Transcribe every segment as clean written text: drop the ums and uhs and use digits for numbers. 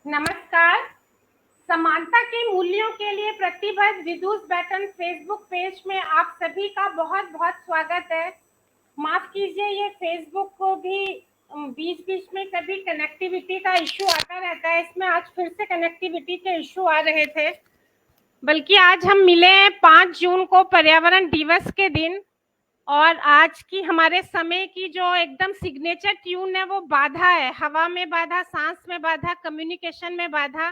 नमस्कार। समानता के मूल्यों के लिए प्रतिबद्ध विदुष बैटन फेसबुक पेज में आप सभी का बहुत बहुत स्वागत है। माफ कीजिए, ये फेसबुक को भी बीच बीच में कभी कनेक्टिविटी का इश्यू आता रहता है। इसमें आज फिर से कनेक्टिविटी के इश्यू आ रहे थे, बल्कि आज हम मिले हैं 5 जून को पर्यावरण दिवस के दिन, और आज की हमारे समय की जो एकदम सिग्नेचर ट्यून है वो बाधा है। हवा में बाधा, सांस में बाधा, कम्युनिकेशन में बाधा।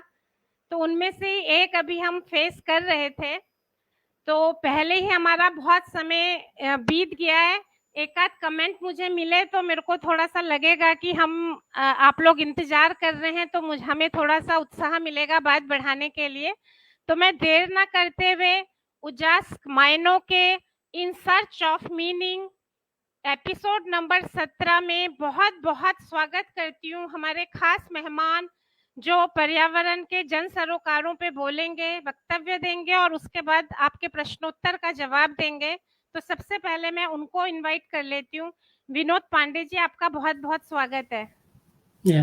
तो उनमें से एक अभी हम फेस कर रहे थे। तो पहले ही हमारा बहुत समय बीत गया है। एक आध कमेंट मुझे मिले तो मेरे को थोड़ा सा लगेगा कि हम आप लोग इंतजार कर रहे हैं, तो हमें थोड़ा सा उत्साह मिलेगा बात बढ़ाने के लिए। तो मैं देर ना करते हुए उजास मायनों के in search of meaning episode number 17 में बहुत बहुत स्वागत करती हूँ हमारे खास मेहमान, जो पर्यावरण के जन सरोकारों पे बोलेंगे, वक्तव्य देंगे और उसके बाद आपके प्रश्नोत्तर का जवाब देंगे। तो सबसे पहले मैं उनको इनवाइट कर लेती हूँ। विनोद पांडे जी, आपका बहुत बहुत स्वागत है।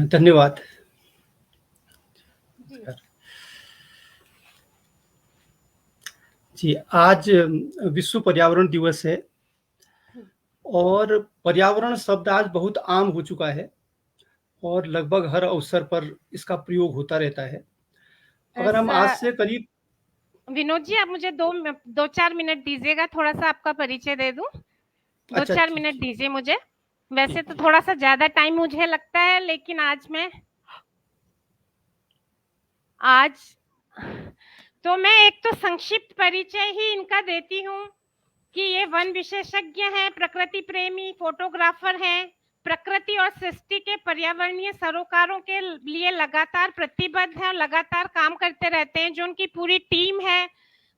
धन्यवाद जी। आज विश्व पर्यावरण दिवस है और पर्यावरण शब्द आज बहुत आम हो चुका है और लगभग हर अवसर पर इसका प्रयोग होता रहता है। अगर हम आज से करीब विनोद जी, आप मुझे दो चार मिनट दीजिएगा, थोड़ा सा आपका परिचय दे दूं। दो चार मिनट दीजिए मुझे। वैसे तो थोड़ा सा ज्यादा टाइम मुझे लगता है, लेकिन तो मैं एक तो संक्षिप्त परिचय ही इनका देती हूँ कि ये वन विशेषज्ञ हैं, प्रकृति प्रेमी, फोटोग्राफर हैं, प्रकृति और सृष्टि के पर्यावरणीय सरोकारों के लिए लगातार प्रतिबद्ध हैं और लगातार काम करते रहते हैं। जो उनकी पूरी टीम है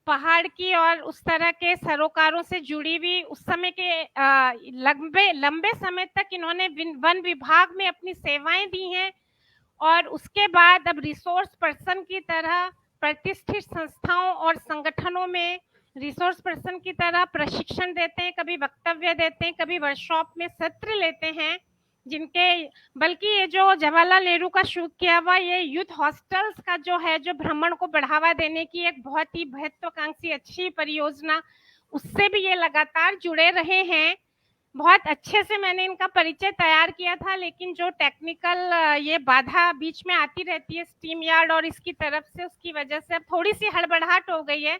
पहाड़ की और उस तरह के सरोकारों से जुड़ी हुई, उस समय के लंबे समय तक इन्होंने वन विभाग में अपनी सेवाएं दी हैं और उसके बाद अब रिसोर्स पर्सन की तरह प्रतिष्ठित संस्थाओं और संगठनों में रिसोर्स पर्सन की तरह प्रशिक्षण देते हैं, कभी वक्तव्य देते हैं, कभी वर्कशॉप में सत्र लेते हैं, बल्कि ये जो जवाहरलाल नेहरू का शुरू किया हुआ ये यूथ हॉस्टल्स का जो है, जो भ्रमण को बढ़ावा देने की एक बहुत ही महत्वाकांक्षी अच्छी परियोजना, उससे भी ये लगातार जुड़े रहे हैं। बहुत अच्छे से मैंने इनका परिचय तैयार किया था, लेकिन जो टेक्निकल ये बाधा बीच में आती रहती है स्ट्रीम यार्ड और इसकी तरफ से, उसकी वजह से अब थोड़ी सी हड़बड़ाहट हो गई है।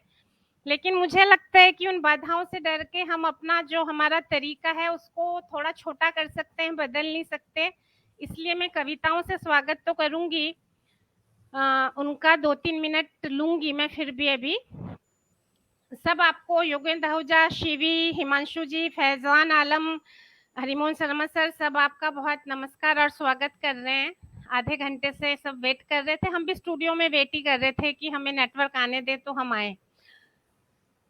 लेकिन मुझे लगता है कि उन बाधाओं से डर के हम अपना जो हमारा तरीका है उसको थोड़ा छोटा कर सकते हैं, बदल नहीं सकते। इसलिए मैं कविताओं से स्वागत तो करूंगी, उनका 2-3 मिनट लूंगी मैं फिर भी। अभी सब आपको योगेंद्र आहूजा, शिवी, हिमांशु जी, फैजान आलम, हरिमोहन शर्मा सर, सब आपका बहुत नमस्कार और स्वागत कर रहे हैं। आधे घंटे से सब वेट कर रहे थे, हम भी स्टूडियो में वेट ही कर रहे थे कि हमें नेटवर्क आने दे तो हम आए।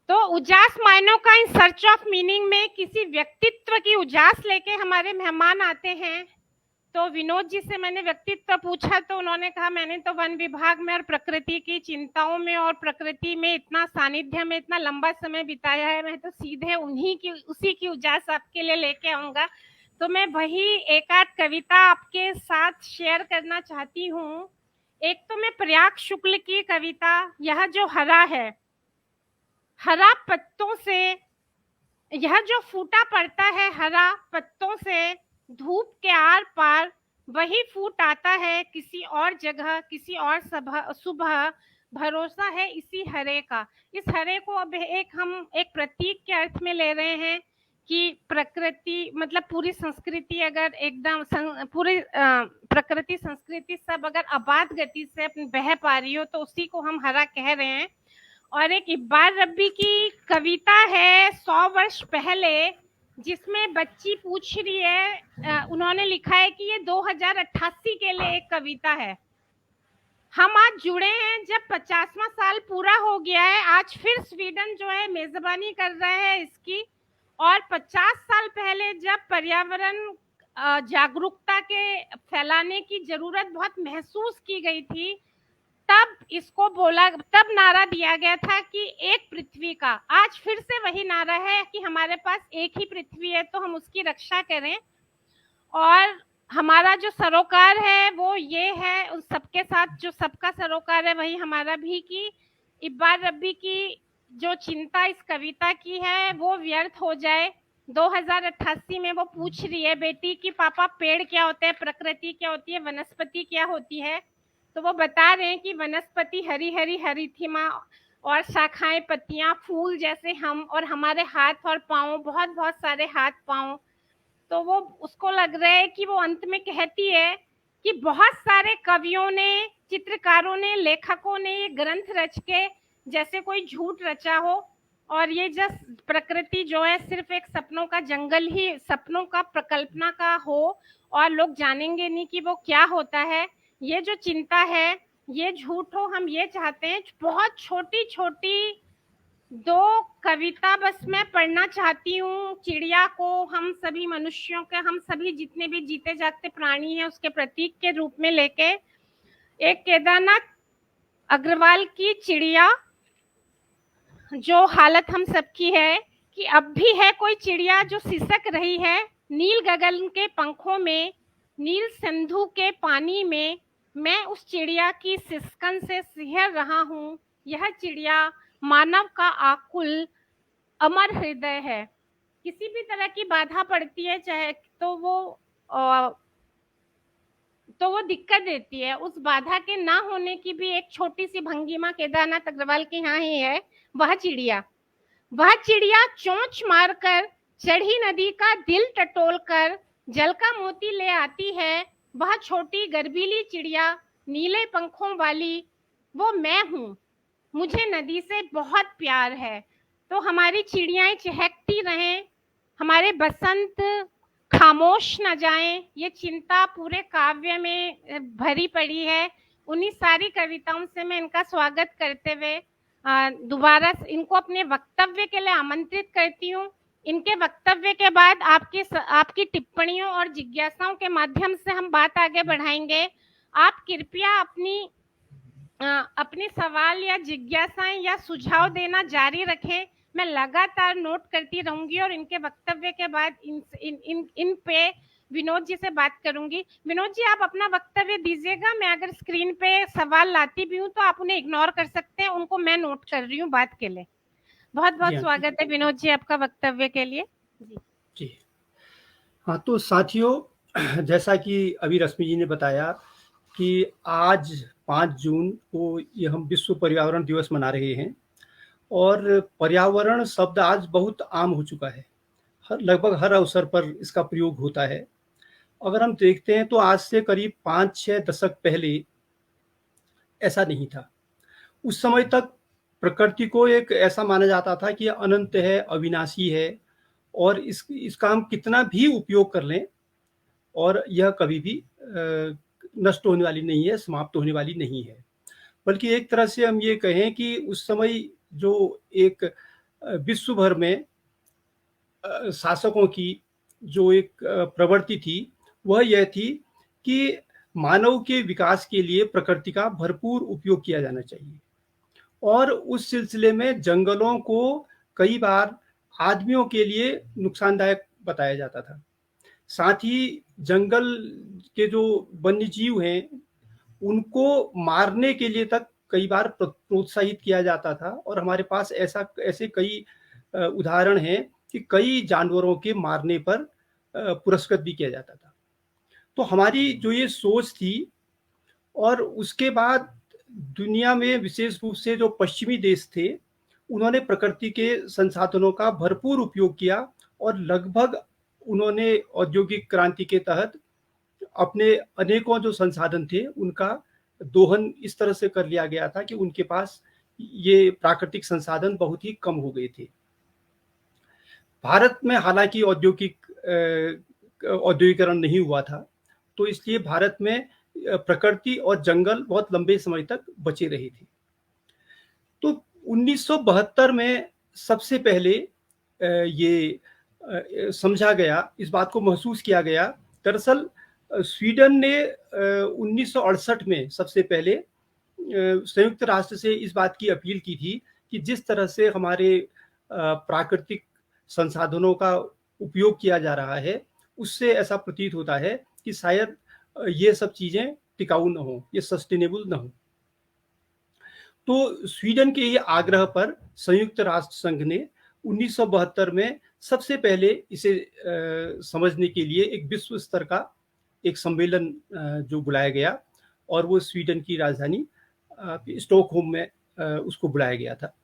तो उजास मायनों का इन सर्च ऑफ मीनिंग में किसी व्यक्तित्व की उजास लेके हमारे मेहमान आते हैं। तो विनोद जी से मैंने व्यक्तित्व पूछा तो उन्होंने कहा मैंने तो वन विभाग में और प्रकृति की चिंताओं में और प्रकृति में इतना सानिध्य में इतना लंबा समय बिताया है, मैं तो सीधे उसी की उजास आपके लिए लेके आऊंगा। तो मैं वही एक आध कविता आपके साथ शेयर करना चाहती हूँ। एक तो मैं प्रयाग शुक्ल की कविता, यह जो हरा है, हरा पत्तों से, यह जो फूटा पड़ता है हरा पत्तों से, धूप के आर पार वही फूट आता है किसी और जगह, किसी और सुबह, भरोसा है इसी हरे का। इस हरे को अब हम एक प्रतीक के अर्थ में ले रहे हैं कि प्रकृति मतलब पूरी संस्कृति अगर एकदम पूरी प्रकृति संस्कृति सब अगर आबाद गति से बह पा रही हो तो उसी को हम हरा कह रहे हैं। और एक इब्बार रब्बी की कविता है 100 वर्ष पहले, जिसमें बच्ची पूछ रही है, उन्होंने लिखा है कि ये 2088 के लिए एक कविता है। हम आज जुड़े हैं जब 50वां साल पूरा हो गया है, आज फिर स्वीडन जो है मेजबानी कर रहा है इसकी। और 50 साल पहले जब पर्यावरण जागरूकता के फैलाने की जरूरत बहुत महसूस की गई थी, तब नारा दिया गया था कि एक पृथ्वी का। आज फिर से वही नारा है कि हमारे पास एक ही पृथ्वी है, तो हम उसकी रक्षा करें। और हमारा जो सरोकार है वो ये है, उन सबके साथ जो सबका सरोकार है वही हमारा भी, कि इब्बार रब्बी की जो चिंता इस कविता की है वो व्यर्थ हो जाए। 2088 में वो पूछ रही है बेटी कि पापा पेड़ क्या होते हैं, प्रकृति क्या होती है, वनस्पति क्या होती है। तो वो बता रहे हैं कि वनस्पति हरी हरी हरिथिमा और शाखाएं, पत्तियां, फूल जैसे हम, और हमारे हाथ और पाँव, बहुत बहुत सारे हाथ पाँव। तो वो उसको लग रहा है कि वो अंत में कहती है कि बहुत सारे कवियों ने, चित्रकारों ने, लेखकों ने ये ग्रंथ रच के जैसे कोई झूठ रचा हो, और ये जस्ट प्रकृति जो है सिर्फ एक सपनों का जंगल ही, सपनों का प्रकल्पना का हो, और लोग जानेंगे नहीं कि वो क्या होता है। ये जो चिंता है ये झूठ हो, हम ये चाहते हैं। बहुत छोटी छोटी दो कविता बस मैं पढ़ना चाहती हूँ। चिड़िया को हम सभी मनुष्यों के, हम सभी जितने भी जीते जागते प्राणी हैं उसके प्रतीक के रूप में लेके, एक केदारनाथ अग्रवाल की चिड़िया, जो हालत हम सबकी है कि अब भी है कोई चिड़िया जो सिसक रही है नील गगन के पंखों में, नील सिंधु के पानी में। मैं उस चिड़िया की सिसकन से सिहर रहा हूँ। यह चिड़िया मानव का आकुल अमर हृदय है। किसी भी तरह की बाधा पड़ती है चाहे तो वो दिक्कत देती है। उस बाधा के ना होने की भी एक छोटी सी भंगिमा केदारनाथ अग्रवाल के यहाँ ही है। वह चिड़िया चोंच मारकर चढ़ी नदी का दिल टटोल कर जल का मोती ले आती है। वह छोटी गर्बीली चिड़िया नीले पंखों वाली, वो मैं हूँ। मुझे नदी से बहुत प्यार है। तो हमारी चिड़ियाएं चहकती रहें, हमारे बसंत खामोश न जाएं, ये चिंता पूरे काव्य में भरी पड़ी है। उन्हीं सारी कविताओं से मैं इनका स्वागत करते हुए दोबारा इनको अपने वक्तव्य के लिए आमंत्रित करती हूँ। इनके वक्तव्य के बाद आपकी टिप्पणियों और जिज्ञासाओं के माध्यम से हम बात आगे बढ़ाएंगे। आप कृपया अपने सवाल या जिज्ञासाएं या सुझाव देना जारी रखें। मैं लगातार नोट करती रहूंगी और इनके वक्तव्य के बाद इन पे विनोद जी से बात करूंगी। विनोद जी, आप अपना वक्तव्य दीजिएगा। मैं अगर स्क्रीन पे सवाल लाती भी हूँ तो आप उन्हें इग्नोर कर सकते हैं, उनको मैं नोट कर रही हूँ बात के लिए। बहुत बहुत स्वागत है विनोद जी आपका वक्तव्य के लिए। जी हाँ, तो साथियों, जैसा कि अभी रश्मि जी ने बताया कि आज 5 जून को ये हम विश्व पर्यावरण दिवस मना रहे हैं, और पर्यावरण शब्द आज बहुत आम हो चुका है। लगभग हर अवसर पर इसका प्रयोग होता है। अगर हम देखते हैं तो आज से करीब 5-6 दशक पहले ऐसा नहीं था। उस समय तक प्रकृति को एक ऐसा माना जाता था कि अनंत है, अविनाशी है, और इसका हम कितना भी उपयोग कर लें और यह कभी भी नष्ट होने वाली नहीं है, समाप्त होने वाली नहीं है। बल्कि एक तरह से हम ये कहें कि उस समय जो एक विश्व भर में शासकों की जो एक प्रवृत्ति थी, वह यह थी कि मानव के विकास के लिए प्रकृति का भरपूर उपयोग किया जाना चाहिए, और उस सिलसिले में जंगलों को कई बार आदमियों के लिए नुकसानदायक बताया जाता था। साथ ही जंगल के जो वन्य जीव हैं उनको मारने के लिए तक कई बार प्रोत्साहित किया जाता था, और हमारे पास ऐसे कई उदाहरण हैं कि कई जानवरों के मारने पर पुरस्कृत भी किया जाता था। तो हमारी जो ये सोच थी, और उसके बाद दुनिया में विशेष रूप से जो पश्चिमी देश थे, उन्होंने प्रकृति के संसाधनों का भरपूर उपयोग किया, और लगभग उन्होंने औद्योगिक क्रांति के तहत अपने अनेकों जो संसाधन थे उनका दोहन इस तरह से कर लिया गया था कि उनके पास ये प्राकृतिक संसाधन बहुत ही कम हो गए थे। भारत में हालांकि औद्योगिकरण नहीं हुआ था, तो इसलिए भारत में प्रकृति और जंगल बहुत लंबे समय तक बचे रहे थे। तो 1972 में सबसे पहले ये समझा गया, इस बात को महसूस किया गया। दरअसल स्वीडन ने 1968 में सबसे पहले संयुक्त राष्ट्र से इस बात की अपील की थी कि जिस तरह से हमारे प्राकृतिक संसाधनों का उपयोग किया जा रहा है, उससे ऐसा प्रतीत होता है कि शायद ये सब चीजें टिकाऊ न हो, ये सस्टेनेबल न हो। तो स्वीडन के ये आग्रह पर संयुक्त राष्ट्र संघ ने 1972 में सबसे पहले इसे समझने के लिए एक विश्व स्तर का एक सम्मेलन जो बुलाया गया, और वो स्वीडन की राजधानी स्टॉकहोम में उसको बुलाया गया था।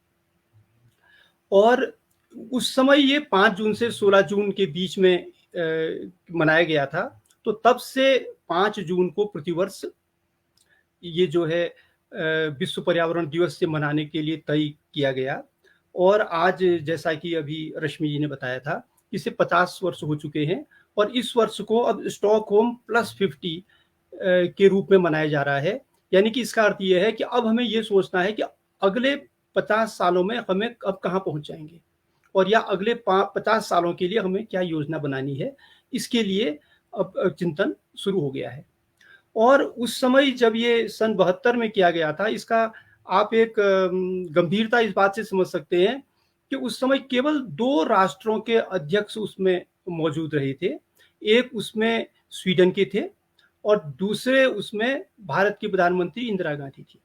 और उस समय ये 5 जून से 16 जून के बीच में मनाया गया था। तो तब से 5 जून को प्रतिवर्ष ये जो है विश्व पर्यावरण दिवस से मनाने के लिए तय किया गया। और आज जैसा कि अभी रश्मि जी ने बताया था, इसे 50 वर्ष हो चुके हैं, और इस वर्ष को अब स्टॉकहोम +50 के रूप में मनाया जा रहा है। यानी कि इसका अर्थ ये है कि अब हमें ये सोचना है कि अगले 50 सालों में हमें अब कहाँ पहुंच जाएंगे, और या अगले 50 सालों के लिए हमें क्या योजना बनानी है। इसके लिए अब चिंतन शुरू हो गया है। और उस समय जब ये सन 72 में किया गया था, इसका आप एक गंभीरता इस बात से समझ सकते हैं कि उस समय केवल 2 राष्ट्रों के अध्यक्ष उसमें मौजूद रहे थे। एक उसमें स्वीडन के थे, और दूसरे उसमें भारत की प्रधानमंत्री इंदिरा गांधी थी।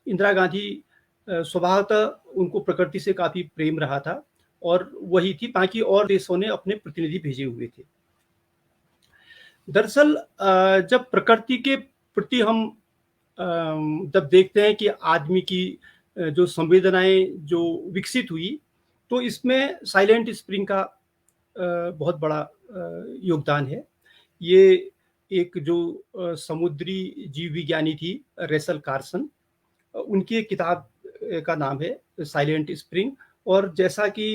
इंदिरा गांधी स्वभावतः उनको प्रकृति से काफी प्रेम रहा था, और वही थी, बाकी और देशों ने अपने प्रतिनिधि भेजे हुए थे। दरअसल जब प्रकृति के प्रति हम जब देखते हैं कि आदमी की जो संवेदनाएं जो विकसित हुई, तो इसमें साइलेंट स्प्रिंग का बहुत बड़ा योगदान है। ये एक जो समुद्री जीव विज्ञानी थी रेसल कार्सन, उनकी एक किताब का नाम है साइलेंट स्प्रिंग। और जैसा कि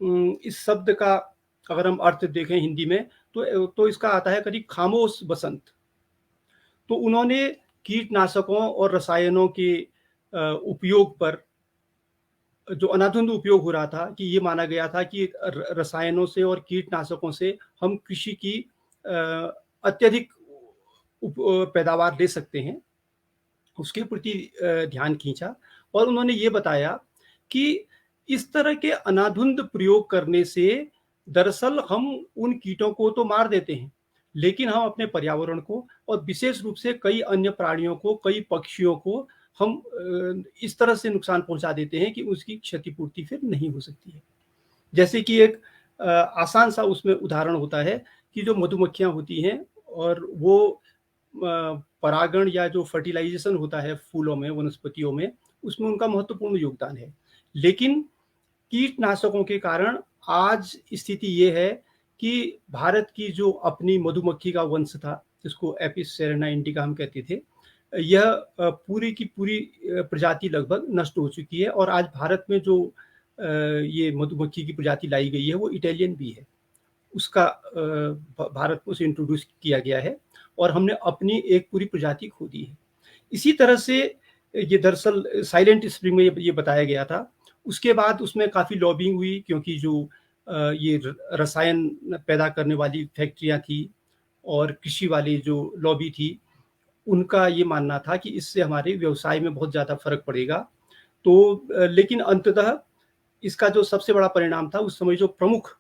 इस शब्द का अगर हम अर्थ देखें हिंदी में, तो इसका आता है करीब खामोश बसंत। तो उन्होंने कीटनाशकों और रसायनों के उपयोग पर जो अनाधुंध उपयोग हो रहा था, कि ये माना गया था कि रसायनों से और कीटनाशकों से हम कृषि की अत्यधिक पैदावार ले सकते हैं, उसके प्रति ध्यान खींचा। और उन्होंने ये बताया कि इस तरह के अनाधुंध प्रयोग करने से दरअसल हम उन कीटों को तो मार देते हैं, लेकिन हम अपने पर्यावरण को, और विशेष रूप से कई अन्य प्राणियों को, कई पक्षियों को हम इस तरह से नुकसान पहुंचा देते हैं कि उसकी क्षतिपूर्ति फिर नहीं हो सकती है। जैसे कि एक आसान सा उसमें उदाहरण होता है कि जो मधुमक्खियां होती हैं, और वो परागण या जो फर्टिलाइजेशन होता है फूलों में, वनस्पतियों में, उसमें उनका महत्वपूर्ण योगदान है। लेकिन कीटनाशकों के कारण आज स्थिति ये है कि भारत की जो अपनी मधुमक्खी का वंश था, जिसको एपिस सेरेना इंडिका हम कहते थे, यह पूरी की पूरी प्रजाति लगभग नष्ट हो चुकी है। और आज भारत में जो ये मधुमक्खी की प्रजाति लाई गई है, वो इटालियन बी है। उसका भारत में उसे इंट्रोड्यूस किया गया है, और हमने अपनी एक पूरी प्रजाति खो दी है। इसी तरह से ये दरअसल साइलेंट स्प्रिंग में ये बताया गया था। उसके बाद उसमें काफ़ी लॉबिंग हुई, क्योंकि जो ये रसायन पैदा करने वाली फैक्ट्रियां थी और कृषि वाली जो लॉबी थी, उनका ये मानना था कि इससे हमारे व्यवसाय में बहुत ज़्यादा फर्क पड़ेगा। तो लेकिन अंततः इसका जो सबसे बड़ा परिणाम था, उस समय जो प्रमुख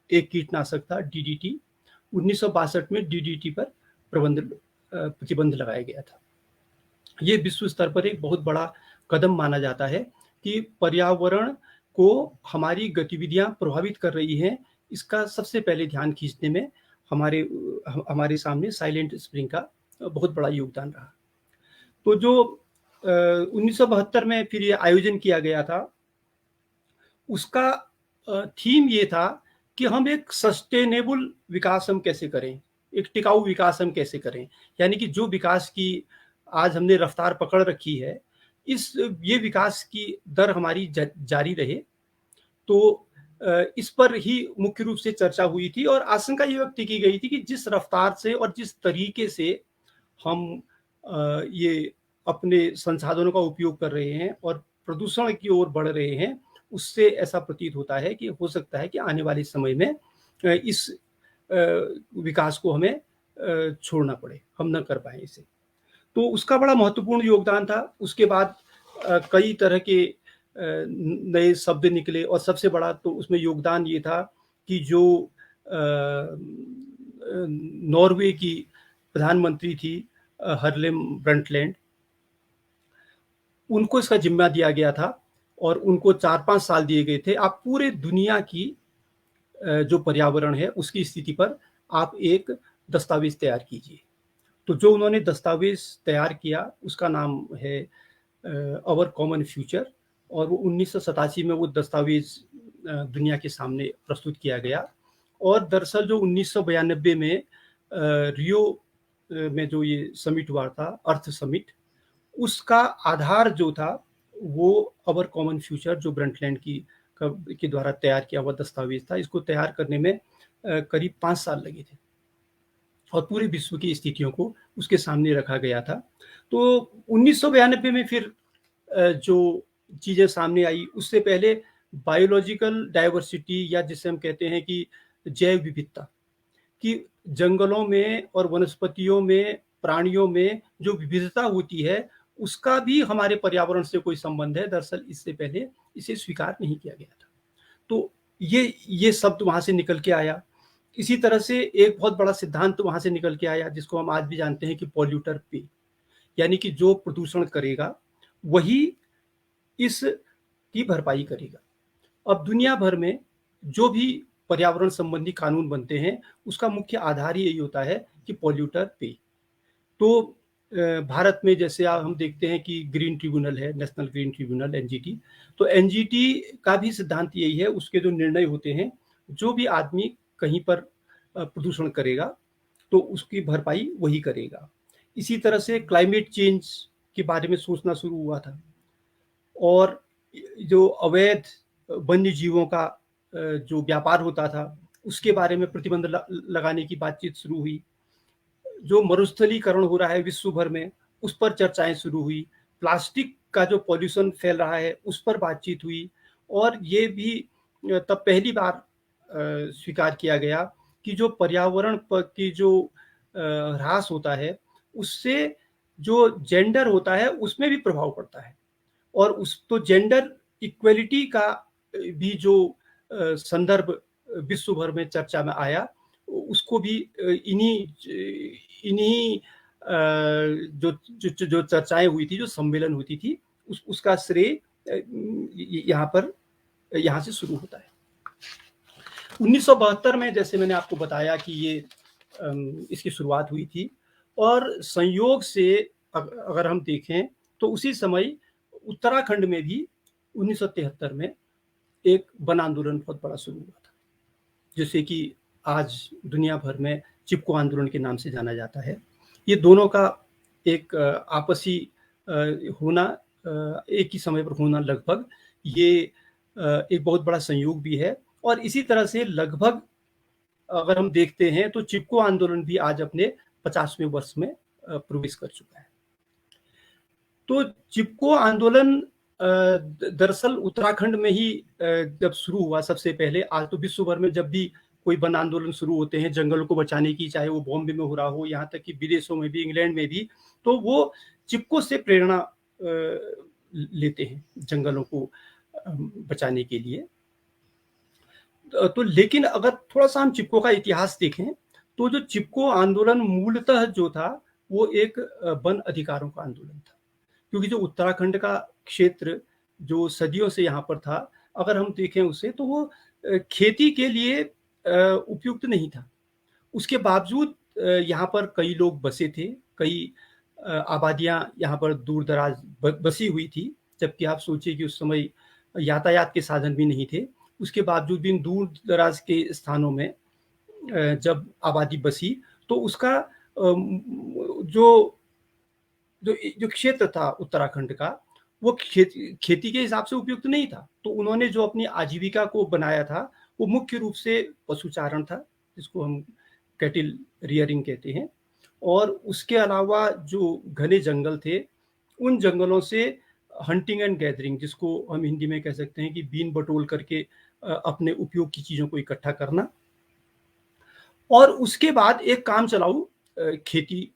एक कीटनाशक था DDT, 1962 में DDT पर प्रतिबंध लगाया गया था। ये विश्व स्तर पर एक बहुत बड़ा कदम माना जाता है कि पर्यावरण को हमारी गतिविधियां प्रभावित कर रही हैं। इसका सबसे पहले ध्यान खींचने में हमारे सामने साइलेंट स्प्रिंग का बहुत बड़ा योगदान रहा। तो जो 1972 में फिर ये आयोजन किया गया था, उसका थीम ये था कि हम एक सस्टेनेबल विकास हम कैसे करें, एक टिकाऊ विकास हम कैसे करें। यानी कि जो विकास की आज हमने रफ्तार पकड़ रखी है, ये विकास की दर हमारी जारी रहे। तो इस पर ही मुख्य रूप से चर्चा हुई थी, और आशंका ये व्यक्त की गई थी कि जिस रफ्तार से और जिस तरीके से हम ये अपने संसाधनों का उपयोग कर रहे हैं और प्रदूषण की ओर बढ़ रहे हैं, उससे ऐसा प्रतीत होता है कि हो सकता है कि आने वाले समय में इस विकास को हमें छोड़ना पड़े, हम न कर पाए इसे। तो उसका बड़ा महत्वपूर्ण योगदान था। उसके बाद कई तरह के नए शब्द निकले, और सबसे बड़ा तो उसमें योगदान ये था कि जो नॉर्वे की प्रधानमंत्री थी हरलिम ब्रंटलैंड, उनको इसका जिम्मा दिया गया था और उनको 4-5 साल दिए गए थे। आप पूरे दुनिया की जो पर्यावरण है उसकी स्थिति पर आप एक दस्तावेज तैयार कीजिए। तो जो उन्होंने दस्तावेज तैयार किया उसका नाम है अवर कॉमन फ्यूचर, और वो 1987 में वो दस्तावेज दुनिया के सामने प्रस्तुत किया गया। और दरअसल जो 1992 में रियो में जो ये समिट हुआ था, अर्थ समिट, उसका आधार जो था वो अवर कॉमन फ्यूचर जो ब्रंटलैंड के द्वारा तैयार किया हुआ दस्तावेज था। इसको तैयार करने में करीब 5 साल लगे थे और पूरे विश्व की स्थितियों को उसके सामने रखा गया था। तो 1992 में फिर जो चीजें सामने आई, उससे पहले बायोलॉजिकल डाइवर्सिटी या जिसे हम कहते हैं कि जैव विविधता, कि जंगलों में और वनस्पतियों में, प्राणियों में जो विविधता होती है उसका भी हमारे पर्यावरण से कोई संबंध है, दरअसल इससे पहले इसे स्वीकार नहीं किया गया था। तो ये शब्द वहां से निकल के आया। इसी तरह से एक बहुत बड़ा सिद्धांत वहां से निकल के आया जिसको हम आज भी जानते हैं कि पॉल्यूटर पे, यानी कि जो प्रदूषण करेगा वही इसकी भरपाई करेगा। अब दुनिया भर में जो भी पर्यावरण संबंधी कानून बनते हैं उसका मुख्य आधार ही यही होता है कि पॉल्यूटर पे। तो भारत में जैसे हम देखते हैं कि ग्रीन ट्रिब्यूनल है, नेशनल ग्रीन ट्रिब्यूनल, एनजीटी। तो एनजीटी का भी सिद्धांत यही है, उसके जो निर्णय होते हैं, जो भी आदमी कहीं पर प्रदूषण करेगा तो उसकी भरपाई वही करेगा। इसी तरह से क्लाइमेट चेंज के बारे में सोचना शुरू हुआ था और जो अवैध वन्य जीवों का जो व्यापार होता था उसके बारे में प्रतिबंध लगाने की बातचीत शुरू हुई। जो मरुस्थलीकरण हो रहा है विश्व भर में उस पर चर्चाएं शुरू हुई। प्लास्टिक का जो पॉल्यूशन फैल रहा है उस पर बातचीत हुई। और ये भी तब पहली बार स्वीकार किया गया कि जो पर्यावरण पर की जो ह्रास होता है उससे जो जेंडर होता है उसमें भी प्रभाव पड़ता है। और उस तो जेंडर इक्वलिटी का भी जो संदर्भ विश्व भर में चर्चा में आया, उसको भी इन्हीं जो चर्चाएं हुई थी, जो सम्मेलन होती थी, उसका श्रेय यहाँ से शुरू होता है। 1972 में जैसे मैंने आपको बताया कि ये इसकी शुरुआत हुई थी और संयोग से अगर हम देखें तो उसी समय उत्तराखंड में भी 1973 में एक वन आंदोलन बहुत बड़ा शुरू हुआ था, जिसे कि आज दुनिया भर में चिपको आंदोलन के नाम से जाना जाता है। ये दोनों का एक आपसी होना, एक ही समय पर होना लगभग, ये एक बहुत बड़ा संयोग भी है। और इसी तरह से लगभग अगर हम देखते हैं तो चिपको आंदोलन भी आज अपने 50वें वर्ष में प्रवेश कर चुका है। तो चिपको आंदोलन दरअसल उत्तराखंड में ही जब शुरू हुआ सबसे पहले। आज तो विश्व भर में जब भी कोई वन आंदोलन शुरू होते हैं जंगलों को बचाने की, चाहे वो बॉम्बे में हो रहा हो, यहाँ तक कि विदेशों में भी, इंग्लैंड में भी, तो वो चिपको से प्रेरणा लेते हैं जंगलों को बचाने के लिए। तो लेकिन अगर थोड़ा सा हम चिपको का इतिहास देखें तो जो चिपको आंदोलन मूलतः जो था वो एक वन अधिकारों का आंदोलन था, क्योंकि जो उत्तराखंड का क्षेत्र जो सदियों से यहाँ पर था, अगर हम देखें उसे तो वो खेती के लिए उपयुक्त नहीं था। उसके बावजूद यहाँ पर कई लोग बसे थे, कई आबादियां यहाँ पर दूर दराज बसी हुई थी, जबकि आप सोचिए कि उस समय यातायात के साधन भी नहीं थे। उसके बावजूद भी दूर दराज के स्थानों में जब आबादी बसी तो उसका जो क्षेत्र था उत्तराखंड का वो खेती के हिसाब से उपयुक्त नहीं था। तो उन्होंने जो अपनी आजीविका को बनाया था वो मुख्य रूप से पशुचारण था, जिसको हम कैटिल रियरिंग कहते हैं। और उसके अलावा जो घने जंगल थे उन जंगलों से हंटिंग एंड गैदरिंग, जिसको हम हिंदी में कह सकते हैं कि बीन बटोल करके अपने उपयोग की चीजों को इकट्ठा करना। और उसके बाद एक काम चलाऊ खेती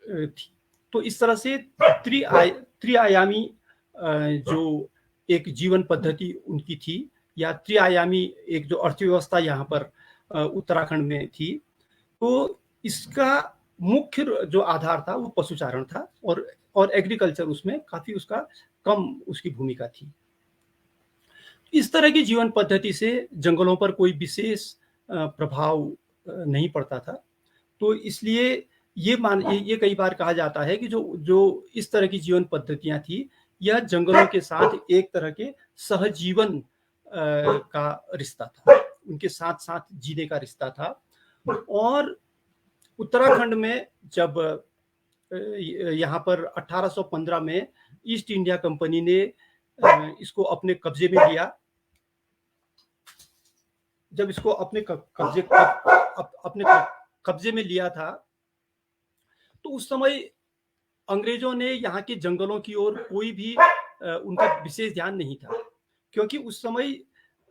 थी। तो इस तरह से त्रिआयामी जो एक जीवन पद्धति उनकी थी, या त्रिआयामी एक जो अर्थव्यवस्था यहाँ पर उत्तराखंड में थी, तो इसका मुख्य जो आधार था वो पशुचारण था, और एग्रीकल्चर उसमें काफी उसका कम उसकी भूमिका थी। इस तरह की जीवन पद्धति से जंगलों पर कोई विशेष प्रभाव नहीं पड़ता था। तो इसलिए ये कई बार कहा जाता है कि जो जो इस तरह की जीवन पद्धतियां थी, यह जंगलों के साथ एक तरह के सहजीवन का रिश्ता था, उनके साथ साथ जीने का रिश्ता था। और उत्तराखंड में जब यहाँ पर 1815 में ईस्ट इंडिया कंपनी ने इसको अपने कब्जे में लिया, जब इसको अपने कब्जे में लिया था, तो उस समय अंग्रेजों ने यहाँ के जंगलों की ओर कोई भी उनका विशेष ध्यान नहीं था, क्योंकि उस समय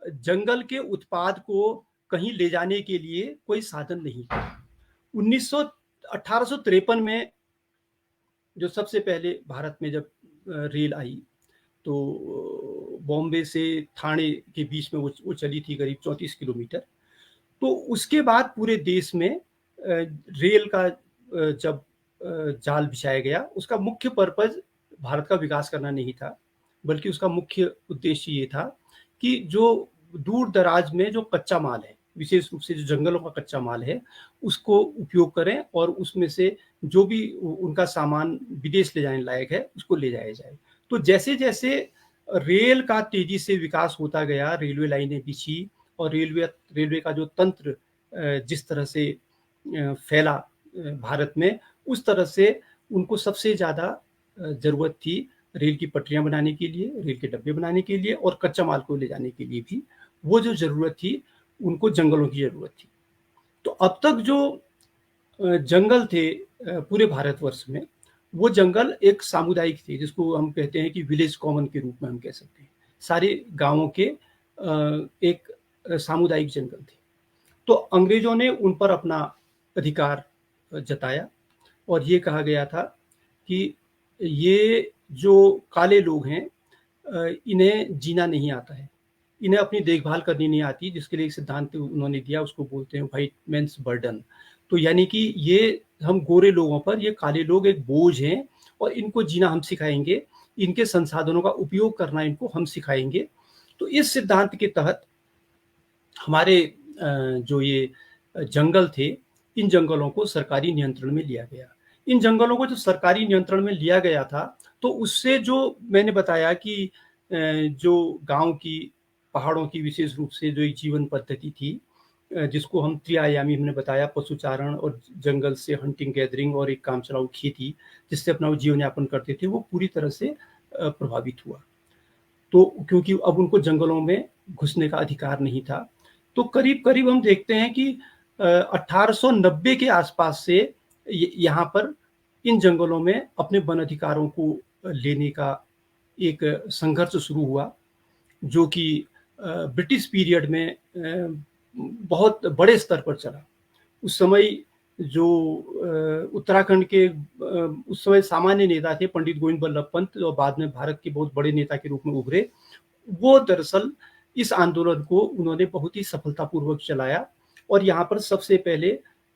जंगल के उत्पाद को कहीं ले जाने के लिए कोई साधन नहीं था। 1853 में जो सबसे पहले भारत में जब रेल आई, तो बॉम्बे से ठाणे के बीच में वो चली थी करीब 34 किलोमीटर। तो उसके बाद पूरे देश में रेल का जब जाल बिछाया गया, उसका मुख्य पर्पज भारत का विकास करना नहीं था, बल्कि उसका मुख्य उद्देश्य ये था कि जो दूर दराज में जो कच्चा माल है, विशेष रूप से जो जंगलों का कच्चा माल है, उसको उपयोग करें और उसमें से जो भी उनका सामान विदेश ले जाने लायक है उसको ले जाया जाए। तो जैसे जैसे रेल का तेजी से विकास होता गया, रेलवे लाइनें बिछी और रेलवे का जो तंत्र जिस तरह से फैला भारत में, उस तरह से उनको सबसे ज़्यादा ज़रूरत थी रेल की पटरियां बनाने के लिए, रेल के डब्बे बनाने के लिए, और कच्चा माल को ले जाने के लिए भी वो जो ज़रूरत थी, उनको जंगलों की ज़रूरत थी। तो अब तक जो जंगल थे पूरे भारतवर्ष में, वो जंगल एक सामुदायिक थे, जिसको हम कहते हैं कि विलेज कॉमन के रूप में हम कह सकते हैं। सारे गांवों के एक सामुदायिक जंगल थे। तो अंग्रेजों ने उन पर अपना अधिकार जताया और ये कहा गया था कि ये जो काले लोग हैं, इन्हें जीना नहीं आता है, इन्हें अपनी देखभाल करनी नहीं आती, जिसके लिए एक सिद्धांत उन्होंने दिया, उसको बोलते हैं व्हाइट मैन्स बर्डन। तो यानी कि ये हम गोरे लोगों पर, ये काले लोग एक बोझ हैं और इनको जीना हम सिखाएंगे, इनके संसाधनों का उपयोग करना इनको हम सिखाएंगे। तो इस सिद्धांत के तहत हमारे जो ये जंगल थे, इन जंगलों को सरकारी नियंत्रण में लिया गया। इन जंगलों को जो सरकारी नियंत्रण में लिया गया था, तो उससे जो मैंने बताया कि जो गांव की, पहाड़ों की विशेष रूप से जो एक जीवन पद्धति थी, जिसको हम त्रिआयामी, हमने बताया, पशुचारण और जंगल से हंटिंग गैदरिंग और एक काम चलाऊ खेती, जिससे अपना जीवन यापन करते थे, वो पूरी तरह से प्रभावित हुआ। तो क्योंकि अब उनको जंगलों में घुसने का अधिकार नहीं था, तो करीब करीब हम देखते हैं कि 1890 के आसपास से यहाँ पर इन जंगलों में अपने वन अधिकारों को लेने का एक संघर्ष शुरू हुआ, जो कि ब्रिटिश पीरियड में बहुत बड़े स्तर पर चला। उस समय जो उत्तराखंड के उस समय सामान्य नेता थे पंडित गोविंद बल्लभ पंत, और बाद में भारत के बहुत बड़े नेता के रूप में उभरे, वो दरअसल इस आंदोलन को उन्होंने बहुत ही सफलतापूर्वक चलाया। और यहाँ पर सबसे पहले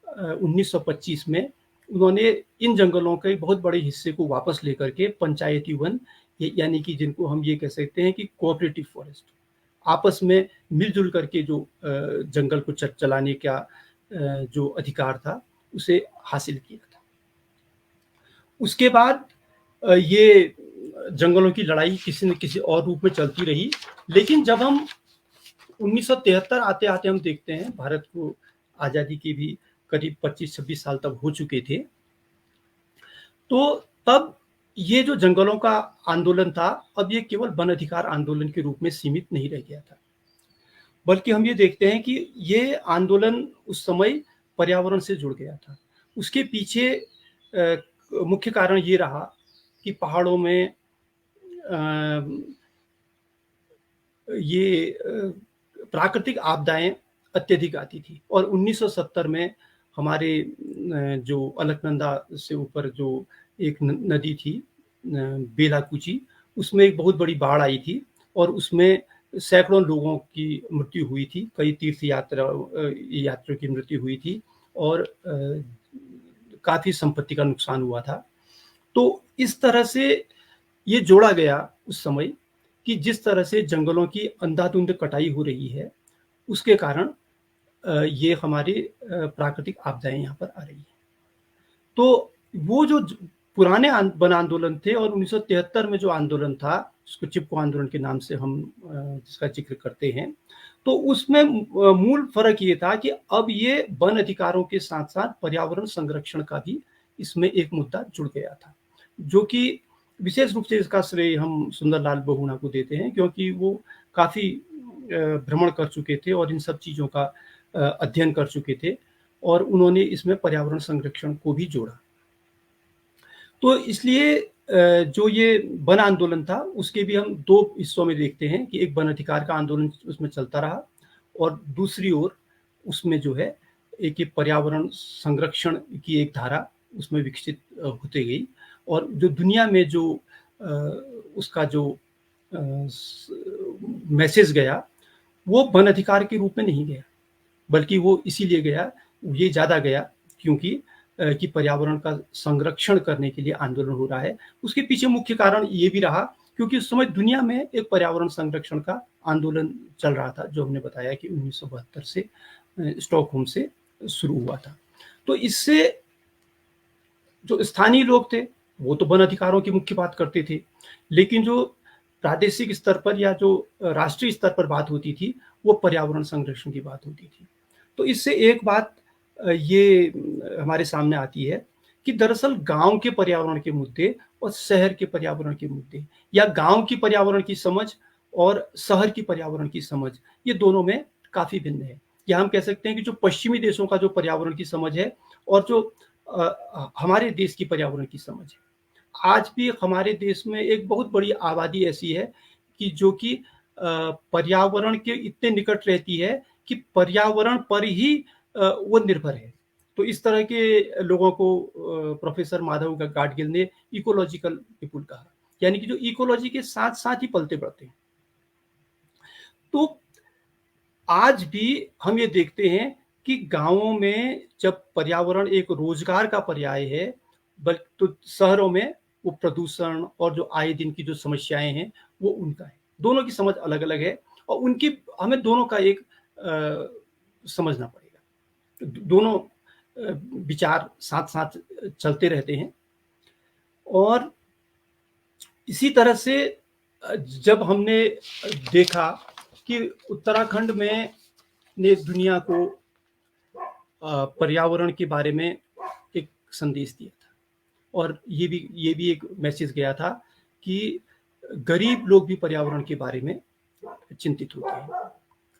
1925 में उन्होंने इन जंगलों के बहुत बड़े हिस्से को वापस लेकर के पंचायती वन, यानी कि जिनको हम ये कह सकते हैं कि कोऑपरेटिव फॉरेस्ट, आपस में मिलजुल करके जो जंगल को चलाने का जो अधिकार था, उसे हासिल किया था। उसके बाद ये जंगलों की लड़ाई किसी न किसी और रूप में चलती रही, लेकिन जब हम 1973 आते आते हम देखते हैं, भारत को आज़ादी के भी करीब 25-26 साल तक हो चुके थे, तो तब ये जो जंगलों का आंदोलन था, अब ये केवल वन अधिकार आंदोलन के रूप में सीमित नहीं रह गया था, बल्कि हम ये देखते हैं कि ये आंदोलन उस समय पर्यावरण से जुड़ गया था। उसके पीछे मुख्य कारण ये रहा कि पहाड़ों में ये प्राकृतिक आपदाएं अत्यधिक आती थी, और 1970 में हमारे जो अलकनंदा से ऊपर जो एक नदी थी बेलाकुची, उसमें एक बहुत बड़ी बाढ़ आई थी और उसमें सैकड़ों लोगों की मृत्यु हुई थी, कई तीर्थ यात्रियों की मृत्यु हुई थी, और काफ़ी संपत्ति का नुकसान हुआ था। तो इस तरह से ये जोड़ा गया उस समय कि जिस तरह से जंगलों की अंधाधुंध कटाई हो रही है, उसके कारण ये हमारी प्राकृतिक आपदाएँ यहाँ पर आ रही हैं। तो वो जो पुराने वन आंदोलन थे और 1973 में जो आंदोलन था, उसको चिपको आंदोलन के नाम से हम जिसका जिक्र करते हैं, तो उसमें मूल फ़र्क ये था कि अब ये वन अधिकारों के साथ-साथ पर्यावरण संरक्षण का भी इसमें एक मुद्दा जुड़ गया था, जो कि विशेष रूप से इसका श्रेय हम सुंदरलाल बहुगुणा को देते हैं, क्योंकि वो काफ़ी भ्रमण कर चुके थे और इन सब चीज़ों का अध्ययन कर चुके थे और उन्होंने इसमें पर्यावरण संरक्षण को भी जोड़ा। तो इसलिए जो ये वन आंदोलन था, उसके भी हम 2 हिस्सों में देखते हैं कि एक वन अधिकार का आंदोलन उसमें चलता रहा और दूसरी ओर उसमें जो है एक ये पर्यावरण संरक्षण की एक धारा उसमें विकसित होती गई और जो दुनिया में जो उसका जो मैसेज गया, वो वन अधिकार के रूप में नहीं गया, बल्कि वो इसीलिए गया, ये ज़्यादा गया क्योंकि कि पर्यावरण का संरक्षण करने के लिए आंदोलन हो रहा है। उसके पीछे मुख्य कारण ये भी रहा क्योंकि उस समय दुनिया में एक पर्यावरण संरक्षण का आंदोलन चल रहा था, जो हमने बताया कि 1972 से स्टॉकहोम से शुरू हुआ था। तो इससे जो स्थानीय लोग थे, वो तो वन अधिकारों की मुख्य बात करते थे, लेकिन जो प्रादेशिक स्तर पर या जो राष्ट्रीय स्तर पर बात होती थी, वो पर्यावरण संरक्षण की बात होती थी। तो इससे एक बात ये हमारे सामने आती है कि दरअसल गाँव के पर्यावरण के मुद्दे और शहर के पर्यावरण के मुद्दे या गाँव की पर्यावरण की समझ और शहर की पर्यावरण की समझ, ये दोनों में काफ़ी भिन्न है। या हम कह सकते हैं कि जो पश्चिमी देशों का जो पर्यावरण की समझ है और जो हमारे देश की पर्यावरण की समझ है, आज भी हमारे देश में एक बहुत बड़ी आबादी ऐसी है कि जो कि पर्यावरण के इतने निकट रहती है कि पर्यावरण पर ही वो निर्भर है। तो इस तरह के लोगों को प्रोफेसर माधव गाडगिल ने इकोलॉजिकल पीपुल कहा, यानी कि जो इकोलॉजी के साथ-साथ ही पलते-बढ़ते हैं। तो आज भी हम ये देखते हैं कि गाँवों में जब पर्यावरण एक रोजगार का पर्याय है, तो शहरों में वो प्रदूषण और जो आए दिन की जो समस्याएँ हैं, वो उनका है। दोनों की समझ अलग-अलग है और उनकी हमें दोनों का एक समझना पड़ेगा। दोनों विचार साथ-साथ चलते रहते हैं और इसी तरह से जब हमने देखा कि उत्तराखंड में ने दुनिया को पर्यावरण के बारे में एक संदेश दिया था और ये भी एक मैसेज गया था कि गरीब लोग भी पर्यावरण के बारे में चिंतित होते हैं,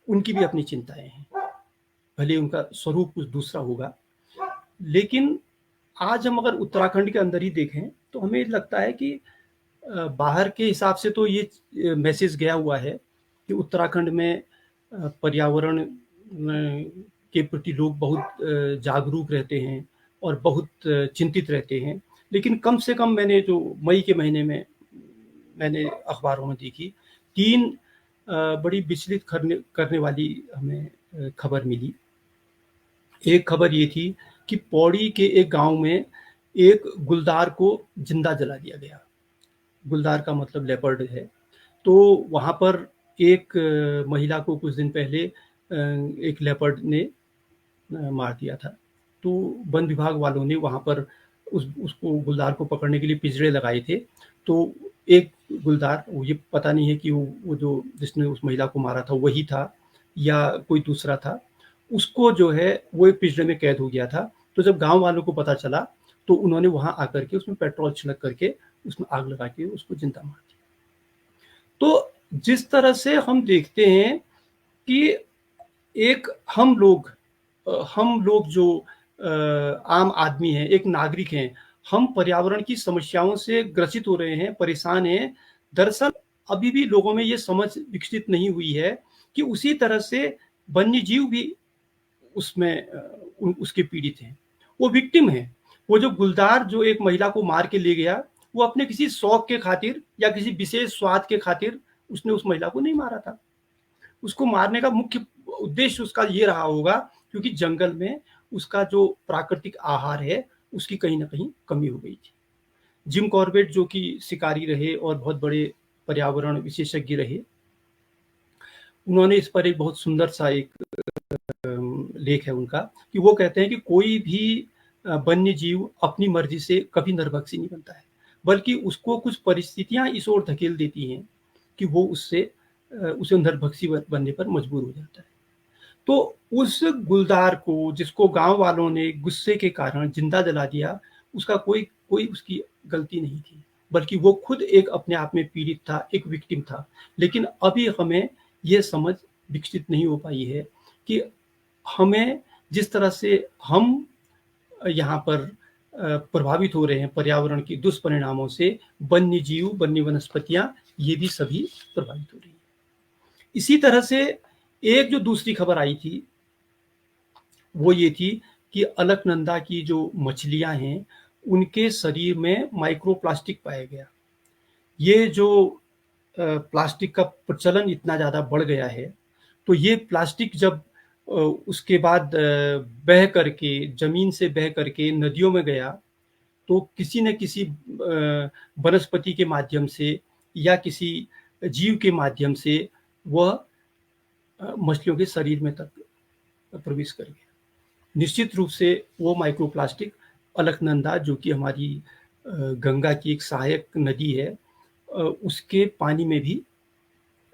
उनकी भी अपनी चिंताएं हैं, भले उनका स्वरूप कुछ दूसरा होगा। लेकिन आज हम अगर उत्तराखंड के अंदर ही देखें तो हमें लगता है कि बाहर के हिसाब से तो ये मैसेज गया हुआ है कि उत्तराखंड में पर्यावरण के प्रति लोग बहुत जागरूक रहते हैं और बहुत चिंतित रहते हैं। लेकिन कम से कम मैंने जो मई के महीने में मैंने अखबारों में देखी, 3 बड़ी विचलित करने वाली हमें खबर मिली। एक खबर ये थी कि पौड़ी के एक गांव में एक गुलदार को जिंदा जला दिया गया। गुलदार का मतलब लेपर्ड है। तो वहाँ पर एक महिला को कुछ दिन पहले एक लेपर्ड ने मार दिया था। तो वन विभाग वालों ने वहाँ पर उसको गुलदार को पकड़ने के लिए पिंजरे लगाए थे। तो एक गुलदार, ये पता नहीं है कि वो जो जिसने उस महिला को मारा था वही था या कोई दूसरा था, उसको जो है वो एक पिंजरे में कैद हो गया था। तो जब गाँव वालों को पता चला तो उन्होंने वहाँ आकर के उसमें पेट्रोल छिड़क करके उसमें आग लगा के उसको जिंदा मार दिया। तो जिस तरह से हम देखते हैं कि एक हम लोग जो आम आदमी हैं, एक नागरिक हैं, हम पर्यावरण की समस्याओं से ग्रसित हो रहे हैं, परेशान हैं। दरअसल अभी भी लोगों में ये समझ विकसित नहीं हुई है कि उसी तरह से वन्य जीव भी उसमें उसके पीड़ित हैं, वो विक्टिम है। वो जो गुलदार जो एक महिला को मार के ले गया, वो अपने किसी शौक के खातिर या किसी विशेष स्वाद के खातिर उसने उस महिला को नहीं मारा था। उसको मारने का मुख्य उद्देश्य उसका ये रहा होगा क्योंकि जंगल में उसका जो प्राकृतिक आहार है उसकी कहीं ना कहीं कमी हो गई थी। जिम कॉर्बेट जो कि शिकारी रहे और बहुत बड़े पर्यावरण विशेषज्ञ रहे, उन्होंने इस पर एक बहुत सुंदर सा एक लेख है उनका, कि वो कहते हैं कि कोई भी वन्य जीव अपनी मर्जी से कभी नरभक्षी नहीं बनता है, बल्कि उसको कुछ परिस्थितियां इस ओर धकेल देती हैं कि वो उसे नरभक्षी बनने पर मजबूर हो जाता है। तो उस गुलदार को, जिसको गांव वालों ने गुस्से के कारण जिंदा जला दिया, उसका कोई कोई उसकी गलती नहीं थी, बल्कि वो खुद एक अपने आप में पीड़ित था, एक विक्टिम था। लेकिन अभी हमें ये समझ विकसित नहीं हो पाई है कि हमें जिस तरह से हम यहाँ पर प्रभावित हो रहे हैं पर्यावरण के दुष्परिणामों से, वन्य जीव, वन्य वनस्पतियां, ये भी सभी प्रभावित हो रही है। इसी तरह से एक जो दूसरी खबर आई थी वो ये थी कि अलकनंदा की जो मछलियां हैं, उनके शरीर में माइक्रोप्लास्टिक पाया गया। ये जो प्लास्टिक का प्रचलन इतना ज़्यादा बढ़ गया है, तो ये प्लास्टिक जब उसके बाद बह करके, जमीन से बह करके नदियों में गया, तो किसी न किसी वनस्पति के माध्यम से या किसी जीव के माध्यम से वह मछलियों के शरीर में तक प्रवेश कर गया। निश्चित रूप से वो माइक्रोप्लास्टिक अलकनंदा, जो कि हमारी गंगा की एक सहायक नदी है, उसके पानी में भी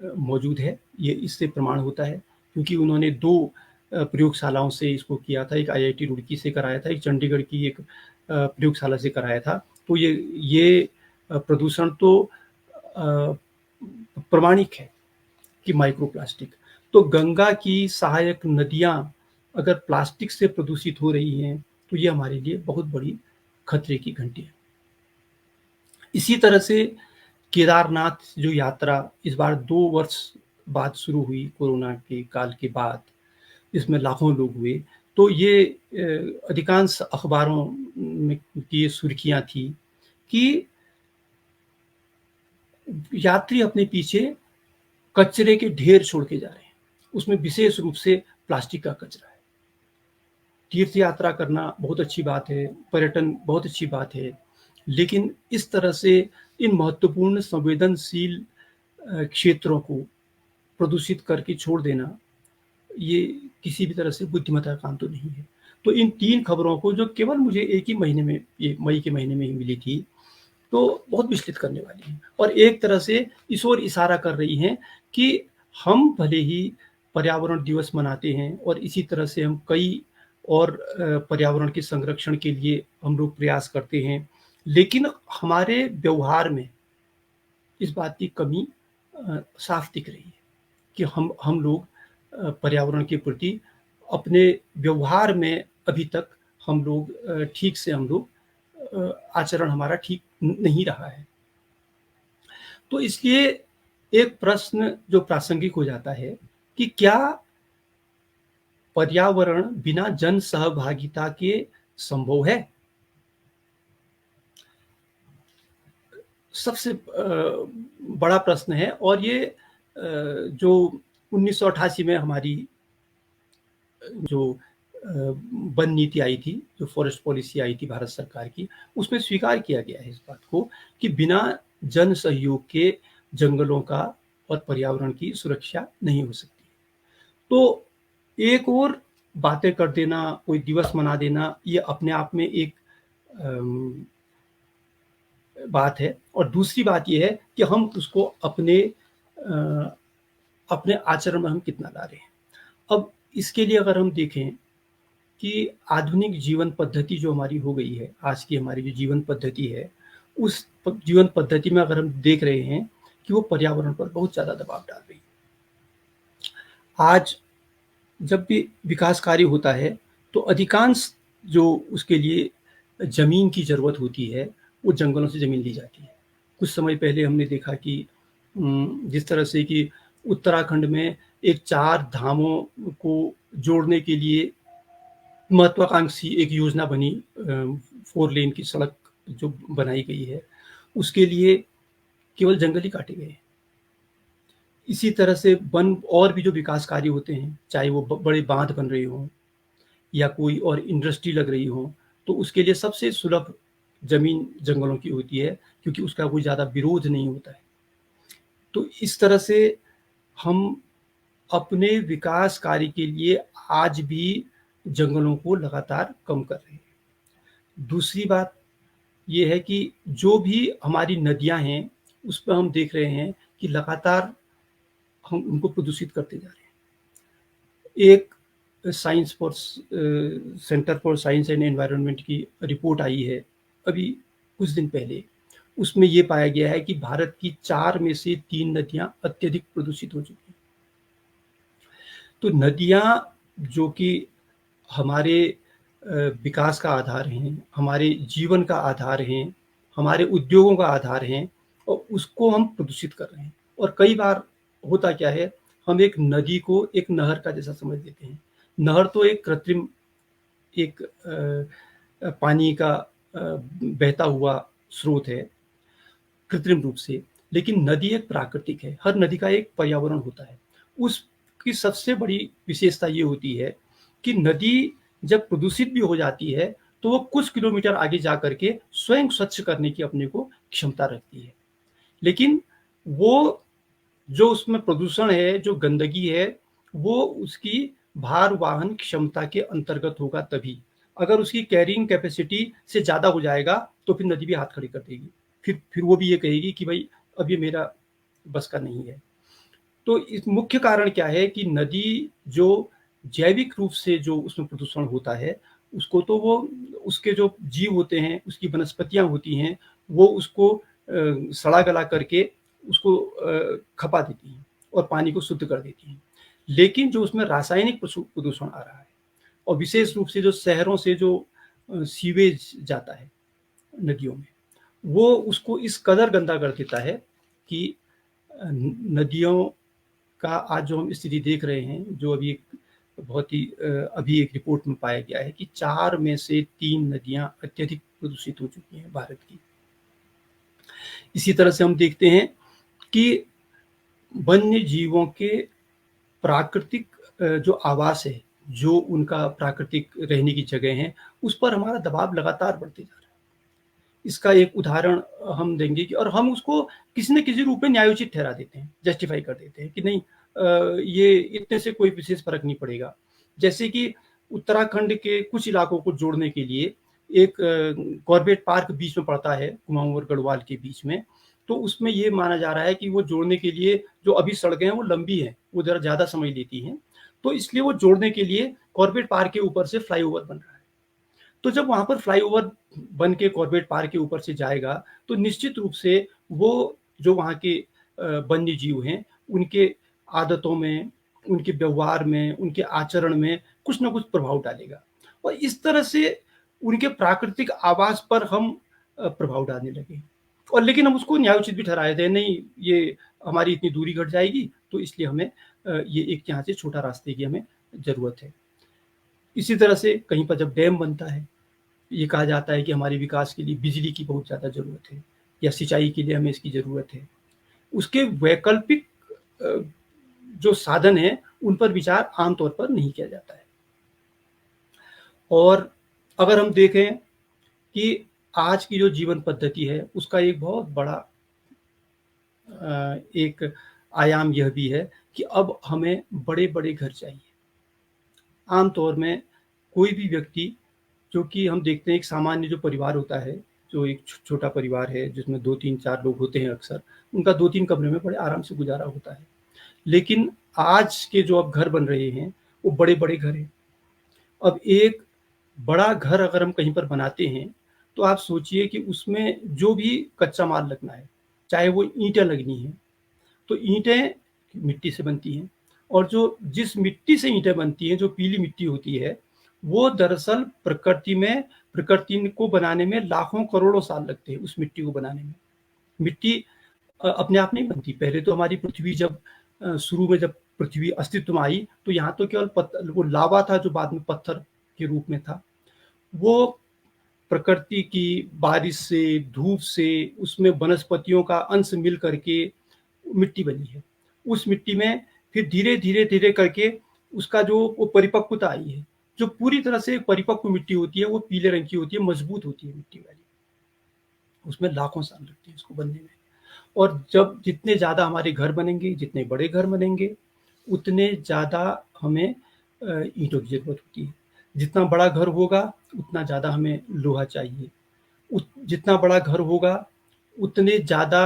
मौजूद है। ये इससे प्रमाण होता है, क्योंकि उन्होंने 2 प्रयोगशालाओं से इसको किया था। एक आईआईटी रुड़की से कराया था, एक चंडीगढ़ की एक प्रयोगशाला से कराया था। तो ये प्रदूषण तो प्रमाणिक है कि माइक्रोप्लास्टिक। तो गंगा की सहायक नदियां अगर प्लास्टिक से प्रदूषित हो रही हैं, तो ये हमारे लिए बहुत बड़ी खतरे की घंटी है। इसी तरह से केदारनाथ जो यात्रा इस बार 2 वर्ष बाद शुरू हुई, कोरोना के काल के बाद, इसमें लाखों लोग हुए। तो ये अधिकांश अखबारों में की सुर्खियां थी कि यात्री अपने पीछे कचरे के ढेर छोड़ के जा रहे हैं, उसमें विशेष रूप से प्लास्टिक का कचरा है। तीर्थ यात्रा करना बहुत अच्छी बात है, पर्यटन बहुत अच्छी बात है, लेकिन इस तरह से इन महत्वपूर्ण संवेदनशील क्षेत्रों को प्रदूषित करके छोड़ देना, ये किसी भी तरह से बुद्धिमत्ता का काम तो नहीं है। तो इन 3 खबरों को, जो केवल मुझे एक ही महीने में, ये मई के महीने में ही मिली थी, तो बहुत विचलित करने वाली हैं और एक तरह से इस ओर इशारा कर रही हैं कि हम भले ही पर्यावरण दिवस मनाते हैं और इसी तरह से हम कई और पर्यावरण के संरक्षण के लिए हम लोग प्रयास करते हैं, लेकिन हमारे व्यवहार में इस बात की कमी साफ दिख रही है कि हम लोग पर्यावरण के प्रति अपने व्यवहार में अभी तक हम लोग ठीक से आचरण हमारा ठीक नहीं रहा है। तो इसलिए एक प्रश्न जो प्रासंगिक हो जाता है कि क्या पर्यावरण बिना जन सहभागिता के संभव है? सबसे बड़ा प्रश्न है। और ये जो 1988 में हमारी जो वन नीति आई थी, जो फॉरेस्ट पॉलिसी आई थी भारत सरकार की, उसमें स्वीकार किया गया है इस बात को कि बिना जन सहयोग के जंगलों का और पर्यावरण की सुरक्षा नहीं हो सकती। तो एक और बातें कर देना, कोई दिवस मना देना, ये अपने आप में एक बात है, और दूसरी बात ये है कि हम उसको अपने आचरण में हम कितना ला रहे हैं। अब इसके लिए अगर हम देखें कि आधुनिक जीवन पद्धति जो हमारी हो गई है, आज की हमारी जो जीवन पद्धति है, उस जीवन पद्धति में अगर हम देख रहे हैं कि वो पर्यावरण पर बहुत ज़्यादा दबाव डाल रही है। आज जब भी विकास कार्य होता है, तो अधिकांश जो उसके लिए ज़मीन की ज़रूरत होती है, वो जंगलों से ज़मीन ली जाती है। कुछ समय पहले हमने देखा कि जिस तरह से कि उत्तराखंड में एक 4 धामों को जोड़ने के लिए महत्वाकांक्षी एक योजना बनी, 4 लेन की सड़क जो बनाई गई है, उसके लिए केवल जंगल ही काटे गए। इसी तरह से वन और भी जो विकास कार्य होते हैं, चाहे वो बड़े बांध बन रहे हों या कोई और इंडस्ट्री लग रही हो, तो उसके लिए सबसे सुलभ जमीन जंगलों की होती है, क्योंकि उसका कोई ज़्यादा विरोध नहीं होता है। तो इस तरह से हम अपने विकास कार्य के लिए आज भी जंगलों को लगातार कम कर रहे हैं। दूसरी बात ये है कि जो भी हमारी नदियां हैं, उस पर हम देख रहे हैं कि लगातार हम उनको प्रदूषित करते जा रहे हैं। एक science for centre for science and environment की रिपोर्ट आई है अभी कुछ दिन पहले। उसमें ये पाया गया है कि भारत की 4 में से 3 नदियां अत्यधिक प्रदूषित हो चुकी हैं। तो नदियां जो कि हमारे विकास का आधार हैं, हमारे जीवन का आधार हैं, हमारे उद्योगों का आधार हैं, और उसको हम प्रदूषित कर रहे हैं। और कई बार होता क्या है, हम एक नदी को एक नहर का जैसा समझ लेते हैं। नहर तो एक कृत्रिम एक पानी का बहता हुआ स्रोत है कृत्रिम रूप से, लेकिन नदी एक प्राकृतिक है। हर नदी का एक पर्यावरण होता है। उसकी सबसे बड़ी विशेषता ये होती है कि नदी जब प्रदूषित भी हो जाती है तो वो कुछ किलोमीटर आगे जा करके स्वयं स्वच्छ करने की अपने को क्षमता रखती है। लेकिन वो जो उसमें प्रदूषण है, जो गंदगी है, वो उसकी भार वाहन क्षमता के अंतर्गत होगा तभी। अगर उसकी कैरिंग कैपेसिटी से ज़्यादा हो जाएगा तो फिर नदी भी हाथ खड़े कर देगी। फिर वो भी ये कहेगी कि भाई अब ये मेरा बस का नहीं है। तो इस मुख्य कारण क्या है कि नदी जो जैविक रूप से जो उसमें प्रदूषण होता है, उसको तो वो उसके जो जीव होते हैं, उसकी वनस्पतियां होती हैं, वो उसको सड़ा गला करके उसको खपा देती हैं और पानी को शुद्ध कर देती हैं। लेकिन जो उसमें रासायनिक प्रदूषण आ रहा है, और विशेष रूप से जो शहरों से जो सीवेज जाता है नदियों में, वो उसको इस कदर गंदा कर देता है कि नदियों का आज जो हम स्थिति देख रहे हैं, जो अभी बहुत ही अभी एक रिपोर्ट में पाया गया है कि 4 में से 3 नदियां अत्यधिक प्रदूषित हो चुकी हैं भारत की। इसी तरह से हम देखते हैं कि वन्य जीवों के प्राकृतिक जो आवास है, जो उनका प्राकृतिक रहने की जगह है, उस पर हमारा दबाव लगातार बढ़ते जा रहा है। इसका एक उदाहरण हम देंगे कि और हम उसको किसी न किसी रूप में न्यायोचित ठहरा देते हैं, जस्टिफाई कर देते हैं कि नहीं ये इतने से कोई विशेष फर्क नहीं पड़ेगा। जैसे कि उत्तराखंड के कुछ इलाकों को जोड़ने के लिए एक कॉर्बेट पार्क बीच में पड़ता है, कुमाऊं और गढ़वाल के बीच में। तो उसमें ये माना जा रहा है कि वो जोड़ने के लिए जो अभी सड़कें हैं वो लंबी हैं, वो ज़रा ज़्यादा समय लेती हैं, तो इसलिए वो जोड़ने के लिए कॉर्बेट पार्क के ऊपर से फ्लाईओवर बन रहा है। तो जब वहाँ पर फ्लाईओवर बन के कॉर्बेट पार्क के ऊपर से जाएगा, तो निश्चित रूप से वो जो वहाँ के वन्य जीव हैं, उनके आदतों में, उनके व्यवहार में, उनके आचरण में कुछ ना कुछ प्रभाव डालेगा, और इस तरह से उनके प्राकृतिक आवास पर हम प्रभाव डालने लगे। और लेकिन हम उसको न्यायोचित भी ठहराए थे, नहीं ये हमारी इतनी दूरी घट जाएगी, तो इसलिए हमें ये एक यहाँ से छोटा रास्ते की हमें ज़रूरत है। इसी तरह से कहीं पर जब डैम बनता है, ये कहा जाता है कि हमारे विकास के लिए बिजली की बहुत ज़्यादा ज़रूरत है, या सिंचाई के लिए हमें इसकी ज़रूरत है। उसके वैकल्पिक जो साधन हैं, उन पर विचार आमतौर पर नहीं किया जाता है। और अगर हम देखें कि आज की जो जीवन पद्धति है, उसका एक बहुत बड़ा एक आयाम यह भी है कि अब हमें बड़े-बड़े घर चाहिए। आमतौर में कोई भी व्यक्ति, जो कि हम देखते हैं एक सामान्य जो परिवार होता है, जो एक छोटा परिवार है जिसमें 2, 3, 4 लोग होते हैं अक्सर, उनका 2-3 कमरे में बड़े आराम से गुजारा होता है। लेकिन आज के जो अब घर बन रहे हैं, वो बड़े-बड़े घर हैं। अब एक बड़ा घर अगर हम कहीं पर बनाते हैं, तो आप सोचिए कि उसमें जो भी कच्चा माल लगना है, चाहे वो ईंटें लगनी हैं, तो ईंटें मिट्टी से बनती हैं, और जो जिस मिट्टी से ईंटें बनती हैं, जो पीली मिट्टी होती है, वो दरअसल प्रकृति को बनाने में लाखों करोड़ों साल लगते हैं उस मिट्टी को बनाने में। मिट्टी अपने आप नहीं बनती। पहले तो हमारी पृथ्वी जब शुरू में जब पृथ्वी अस्तित्व में आई, तो यहाँ तो केवल वो लावा था जो बाद में पत्थर के रूप में था। वो प्रकृति की बारिश से, धूप से, उसमें वनस्पतियों का अंश मिल करके मिट्टी बनी है। उस मिट्टी में फिर धीरे-धीरे करके उसका जो वो परिपक्वता आई है, जो पूरी तरह से परिपक्व मिट्टी होती है वो पीले रंग की होती है, मजबूत होती है मिट्टी वाली, उसमें लाखों साल लगते हैं उसको बनने में। और जब जितने ज़्यादा हमारे घर बनेंगे, जितने बड़े घर बनेंगे, उतने ज़्यादा हमें ईंटों की ज़रूरत होती है। जितना बड़ा घर होगा उतना ज़्यादा हमें लोहा चाहिए, जितना बड़ा घर होगा उतने ज़्यादा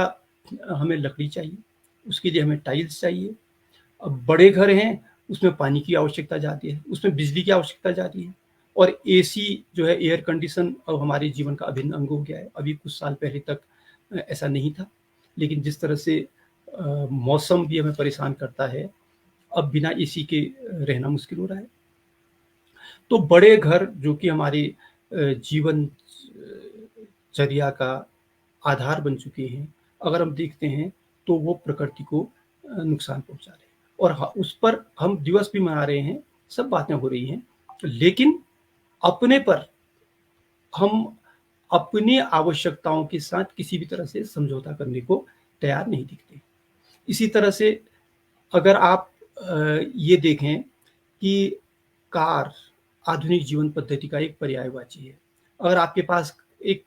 हमें लकड़ी चाहिए, उसके लिए हमें टाइल्स चाहिए। अब बड़े घर हैं उसमें पानी की आवश्यकता जाती है, उसमें बिजली की आवश्यकता जाती है। और एसी जो है, एयर कंडीशन, अब हमारे जीवन का अभिन्न अंग हो गया है। अभी कुछ साल पहले तक ऐसा नहीं था, लेकिन जिस तरह से मौसम भी हमें परेशान करता है, अब बिना एसी के रहना मुश्किल हो रहा है। तो बड़े घर जो कि हमारे जीवन चर्या का आधार बन चुके हैं, अगर हम देखते हैं तो वो प्रकृति को नुकसान पहुंचा रहे हैं। और उस पर हम दिवस भी मना रहे हैं, सब बातें हो रही हैं, लेकिन अपने पर हम अपनी आवश्यकताओं के साथ किसी भी तरह से समझौता करने को तैयार नहीं दिखते। इसी तरह से अगर आप ये देखें कि कार आधुनिक जीवन पद्धति का एक पर्यायवाची है। अगर आपके पास एक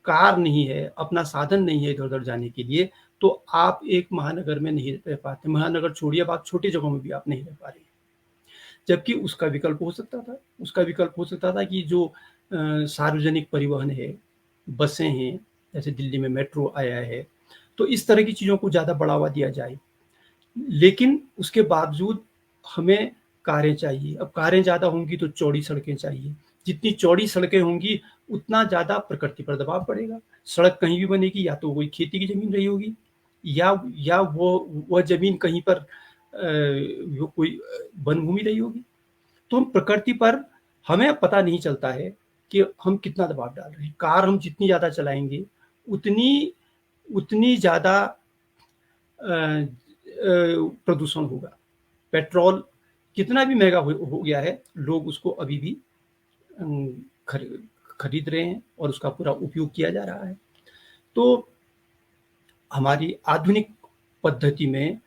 कार नहीं है, अपना साधन नहीं है इधर-उधर जाने के लिए, तो आप एक महानगर में नहीं रह पाते। महानगर छोड़िए, अब आप छोटी जगहों में भी आप नहीं रह पा रहे हैं। जबकि उसका विकल्प हो सकता था कि जो सार्वजनिक परिवहन है, बसें हैं, जैसे दिल्ली में मेट्रो आया है, तो इस तरह की चीज़ों को ज़्यादा बढ़ावा दिया जाए। लेकिन उसके बावजूद हमें कारें चाहिए। अब कारें ज़्यादा होंगी तो चौड़ी सड़कें चाहिए। जितनी चौड़ी सड़कें होंगी उतना ज़्यादा प्रकृति पर दबाव पड़ेगा। सड़क कहीं भी बनेगी, या तो कोई खेती की ज़मीन रही होगी, या वह ज़मीन कहीं पर वो कोई वन भूमि रही होगी। तो हम प्रकृति पर, हमें पता नहीं चलता है कि हम कितना दबाव डाल रहे हैं। कार हम जितनी ज़्यादा चलाएँगे उतनी ज़्यादा प्रदूषण होगा। पेट्रोल कितना भी महंगा हो गया है, लोग उसको अभी भी खरीद रहे हैं और उसका पूरा उपयोग किया जा रहा है। तो हमारी आधुनिक पद्धति में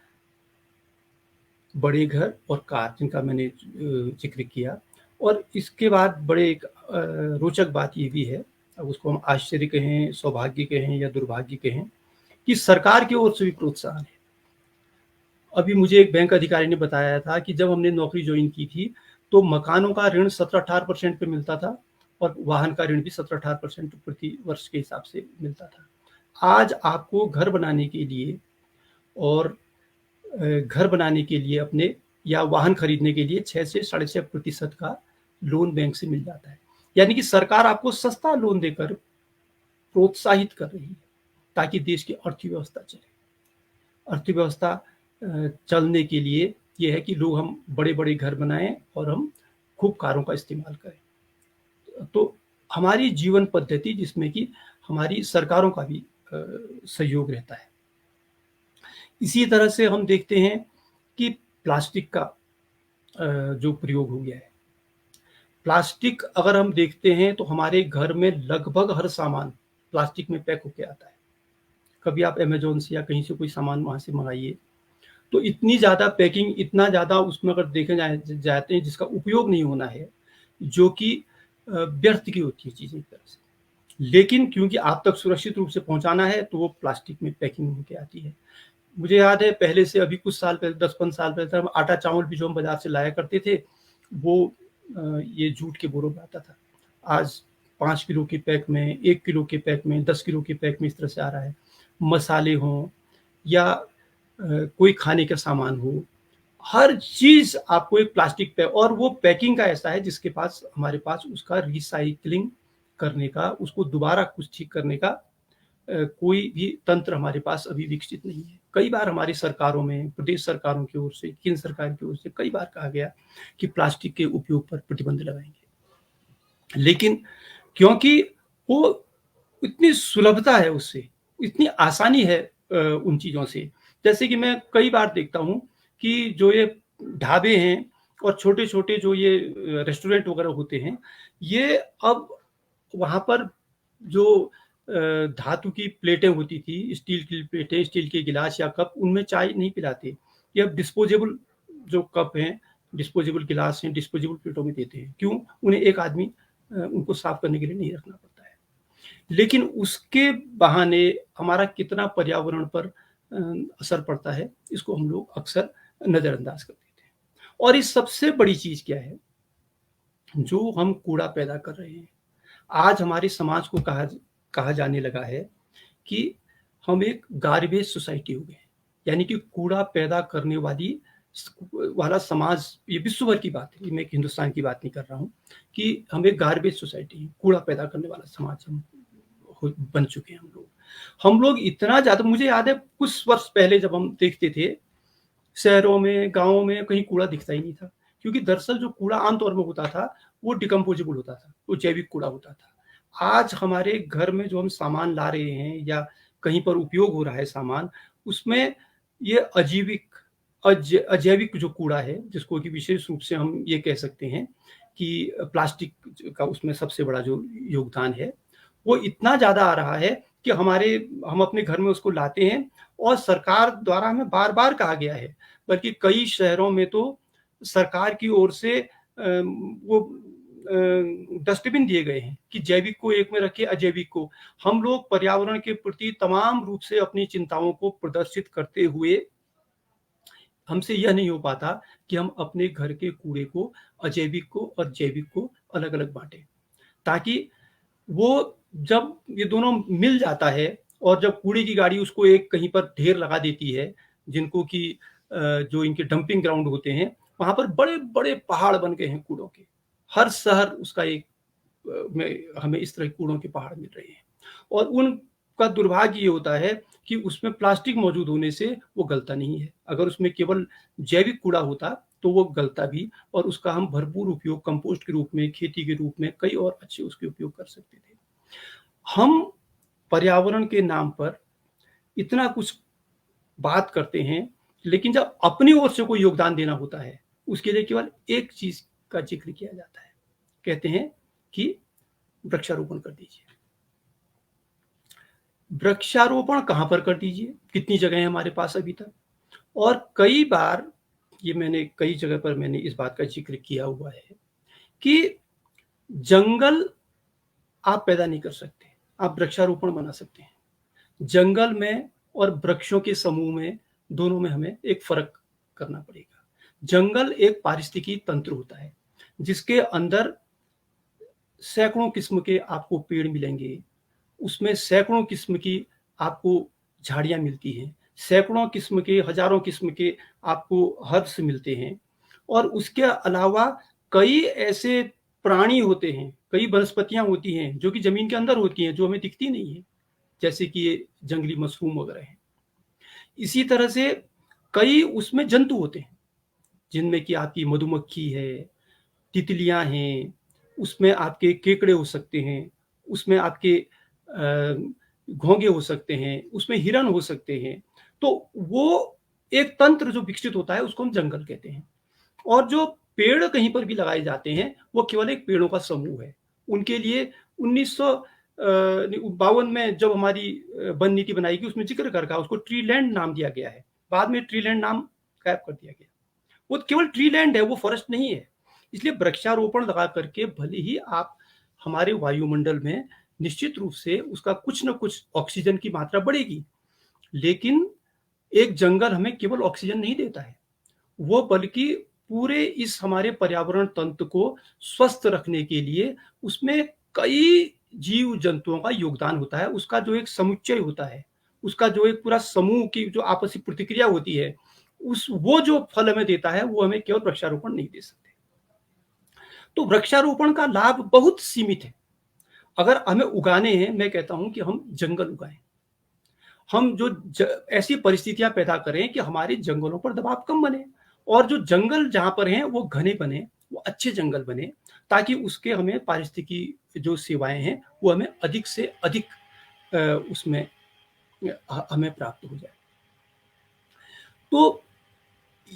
बड़े घर और कार, जिनका मैंने जिक्र किया, और इसके बाद बड़े एक रोचक बात ये भी है, अब उसको हम आश्चर्य कहें, सौभाग्य कहें या दुर्भाग्य कहें, कि सरकार की ओर से भी प्रोत्साहन है। अभी मुझे एक बैंक अधिकारी ने बताया था कि जब हमने नौकरी ज्वाइन की थी तो मकानों का ऋण 17-18% पे मिलता था और वाहन का ऋण भी 17-18% प्रति वर्ष के हिसाब से मिलता था। आज आपको घर बनाने के लिए और घर बनाने के लिए अपने या वाहन खरीदने के लिए 6 से 6.5% का लोन बैंक से मिल जाता है। यानी कि सरकार आपको सस्ता लोन देकर प्रोत्साहित कर रही है ताकि देश की अर्थव्यवस्था चले। अर्थव्यवस्था चलने के लिए ये है कि लोग, हम बड़े-बड़े घर बनाएं और हम खूब कारों का इस्तेमाल करें। तो हमारी जीवन पद्धति, जिसमें कि हमारी सरकारों का भी सहयोग रहता है। इसी तरह से हम देखते हैं कि प्लास्टिक का जो प्रयोग हो गया है। प्लास्टिक अगर हम देखते हैं तो हमारे घर में लगभग हर सामान प्लास्टिक में पैक होके आता है। कभी आप अमेज़न से या कहीं से कोई सामान वहाँ से मँगाइए, तो इतनी ज़्यादा पैकिंग, इतना ज़्यादा उसमें अगर देखे जाते हैं जिसका उपयोग नहीं होना है, जो कि व्यर्थ की होती है चीज़ें एक तरह से। लेकिन क्योंकि आप तक सुरक्षित रूप से पहुँचाना है, तो वो प्लास्टिक में पैकिंग होके आती है। मुझे याद है पहले से, अभी कुछ साल पहले, 10-15 साल पहले तक आटा चावल भी जो हम बाज़ार से लाया करते थे, वो ये जूट के बोरों में आता था। आज 5 किलो के पैक में, 1 किलो के पैक में, 10 किलो के पैक में इस तरह से आ रहा है। मसाले हों या कोई खाने का सामान हो, हर चीज़ आपको एक प्लास्टिक पे, और वो पैकिंग का ऐसा है जिसके पास, हमारे पास उसका रिसाइक्लिंग करने का, उसको दोबारा कुछ ठीक करने का कोई भी तंत्र हमारे पास अभी विकसित नहीं है। कई बार हमारी सरकारों में, प्रदेश सरकारों की ओर से, केंद्र सरकार की ओर से कई बार कहा गया कि प्लास्टिक के उपयोग पर प्रतिबंध लगाएंगे, लेकिन क्योंकि वो इतनी सुलभता है उससे, इतनी आसानी है उन चीज़ों से। जैसे कि मैं कई बार देखता हूँ कि जो ये ढाबे हैं और छोटे-छोटे जो ये रेस्टोरेंट वगैरह होते हैं, ये अब वहाँ पर जो धातु की प्लेटें होती थी, स्टील की प्लेटें, स्टील के गिलास या कप, उनमें चाय नहीं पिलाते। ये अब डिस्पोजेबल जो कप हैं, डिस्पोजेबल गिलास हैं, डिस्पोजेबल प्लेटों में देते हैं। क्यों? उन्हें एक आदमी उनको साफ करने के लिए नहीं रखना पड़ता है। लेकिन उसके बहाने हमारा कितना पर्यावरण पर असर पड़ता है, इसको हम लोग अक्सर नज़रअंदाज कर देते हैं। और इस सबसे बड़ी चीज़ क्या है, जो हम कूड़ा पैदा कर रहे हैं। आज हमारे समाज को कहा जाने लगा है कि हम एक गार्बेज सोसाइटी हो गए हैं, यानी कि कूड़ा पैदा करने वाला समाज। ये विश्व भर की बात है, मैं हिंदुस्तान की बात नहीं कर रहा हूँ, कि हम एक गार्बेज सोसाइटी, कूड़ा पैदा करने वाला समाज हम बन चुके हैं। हम लोग इतना ज़्यादा, मुझे याद है कुछ वर्ष पहले जब हम देखते थे शहरों में, गाँवों में कहीं कूड़ा दिखता ही नहीं था, क्योंकि दरअसल जो कूड़ा आमतौर में होता था वो डिकम्पोजेबल होता था, वो जैविक कूड़ा होता था। आज हमारे घर में जो हम सामान ला रहे हैं या कहीं पर उपयोग हो रहा है सामान, उसमें ये अजैविक जो कूड़ा है, जिसको कि विशेष रूप से हम ये कह सकते हैं कि प्लास्टिक का उसमें सबसे बड़ा जो योगदान है, वो इतना ज़्यादा आ रहा है कि हम अपने घर में उसको लाते हैं। और सरकार द्वारा हमें बार-बार कहा गया है, बल्कि कई शहरों में तो सरकार की ओर से वो डस्टबिन दिए गए हैं कि जैविक को एक में रखिए, अजैविक को। हम लोग पर्यावरण के प्रति तमाम रूप से अपनी चिंताओं को प्रदर्शित करते हुए, हमसे यह नहीं हो पाता कि हम अपने घर के कूड़े को, अजैविक को और जैविक को अलग-अलग बाँटें, ताकि वो जब ये दोनों मिल जाता है और जब कूड़े की गाड़ी उसको एक कहीं पर ढेर लगा देती है, जिनको कि जो इनके डंपिंग ग्राउंड होते हैं, वहाँ पर बड़े-बड़े पहाड़ बन गए हैं कूड़ों के। हर शहर उसका एक में हमें इस तरह के कूड़ों के पहाड़ मिल रहे हैं। और उनका दुर्भाग्य ये होता है कि उसमें प्लास्टिक मौजूद होने से वो गलता नहीं है। अगर उसमें केवल जैविक कूड़ा होता तो वो गलता भी, और उसका हम भरपूर उपयोग कंपोस्ट के रूप में, खेती के रूप में, कई और अच्छे उसके उपयोग कर सकते थे। हम पर्यावरण के नाम पर इतना कुछ बात करते हैं, लेकिन जब अपनी ओर से कोई योगदान देना होता है, उसके लिए केवल एक चीज़ का ज़िक्र किया जाता है। कहते हैं कि वृक्षारोपण कर दीजिए। वृक्षारोपण कहाँ पर कर दीजिए? कितनी जगह है हमारे पास अभी तक? और कई बार मैंने कई जगह पर इस बात का ज़िक्र किया हुआ है कि जंगल आप पैदा नहीं कर सकते, आप वृक्षारोपण बना सकते हैं। जंगल में और वृक्षों के समूह में, दोनों में हमें एक फ़र्क करना पड़ेगा। जंगल एक पारिस्थितिकी तंत्र होता है, जिसके अंदर सैकड़ों किस्म के आपको पेड़ मिलेंगे, उसमें सैकड़ों किस्म की आपको झाड़ियाँ मिलती हैं, सैकड़ों किस्म के, हज़ारों किस्म के आपको हर्ब्स मिलते हैं। और उसके अलावा कई ऐसे प्राणी होते हैं, कई वनस्पतियाँ होती हैं, जो कि ज़मीन के अंदर होती हैं, जो हमें दिखती नहीं है, जैसे कि ये जंगली मशरूम वगैरह हैं। इसी तरह से कई उसमें जंतु होते हैं, जिनमें कि आपकी मधुमक्खी है, तितलियाँ हैं, उसमें आपके केकड़े हो सकते हैं, उसमें आपके घोंघे हो सकते हैं, उसमें हिरन हो सकते हैं। तो वो एक तंत्र जो विकसित होता है, उसको हम जंगल कहते हैं। और जो पेड़ कहीं पर भी लगाए जाते हैं, वो केवल एक पेड़ों का समूह है। उनके लिए 1952 में जब हमारी वन नीति बनाई गई, उसमें ज़िक्र कर रखा, उसको ट्री लैंड नाम दिया गया है। बाद में ट्री लैंड नाम गायब कर दिया गया। वो केवल ट्री लैंड है, वो फॉरेस्ट नहीं है। इसलिए वृक्षारोपण लगा करके भले ही आप हमारे वायुमंडल में निश्चित रूप से उसका कुछ न कुछ ऑक्सीजन की मात्रा बढ़ेगी, लेकिन एक जंगल हमें केवल ऑक्सीजन नहीं देता है, वो बल्कि पूरे इस हमारे पर्यावरण तंत्र को स्वस्थ रखने के लिए उसमें कई जीव जंतुओं का योगदान होता है। उसका जो एक समुच्चय होता है, उसका जो एक पूरा समूह की जो आपसी प्रतिक्रिया होती है, वो जो फल हमें देता है, वो हमें केवल वृक्षारोपण नहीं दे सकते। तो वृक्षारोपण का लाभ बहुत सीमित है। अगर हमें उगाने हैं, मैं कहता हूं कि हम जंगल उगाएं। हम ऐसी परिस्थितियां पैदा करें कि हमारे जंगलों पर दबाव कम बने, और जो जंगल जहां पर हैं वो घने बने, वो अच्छे जंगल बने, ताकि उसके हमें पारिस्थितिकी जो सेवाएं हैं वो हमें अधिक से अधिक उसमें हमें प्राप्त हो जाए। तो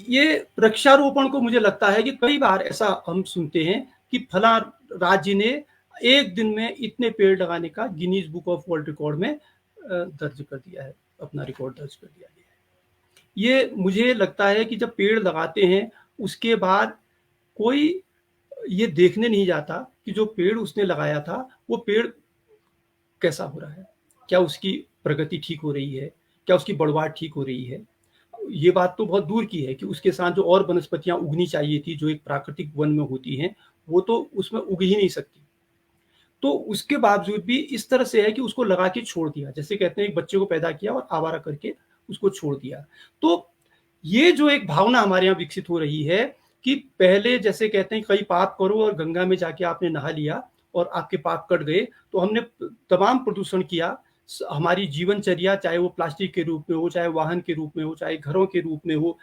ये वृक्षारोपण को मुझे लगता है कि कई बार ऐसा हम सुनते हैं कि फला राज्य ने एक दिन में इतने पेड़ लगाने का Guinness book of world record में दर्ज कर दिया है, अपना रिकॉर्ड दर्ज कर दिया गया है। ये मुझे लगता है कि जब पेड़ लगाते हैं, उसके बाद कोई ये देखने नहीं जाता कि जो पेड़ उसने लगाया था वो पेड़ कैसा हो रहा है, क्या उसकी प्रगति ठीक हो रही है, क्या उसकी बढ़वाट ठीक हो रही है। ये बात तो बहुत दूर की है कि उसके साथ जो और वनस्पतियां उगनी चाहिए थी, जो एक प्राकृतिक वन में होती हैं, वो तो उसमें उग ही नहीं सकती। तो उसके बावजूद भी इस तरह से है कि उसको लगा के छोड़ दिया, जैसे कहते हैं एक बच्चे को पैदा किया और आवारा करके उसको छोड़ दिया। तो ये जो एक भावना हमारे यहाँ विकसित हो रही है कि पहले जैसे कहते हैं कई पाप करो और गंगा में जाके आपने नहा लिया और आपके पाप कट गए, तो हमने तमाम प्रदूषण किया। हमारी जीवनचर्या, चाहे वो प्लास्टिक के रूप में हो, चाहे वाहन के रूप में हो, चाहे घरों के रूप में हो,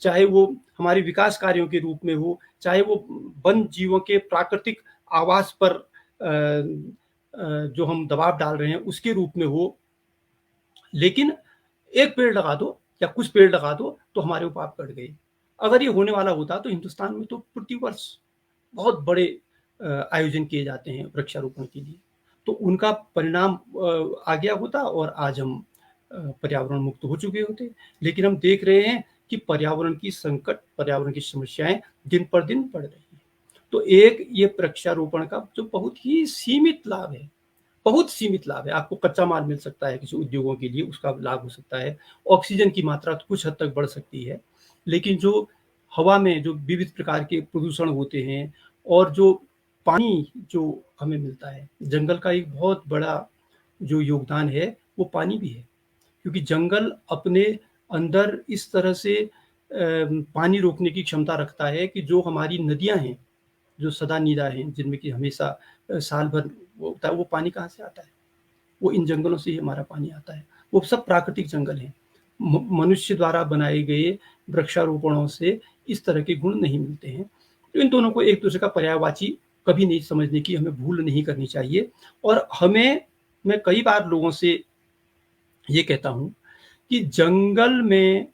चाहे वो हमारे विकास कार्यों के रूप में हो, चाहे वो वन जीवों के प्राकृतिक आवास पर जो हम दबाव डाल रहे हैं उसके रूप में हो। लेकिन एक पेड़ लगा दो या कुछ पेड़ लगा दो तो हमारे वो पाप कट गए। अगर ये होने वाला होता तो हिंदुस्तान में तो प्रतिवर्ष बहुत बड़े आयोजन किए जाते हैं वृक्षारोपण के लिए, तो उनका परिणाम आ गया होता और आज हम पर्यावरण मुक्त हो चुके होते। लेकिन हम देख रहे हैं कि पर्यावरण की संकट, पर्यावरण की समस्याएं दिन पर दिन बढ़ रही है। तो एक ये वृक्षारोपण का जो बहुत ही सीमित लाभ है, बहुत सीमित लाभ है। आपको कच्चा माल मिल सकता है किसी उद्योगों के लिए, उसका लाभ हो सकता है। ऑक्सीजन की मात्रा तो कुछ हद तक बढ़ सकती है, लेकिन जो हवा में जो विविध प्रकार के प्रदूषण होते हैं और जो पानी जो हमें मिलता है, जंगल का एक बहुत बड़ा जो योगदान है वो पानी भी है, क्योंकि जंगल अपने अंदर इस तरह से पानी रोकने की क्षमता रखता है कि जो हमारी नदियां हैं, जो सदानीदा हैं, जिनमें कि हमेशा साल भर वो होता है, वो पानी कहाँ से आता है? वो इन जंगलों से ही हमारा पानी आता है। वो सब प्राकृतिक जंगल हैं। मनुष्य द्वारा बनाए गए वृक्षारोपणों से इस तरह के गुण नहीं मिलते हैं। तो इन दोनों को एक दूसरे का पर्यायवाची कभी नहीं समझने की हमें भूल नहीं करनी चाहिए। और मैं कई बार लोगों से ये कहता हूँ कि जंगल में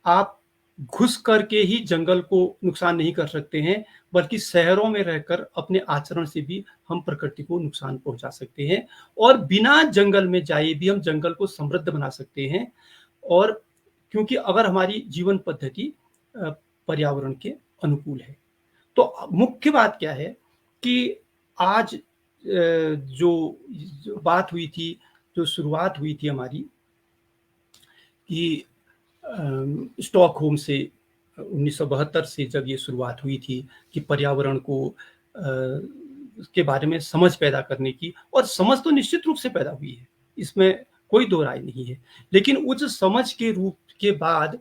आप घुस करके ही जंगल को नुकसान नहीं कर सकते हैं, बल्कि शहरों में रहकर अपने आचरण से भी हम प्रकृति को नुकसान पहुंचा सकते हैं। और बिना जंगल में जाए भी हम जंगल को समृद्ध बना सकते हैं। और क्योंकि अगर हमारी जीवन पद्धति पर्यावरण के अनुकूल है, तो मुख्य बात क्या है कि आज जो बात हुई थी, जो शुरुआत हुई थी हमारी कि स्टॉकहोम से 1972 से जब ये शुरुआत हुई थी कि पर्यावरण को के बारे में समझ पैदा करने की, और समझ तो निश्चित रूप से पैदा हुई है, इसमें कोई दो राय नहीं है। लेकिन उस समझ के रूप के बाद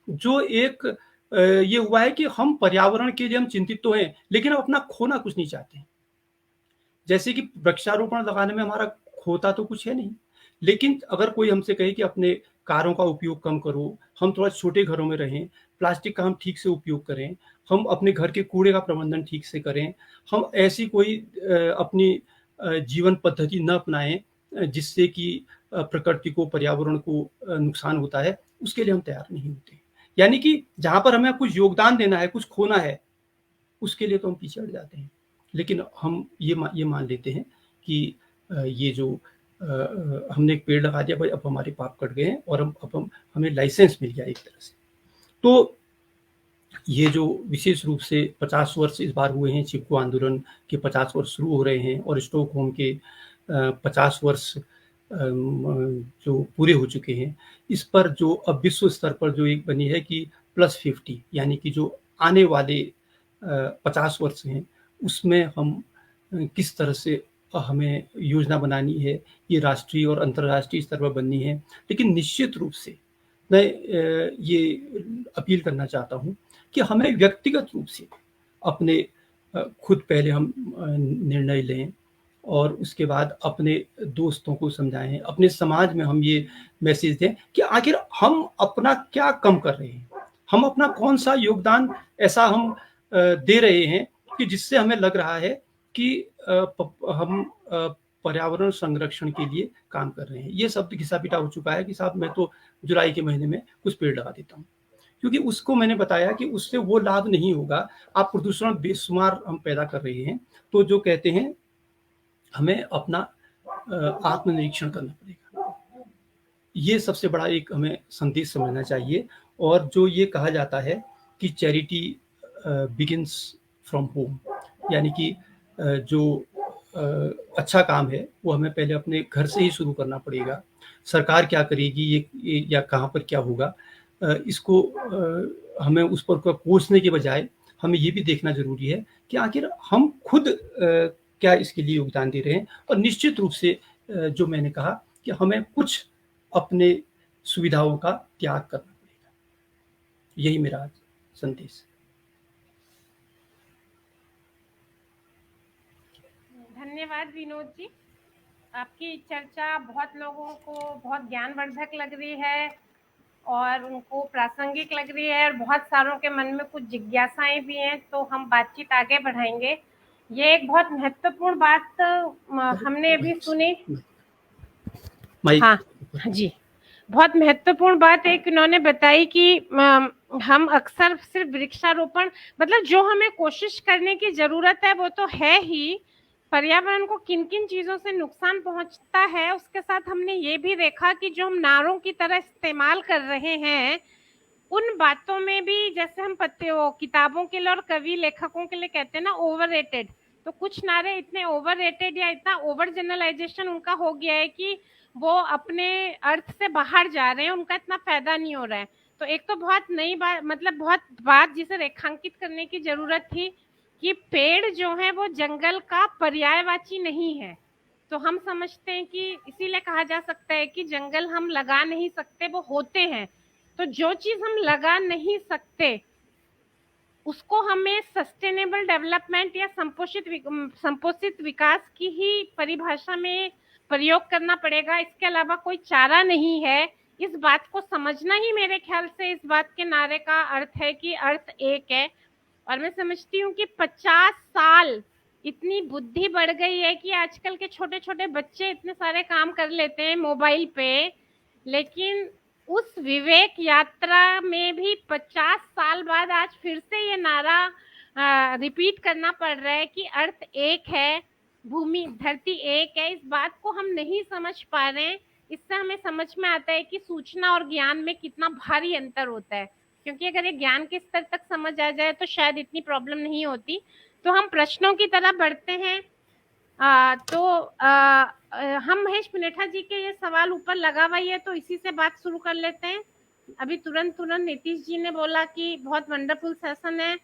जो एक ये हुआ है कि हम पर्यावरण के लिए हम चिंतित तो हैं, लेकिन हम अपना खोना कुछ नहीं चाहते। जैसे कि वृक्षारोपण लगाने में हमारा खोता तो कुछ है नहीं, लेकिन अगर कोई हमसे कहे कि अपने कारों का उपयोग कम करो, हम थोड़ा छोटे घरों में रहें, प्लास्टिक का हम ठीक से उपयोग करें, हम अपने घर के कूड़े का प्रबंधन ठीक से करें, हम ऐसी कोई अपनी जीवन पद्धति न अपनाएं जिससे कि प्रकृति को, पर्यावरण को नुकसान होता है, उसके लिए हम तैयार नहीं होते। यानी कि जहाँ पर हमें कुछ योगदान देना है, कुछ खोना है, उसके लिए तो हम पीछे हट जाते हैं। लेकिन हम ये मान लेते हैं कि ये जो हमने एक पेड़ लगा दिया, भाई अब हमारे पाप कट गए हैं और अब हमें लाइसेंस मिल गया एक तरह से। तो ये जो विशेष रूप से 50 वर्ष इस बार हुए हैं, चिपको आंदोलन के 50 वर्ष शुरू हो रहे हैं और स्टॉकहोम के 50 वर्ष जो पूरे हो चुके हैं, इस पर जो अब विश्व स्तर पर जो एक बनी है कि +50, यानी कि जो आने वाले 50 वर्ष हैं, उसमें हम किस तरह से हमें योजना बनानी है, ये राष्ट्रीय और अंतर्राष्ट्रीय स्तर पर बननी है। लेकिन निश्चित रूप से मैं ये अपील करना चाहता हूँ कि हमें व्यक्तिगत रूप से अपने खुद पहले हम निर्णय लें और उसके बाद अपने दोस्तों को समझाएं, अपने समाज में हम ये मैसेज दें कि आखिर हम अपना क्या कम कर रहे हैं, हम अपना कौन सा योगदान ऐसा हम दे रहे हैं कि जिससे हमें लग रहा है कि हम पर्यावरण संरक्षण के लिए काम कर रहे हैं। ये शब्द घिसा पिटा हो चुका है कि साहब मैं तो जुलाई के महीने में कुछ पेड़ लगा देता हूँ, क्योंकि उसको मैंने बताया कि उससे वो लाभ नहीं होगा। आप प्रदूषण बेशुमार हम पैदा कर रहे हैं। तो जो कहते हैं हमें अपना आत्मनिरीक्षण करना पड़ेगा, ये सबसे बड़ा एक हमें संदेश समझना चाहिए। और जो ये कहा जाता है कि चैरिटी बिगिंस फ्रॉम होम, यानी कि जो अच्छा काम है वो हमें पहले अपने घर से ही शुरू करना पड़ेगा। सरकार क्या करेगी ये या कहाँ पर क्या होगा, इसको हमें उस पर कोसने के बजाय हमें ये भी देखना ज़रूरी है कि आखिर हम खुद क्या इसके लिए योगदान दे रहे हैं। और निश्चित रूप से जो मैंने कहा कि हमें कुछ अपने सुविधाओं का त्याग करना पड़ेगा। यही मेरा आज संदेश है। धन्यवाद विनोद जी। आपकी चर्चा बहुत लोगों को बहुत ज्ञानवर्धक लग रही है और उनको प्रासंगिक लग रही है और बहुत सारों के मन में कुछ जिज्ञासाएं भी हैं, तो हम बातचीत आगे बढ़ाएंगे। ये एक बहुत महत्वपूर्ण बात हमने अभी सुनी। माइक हाँ जी, बहुत महत्वपूर्ण बात एक इन्होंने बताई कि हम अक्सर सिर्फ वृक्षारोपण, मतलब जो हमें कोशिश करने की जरूरत है वो तो है ही, पर्यावरण को किन किन चीजों से नुकसान पहुंचता है उसके साथ हमने ये भी देखा कि जो हम नारों की तरह इस्तेमाल कर रहे हैं उन बातों में भी, जैसे हम किताबों के लिए और कवि लेखकों के लिए कहते हैं ना ओवररेटेड, तो कुछ नारे इतने ओवररेटेड या इतना ओवर जनरलाइजेशन उनका हो गया है कि वो अपने अर्थ से बाहर जा रहे हैं, उनका इतना फायदा नहीं हो रहा है। तो एक तो बहुत नई बात, मतलब बहुत बात जिसे रेखांकित करने की जरूरत थी कि पेड़ जो है वो जंगल का पर्यायवाची नहीं है। तो हम समझते हैं कि इसीलिए कहा जा सकता है कि जंगल हम लगा नहीं सकते, वो होते हैं। तो जो चीज हम लगा नहीं सकते उसको हमें सस्टेनेबल डेवलपमेंट या संपोषित विकास की ही परिभाषा में प्रयोग करना पड़ेगा, इसके अलावा कोई चारा नहीं है। इस बात को समझना ही मेरे ख्याल से इस बात के नारे का अर्थ है कि अर्थ एक है। और मैं समझती हूँ कि 50 साल इतनी बुद्धि बढ़ गई है कि आजकल के छोटे छोटे बच्चे इतने सारे काम कर लेते हैं मोबाइल पे, लेकिन उस विवेक यात्रा में भी 50 साल बाद आज फिर से ये नारा रिपीट करना पड़ रहा है कि अर्थ एक है, भूमि धरती एक है। इस बात को हम नहीं समझ पा रहे हैं। इससे हमें समझ में आता है कि सूचना और ज्ञान में कितना भारी अंतर होता है, क्योंकि अगर ये ज्ञान के स्तर तक समझ आ जाए तो शायद इतनी प्रॉब्लम नहीं होती। तो हम प्रश्नों की तरफ बढ़ते हैं। हम महेश पुनेठा जी के ये सवाल ऊपर लगा हुआ है तो इसी से बात शुरू कर लेते हैं। अभी तुरंत नीतीश जी ने बोला कि बहुत वंडरफुल सेशन है।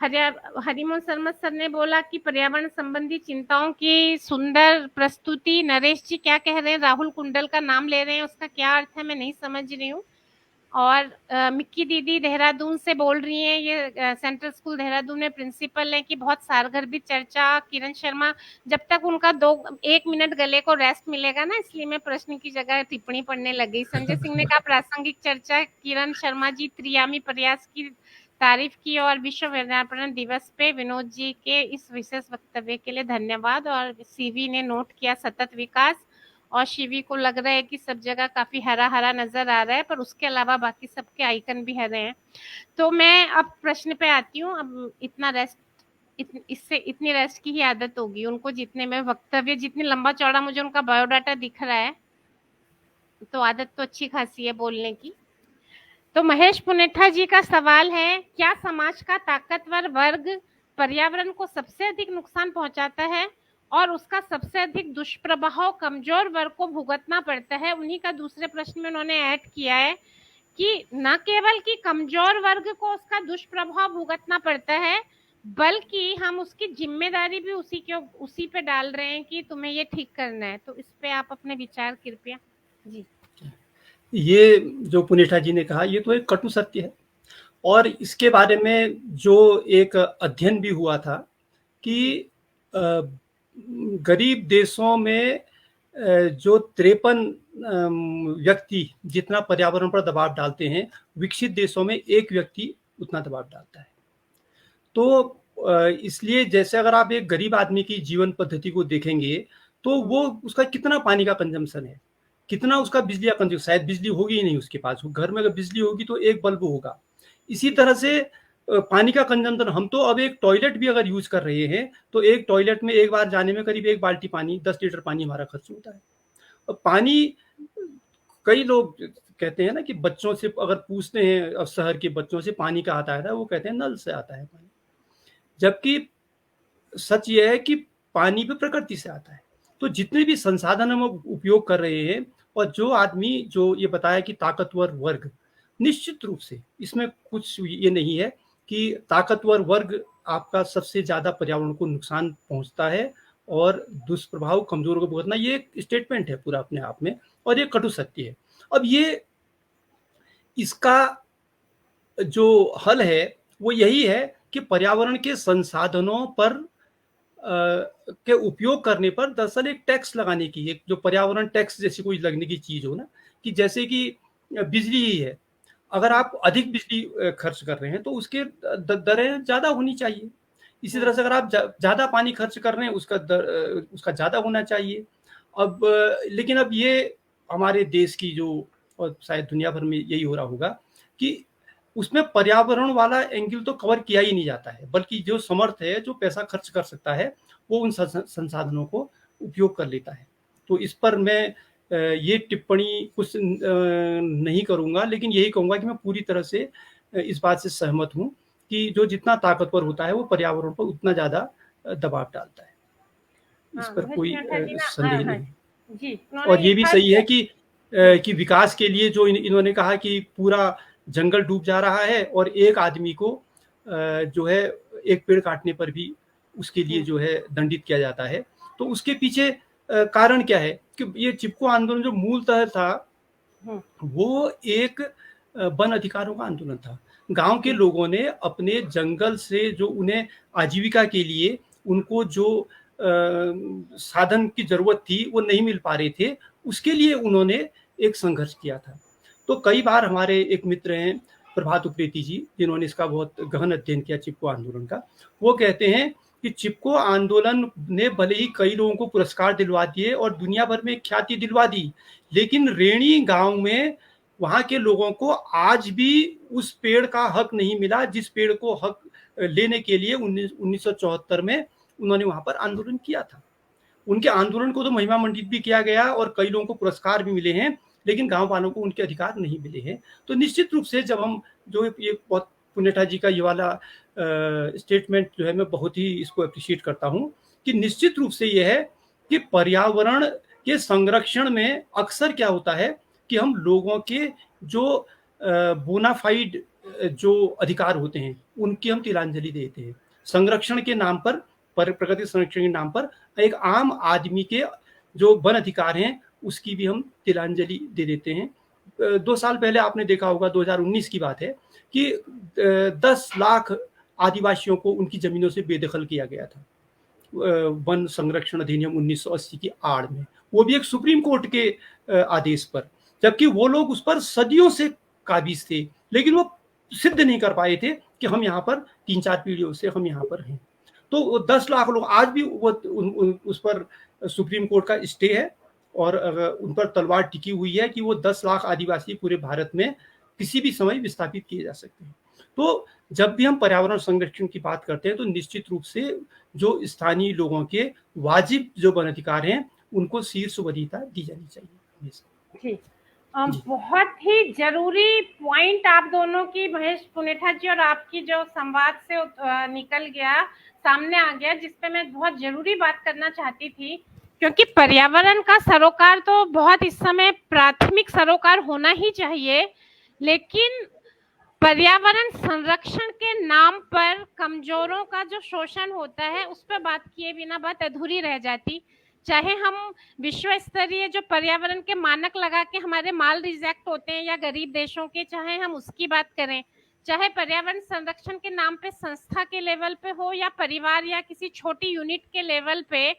हरिमोहन शर्मा सर ने बोला कि पर्यावरण संबंधी चिंताओं की सुंदर प्रस्तुति। नरेश जी क्या कह रहे हैं, राहुल कुंडल का नाम ले रहे हैं, उसका क्या अर्थ है मैं नहीं समझ रही हूँ। और मिक्की दीदी देहरादून से बोल रही हैं, ये सेंट्रल स्कूल देहरादून में प्रिंसिपल है, कि बहुत सारगर्भित चर्चा। किरण शर्मा, जब तक उनका 1 मिनट गले को रेस्ट मिलेगा ना, इसलिए मैं प्रश्न की जगह टिप्पणी पढ़ने लगी। संजय सिंह ने कहा प्रासंगिक चर्चा। किरण शर्मा जी त्रियामी प्रयास की तारीफ की और विश्व पर्यावरण दिवस पे विनोद जी के इस विशेष वक्तव्य के लिए धन्यवाद। और सीवी ने नोट किया सतत विकास, और शिवी को लग रहा है कि सब जगह काफी हरा हरा नजर आ रहा है, पर उसके अलावा बाकी सबके आइकन भी हरे हैं। तो मैं अब प्रश्न पे आती हूँ। अब इतना रेस्ट, इससे इतनी रेस्ट की ही आदत होगी उनको, जितने में वक्तव्य, जितनी लंबा चौड़ा मुझे उनका बायोडाटा दिख रहा है, तो आदत तो अच्छी खासी है बोलने की। तो महेश पुनेठा जी का सवाल है, क्या समाज का ताकतवर वर्ग पर्यावरण को सबसे अधिक नुकसान पहुंचाता है और उसका सबसे अधिक दुष्प्रभाव कमजोर वर्ग को भुगतना पड़ता है? उन्हीं का दूसरे प्रश्न में उन्होंने ऐड किया है कि न केवल कि कमजोर वर्ग को उसका दुष्प्रभाव भुगतना पड़ता है, बल्कि हम उसकी जिम्मेदारी भी उसी पे डाल रहे हैं कि तुम्हें ये ठीक करना है। तो इस पे आप अपने विचार कृपया। जी, ये जो पुनेठा जी ने कहा ये तो एक कटु सत्य है, और इसके बारे में जो एक अध्ययन भी हुआ था कि गरीब देशों में जो 53 व्यक्ति जितना पर्यावरण पर दबाव डालते हैं, विकसित देशों में 1 व्यक्ति उतना दबाव डालता है। तो इसलिए जैसे अगर आप एक गरीब आदमी की जीवन पद्धति को देखेंगे तो वो उसका कितना पानी का कंजम्पशन है, कितना उसका बिजली का कंजम्पशन, शायद बिजली होगी ही नहीं उसके पास, घर में अगर बिजली होगी तो 1 बल्ब होगा। इसी तरह से पानी का कंजम्पशन, हम तो अब एक टॉयलेट भी अगर यूज कर रहे हैं तो एक टॉयलेट में एक बार जाने में करीब 1 बाल्टी पानी, 10 लीटर पानी हमारा खर्च होता है। और पानी, कई लोग कहते हैं ना कि बच्चों से अगर पूछते हैं, शहर के बच्चों से पानी कहाँ आता है, वो कहते हैं नल से आता है पानी। जबकि सच ये है कि पानी भी प्रकृति से आता है। तो जितने भी संसाधन हम उपयोग कर रहे हैं, और जो आदमी जो ये बताया कि ताकतवर वर्ग, निश्चित रूप से इसमें कुछ ये नहीं है कि ताकतवर वर्ग आपका सबसे ज़्यादा पर्यावरण को नुकसान पहुंचता है और दुष्प्रभाव कमजोरों को भुगतना, ये एक स्टेटमेंट है पूरा अपने आप में, और ये कटु सत्य है। अब ये इसका जो हल है वो यही है कि पर्यावरण के संसाधनों पर के उपयोग करने पर दरअसल एक टैक्स लगाने की, एक जो पर्यावरण टैक्स जैसी कोई लगने की चीज हो ना, कि जैसे कि बिजली ही है, अगर आप अधिक बिजली खर्च कर रहे हैं तो उसके दरें ज्यादा होनी चाहिए। इसी तरह से अगर आप ज्यादा पानी खर्च कर रहे हैं उसका ज्यादा होना चाहिए। अब लेकिन अब ये हमारे देश की जो, और शायद दुनिया भर में यही हो रहा होगा, कि उसमें पर्यावरण वाला एंगल तो कवर किया ही नहीं जाता है, बल्कि जो समर्थ है, जो पैसा खर्च कर सकता है, वो उन संसाधनों को उपयोग कर लेता है। तो इस पर मैं ये टिप्पणी कुछ नहीं करूंगा, लेकिन यही कहूंगा कि मैं पूरी तरह से इस बात से सहमत हूं कि जो जितना ताकतवर होता है वो पर्यावरण पर उतना ज्यादा दबाव डालता है। इस पर कोई संदेह नहीं। जी, और ये भी सही है कि विकास के लिए जो इन्होंने कहा कि पूरा जंगल डूब जा रहा है और एक आदमी को जो है एक पेड़ काटने पर भी उसके लिए जो है दंडित किया जाता है। तो उसके पीछे कारण क्या है कि ये चिपको आंदोलन जो मूलतः था वो एक वन अधिकारों का आंदोलन था। गांव के लोगों ने अपने जंगल से जो उन्हें आजीविका के लिए उनको जो साधन की जरूरत थी वो नहीं मिल पा रहे थे, उसके लिए उन्होंने एक संघर्ष किया था। तो कई बार हमारे एक मित्र हैं प्रभात उप्रेती जी, जिन्होंने इसका बहुत गहन अध्ययन किया चिपको आंदोलन का, वो कहते हैं कि चिपको आंदोलन ने भले ही कई लोगों को पुरस्कार दिलवा दिए और दुनिया भर में ख्याति दिलवा दी, लेकिन रेणी गांव में वहां के लोगों को आज भी उस पेड़ का हक नहीं मिला जिस पेड़ को हक लेने के लिए 1974 में उन्होंने वहां पर आंदोलन किया था। उनके आंदोलन को तो महिमा मंडित भी किया गया और कई लोगों को पुरस्कार भी मिले हैं, लेकिन गांव वालों को उनके अधिकार नहीं मिले हैं। तो निश्चित रूप से जब हम जो ये बहुत पुण्यठा जी का ये वाला स्टेटमेंट जो है मैं बहुत ही इसको अप्रिशिएट करता हूँ कि निश्चित रूप से ये है कि पर्यावरण के संरक्षण में अक्सर क्या होता है कि हम लोगों के जो बोनाफाइड जो अधिकार होते हैं उनकी हम तिलांजलि देते हैं। संरक्षण के नाम पर, प्रकृति संरक्षण के नाम पर एक आम आदमी के जो वन अधिकार हैं उसकी भी हम तिलांजलि दे देते हैं। 2 साल पहले आपने देखा होगा, 2019 की बात है कि 10 लाख आदिवासियों को उनकी जमीनों से बेदखल किया गया था वन संरक्षण अधिनियम 1980 की आड़ में, वो भी एक सुप्रीम कोर्ट के आदेश पर, जबकि वो लोग उस पर सदियों से काबिज थे, लेकिन वो सिद्ध नहीं कर पाए थे कि हम यहाँ पर 3-4 पीढ़ियों से हम यहाँ पर हैं। तो 10 लाख लोग आज भी वो उस पर सुप्रीम कोर्ट का स्टे है और उन पर तलवार टिकी हुई है कि वो 10 लाख आदिवासी पूरे भारत में किसी भी समय विस्थापित किए जा सकते हैं। तो जब भी हम पर्यावरण संरक्षण की बात करते हैं तो निश्चित रूप से जो स्थानीय लोगों के वाजिब जो वन अधिकार हैं उनको शीर्ष वरीयता दी जानी चाहिए। जी, बहुत ही जरूरी पॉइंट आप दोनों की, महेश पुनेठा जी और आपकी जो संवाद से निकल गया, सामने आ गया, जिसपे मैं बहुत जरूरी बात करना चाहती थी, क्योंकि पर्यावरण का सरोकार तो बहुत इस समय प्राथमिक सरोकार होना ही चाहिए, लेकिन पर्यावरण संरक्षण के नाम पर कमजोरों का जो शोषण होता है उस पर बात किए बिना बात अधूरी रह जाती। चाहे हम विश्व स्तरीय जो पर्यावरण के मानक लगा के हमारे माल रिजेक्ट होते हैं या गरीब देशों के, चाहे हम उसकी बात करें, चाहे पर्यावरण संरक्षण के नाम पे संस्था के लेवल पे हो या परिवार या किसी छोटी यूनिट के लेवल पे,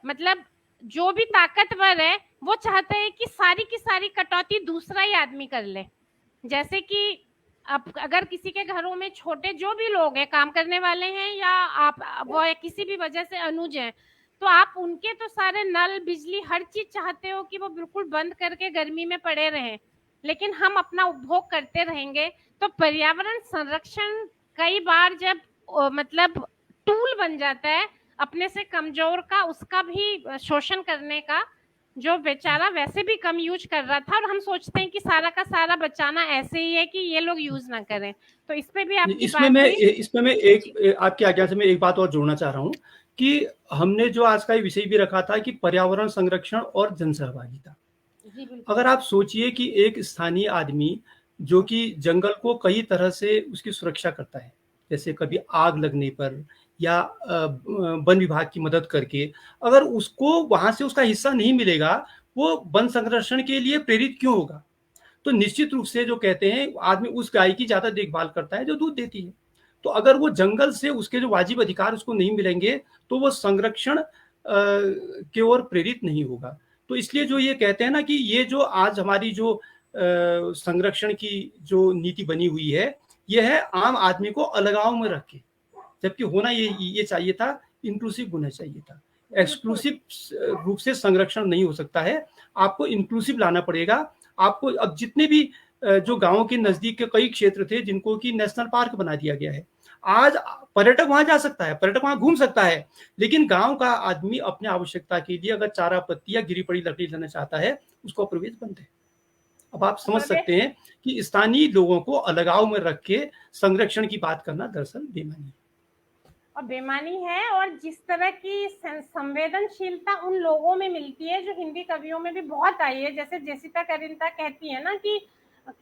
मतलब जो भी ताकतवर है वो चाहता है कि सारी की सारी कटौती दूसरा ही आदमी कर ले। जैसे कि अब अगर किसी के घरों में छोटे जो भी लोग हैं, काम करने वाले हैं या आप वो किसी भी वजह से अनुज हैं, तो आप उनके तो सारे नल बिजली हर चीज चाहते हो कि वो बिल्कुल बंद करके गर्मी में पड़े रहें, लेकिन हम अपना उपभोग करते रहेंगे। तो पर्यावरण संरक्षण कई बार जब मतलब टूल बन जाता है अपने से कमजोर का, उसका भी शोषण करने का, जो बेचारा वैसे भी कम यूज कर रहा था, और हम सोचते हैं कि सारा का सारा बचाना ऐसे ही है कि ये लोग यूज ना करें। तो इस पे भी आपकी बात हुई। इसमें मैं एक आपकी आज्ञा से मैं एक बात और जोड़ना चाह रहा हूँ कि हमने जो आज का विषय भी रखा था कि पर्यावरण संरक्षण और जनसहभागिता। जी बिल्कुल। अगर आप सोचिए कि एक स्थानीय आदमी जो कि जंगल को कई तरह से उसकी सुरक्षा करता है, जैसे कभी आग लगने पर या वन विभाग की मदद करके, अगर उसको वहां से उसका हिस्सा नहीं मिलेगा, वो वन संरक्षण के लिए प्रेरित क्यों होगा? तो निश्चित रूप से जो कहते हैं आदमी उस गाय की ज्यादा देखभाल करता है जो दूध देती है। तो अगर वो जंगल से उसके जो वाजिब अधिकार उसको नहीं मिलेंगे तो वो संरक्षण की ओर प्रेरित नहीं होगा। तो इसलिए जो ये कहते हैं ना कि ये जो आज हमारी जो संरक्षण की जो नीति बनी हुई है, ये है आम आदमी को अलगाव में रख के, जबकि होना ये चाहिए था, इंक्लूसिव होना चाहिए था। एक्सक्लूसिव रूप से संरक्षण नहीं हो सकता है, आपको इंक्लूसिव लाना पड़ेगा। आपको अब जितने भी जो गांवों के नजदीक के कई क्षेत्र थे जिनको कि नेशनल पार्क बना दिया गया है, आज पर्यटक वहां जा सकता है, पर्यटक वहां घूम सकता है, लेकिन गांव का आदमी अपनी आवश्यकता के लिए अगर चारा पत्ती या गिरी पड़ी लकड़ी लेना चाहता है, उसको प्रवेश बंद है। अब आप समझ सकते हैं कि स्थानीय लोगों को अलगाव में रख के संरक्षण की बात करना दरअसल बेमानी है। और बेमानी है, और जिस तरह की संवेदनशीलता उन लोगों में मिलती है जो हिंदी कवियों में भी बहुत आई है, जैसे जेसिका कैरिंता कहती है ना कि